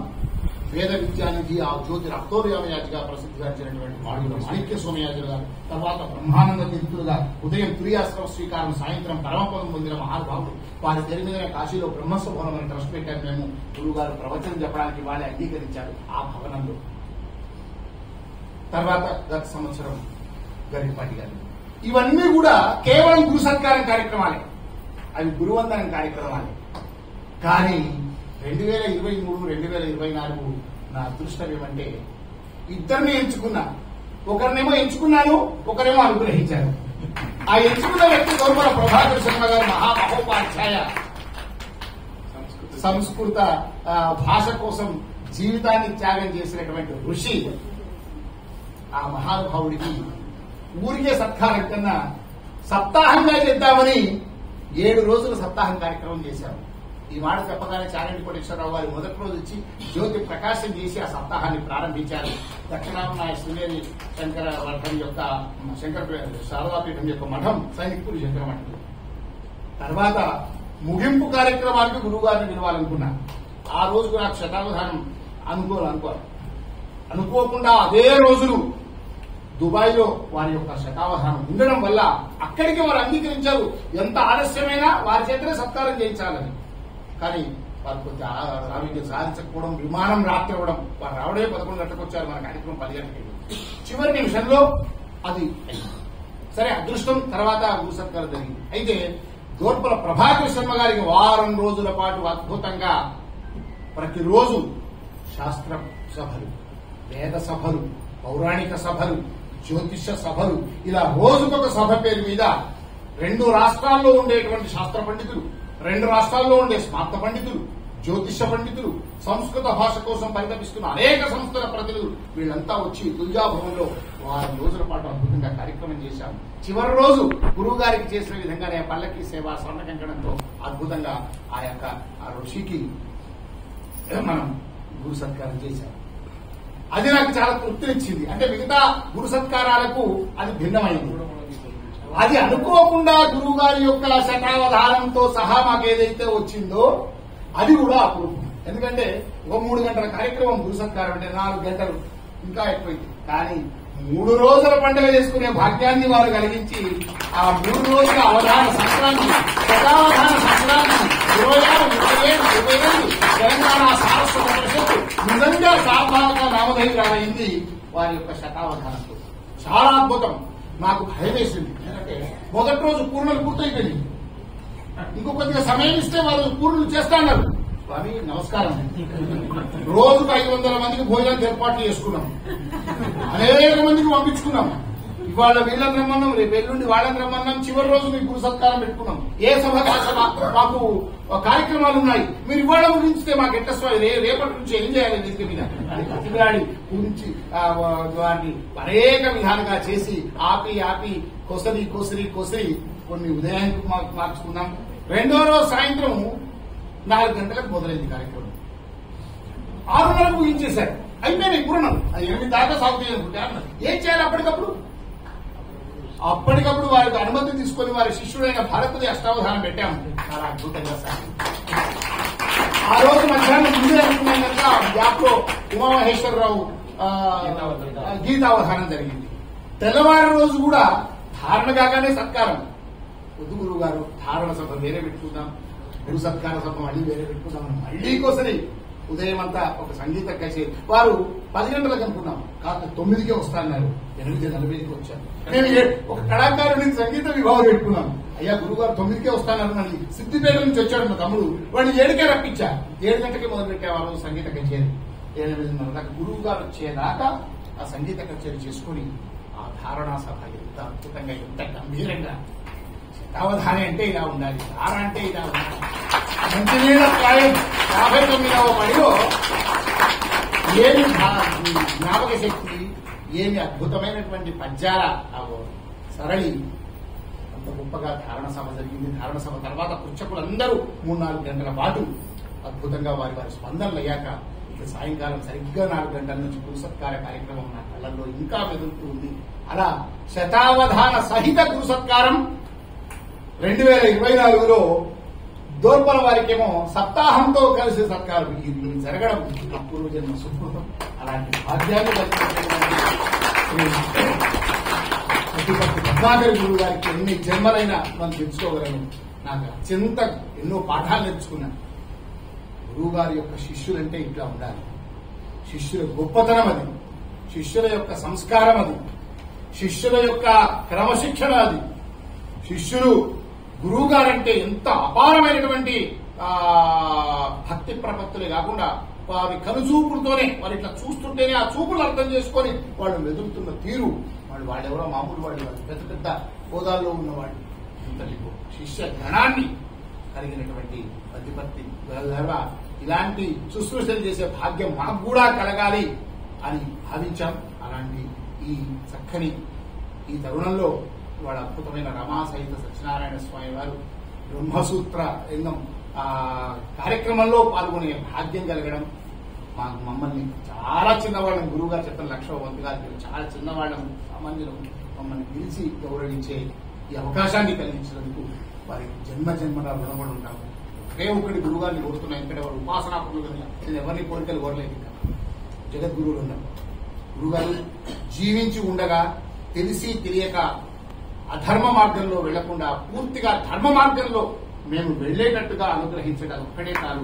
వేద విద్యానిధి, ఆ జ్యోతి రక్తోర్యామయాజిగా ప్రసిద్ధిగాంచినటువంటి వాడుల మాణిక్య సోమయాజులు గారు, తర్వాత బ్రహ్మానంద తీర్థులుగా ఉదయం తుర్యాశ్రమ స్వీకారం, సాయంత్రం పరమపదం పొందిన మహానుభావుడు. వారి పేరు మీద కాశీలో బ్రహ్మసభవనం అని ట్రస్ట్ పెట్టారు. మేము గురువు గారు ప్రవచనం చెప్పడానికి వాళ్ళే అంగీకరించారు ఆ భవనంలో. తర్వాత గత సంవత్సరం గరికపాటి గారు. ఇవన్నీ కూడా కేవలం గురు సత్కారం కార్యక్రమాలే, అవి గురువందనం కార్యక్రమాలే. కానీ 2023, 2024 నా అదృష్టం ఏమంటే ఇద్దరిని ఎంచుకున్నా. ఒకరినేమో ఎంచుకున్నాను, ఒకరేమో అనుగ్రహించారు. ఆ ఎంచుకున్న వ్యక్తి గౌరవ ప్రభాకర్ శర్మ గారు, మహామహోపాధ్యాయ, సంస్కృత భాష కోసం జీవితాన్ని త్యాగం చేసినటువంటి ఋషి. ఆ మహానుభావుడికి ఊరికే సత్కారం కన్నా సప్తాహంగా చేద్దామని 7 రోజుల సప్తాహం కార్యక్రమం చేశారు. ఈ మాట చెప్పగానే చాగంటి కోటేశ్వరరావు గారు మొదటి రోజు వచ్చి జ్యోతి ప్రకాశం చేసి ఆ సప్తాహాన్ని ప్రారంభించారు. దక్షిణామనాయ శృంగేరి శంకర మఠం యొక్క శారదాపీఠం యొక్క మఠం సైనికులు శంకర మఠం. తర్వాత ముగింపు కార్యక్రమానికి గురువు గారిని పిలవాలనుకున్నా. ఆ రోజుకు నాకు శతావధానం అనుకోకుండా అదే రోజులు దుబాయ్లో వారి యొక్క శతావధానం ఉండడం వల్ల అక్కడికి వారు అంగీకరించారు. ఎంత ఆలస్యమైనా వారి చేతనే సత్కారం చేయించాలని. కానీ వారు కొంచెం ఆరోగ్యం సాధించకపోవడం, విమానం రాత్రి అవ్వడం, వారు రావడే 11 గంటలకు వచ్చారు. మన కార్యక్రమం 10 గంటలకి. చివరి నిమిషంలో అది అయింది. సరే, అదృష్టం తర్వాత గురు సత్కారం జరిగింది. అయితే దోర్పల ప్రభాకర్ శర్మ గారికి వారం రోజుల పాటు అద్భుతంగా ప్రతిరోజు శాస్త్ర సభలు, వేద సభలు, పౌరాణిక సభలు, జ్యోతిష సభలు, ఇలా రోజుకొక సభ పేరు మీద 2 రాష్ట్రాల్లో ఉండేటువంటి శాస్త్ర పండితులు, 2 రాష్ట్రాల్లో ఉండే స్మార్త పండితులు, జ్యోతిష పండితులు, సంస్కృత భాష కోసం పరితపిస్తున్న అనేక సంస్థల ప్రతినిధులు వీళ్ళంతా వచ్చి తుల్జాభవన్లో వారం రోజుల పాటు అద్భుతంగా కార్యక్రమం చేశాము. చివరి రోజు గురువు గారికి చేసిన విధంగానే పల్లకి సేవ స్వర్ణ కంకణంతో అద్భుతంగా ఆ ఋషికి మనం గురు సత్కారం చేశాం. అది నాకు చాలా తృప్తినిచ్చింది. అంటే మిగతా గురు సత్కారాలకు అది భిన్నమైంది. అది అనుకోకుండా గురువు గారి యొక్క శతావధానంతో సహా మాకు ఏదైతే వచ్చిందో అది కూడా అపూర్వం. ఎందుకంటే ఒక 3 గంటల కార్యక్రమం గురు సత్కారం అంటే 4 గంటలు ఇంకా ఎక్కువైంది. కానీ 3 రోజుల పండుగ చేసుకునే భాగ్యాన్ని వారు కలిగించి ఆ 3 రోజుల అవధాన సంక్రాంతి, శతావధాన సంక్రాంతి 26, 27, 28 తెలంగాణ సారస్వత పరిషత్తు నిజంగా సార్థక నామధేయురాలైంది వారి యొక్క శతావధానంతో. చాలా అద్భుతం. నాకు భయం వేసింది. ఎందుకంటే మొదటి రోజు పూర్ణలు పూర్తయిపోయింది. ఇంకో కొద్దిగా సమయం ఇస్తే వాళ్ళు పూర్ణలు చేస్తాన్నారు. స్వామి నమస్కారం. రోజుకు 500 మందికి భోజనాలు ఏర్పాట్లు చేసుకున్నాం. అనేక మందికి పంపించుకున్నాం. ఇవాళ వీళ్ళని రమ్మన్నాం, రేపు ఎల్లుండి వాళ్ళని రమ్మన్నాం. చివరి రోజు మీకు గురు సత్కారం పెట్టుకున్నాం. ఏ సభ మాకు కార్యక్రమాలు ఉన్నాయి. మీరు ఇవాళ ముగించితే మాకు ఎట్ట రేపటి నుంచి ఏం చేయాలి దీనికి మీద అని కతిగాడి గురించి వారిని అనేక విధాలుగా చేసి ఆపి కొసరి కొన్ని ఉదయానికి మార్చుకున్నాం. 2వ రోజు సాయంత్రం 4 గంటలకు మొదలైంది కార్యక్రమం. 6:30 ముగించేశారు. అయిపోయినాయి పూర్ణం. అది 8 దాకా సాగుతాయి అనుకుంటే ఏం చేయాలి అప్పటికప్పుడు వారికి అనుమతి తీసుకుని వారి శిష్యుడైన భారతదేశ అష్టావధానం పెట్టాము. చాలా అద్భుతంగా సాగింది. ఆ రోజు మధ్యాహ్నం ముందే అనుకున్నాం కనుక గ్యాప్ లో ఉమామహేశ్వరరావు గీతావధానం జరిగింది. తెల్లవారి రోజు కూడా ధారణ కాగానే సత్కారం. వద్దు గురువు గారు, ధారణ సభ వేరే పెట్టుకుందాం, గురు సత్కార సభ మళ్ళీ వేరే పెట్టుకుందాం. మళ్ళీ కోసరి ఉదయం అంతా ఒక సంగీత కచేరీ. వారు 10 గంటలకు అనుకున్నాం, కాదు 9కే వస్తాన్నారు. 8:40కి వచ్చారు. నేను ఒక కళాకారుడిని సంగీత విభాగం పెట్టుకున్నాను. అయ్యా గురువు గారు 9కే వస్తానన్నారు. మళ్ళీ సిద్దిపేట నుంచి వచ్చాడు మా తమ్ముడు. వాడిని 7కే రప్పించారు. 7 గంటకే మొదలు పెట్టేవారు సంగీత కచేరీ. 8:30 దాకా గురువు గారు వచ్చేదాకా ఆ సంగీత కచేరీ చేసుకుని ఆ ధారణా సభ ఎంత అద్భుతంగా, ఎంత గంభీరంగా. శతావధాని అంటే ఇలా ఉండాలి, ధార అంటే ఇలా ఉండాలి. మంచినీళ్ళ ప్రాయం 59వ పడిలో ఏమి జ్ఞాపక శక్తి, ఏమి అద్భుతమైనటువంటి పద్యాల సరళి. అంత గొప్పగా ధారణ సభ జరిగింది. ధారణ సభ తర్వాత పుచ్చకులందరూ 3-4 గంటల పాటు అద్భుతంగా వారి స్పందనలు అయ్యాక ఇక సాయంకాలం సరిగ్గా 4 గంటల నుంచి గురు సత్కార కార్యక్రమం నా కళ్ళల్లో ఇంకా మెదులుతూ ఉంది. అలా శతావధాన సహిత గురు సత్కారం 2024లో దోర్పల వారికేమో సప్తాహంతో కలిసి సత్కారం ఇది జరగడం నా పూర్వజన్మ సుకృతం. అలాంటి భాగ్యాన్ని పద్మాకర్ గురువు గారికి ఎన్ని జన్మలైనా మనం తెలుసుకోగలను. నాకు అత్యంత ఎన్నో పాఠాలు నేర్చుకున్నాను. గురువు గారి యొక్క శిష్యులంటే ఇట్లా ఉండాలి. శిష్యుల గొప్పతనం అది, శిష్యుల యొక్క సంస్కారం అది, శిష్యుల యొక్క క్రమశిక్షణ అది. శిష్యులు గురువు గారంటే ఎంత అపారమైనటువంటి భక్తి ప్రపత్తులే కాకుండా వారి కనుచూపులతోనే వారు ఇట్లా చూస్తుంటేనే ఆ చూపులు అర్థం చేసుకొని వాళ్ళు మెదులుతున్న తీరు, వాళ్ళెవరో మామూలు వాళ్ళు పెద్ద పెద్ద హోదాల్లో ఉన్నవాళ్ళు. ఇంతటికో శిష్య ధనాన్ని కలిగినటువంటి ప్రతిపత్తి ఇలాంటి శుశ్రూషలు చేసే భాగ్యం మనకు కూడా కలగాలి అని భావించాం. అలాంటి ఈ చక్కని ఈ తరుణంలో వాళ్ళ అద్భుతమైన రమా సహిత సత్యనారాయణ స్వామి వారు బ్రహ్మసూత్ర లింగం కార్యక్రమంలో పాల్గొనే భాగ్యం కలగడం, మమ్మల్ని చాలా చిన్నవాళ్ళం గురువు గారు చెప్పిన లక్ష్మవంతు గారు చాలా చిన్నవాళ్ళం సామాన్యులు మమ్మల్ని పిలిచి గౌరవించే ఈ అవకాశాన్ని కలిగించినందుకు వారికి జన్మజన్మలా రుణపడి ఉంటాము. ఒకే ఒకటి గురువు గారిని కోరుతున్నాం. ఎందుకంటే వారు ఉపాసనా పనులు నేను ఎవరిని కోరికలు కోరలేదు. జగద్గురువులు ఉన్నారు. గురుగారు జీవించి ఉండగా తెలిసి తెలియక అధర్మ మార్గంలో వెళ్లకుండా పూర్తిగా ధర్మ మార్గంలో మేము వెళ్లేటట్టుగా అనుగ్రహించడం ఒక్కడే కాదు.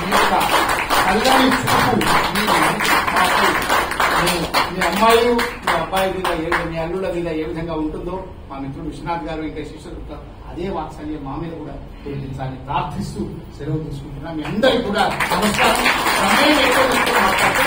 మీ యొక్క చల్లని చూపు మీ అమ్మాయి మీ అబ్బాయి మీద మీ అల్లుల మీద ఏ విధంగా ఉంటుందో మా మిత్రుడు విశ్వనాథ్ గారు ఇంకా శిష్యులు అదే వాత్సల్యం మా మీద కూడా చూపించాలని ప్రార్థిస్తూ సెలవు తీసుకుంటున్నాం. మీ అందరికీ కూడా నమస్కారం. సమయం ఎక్కువ మాట్లాడితే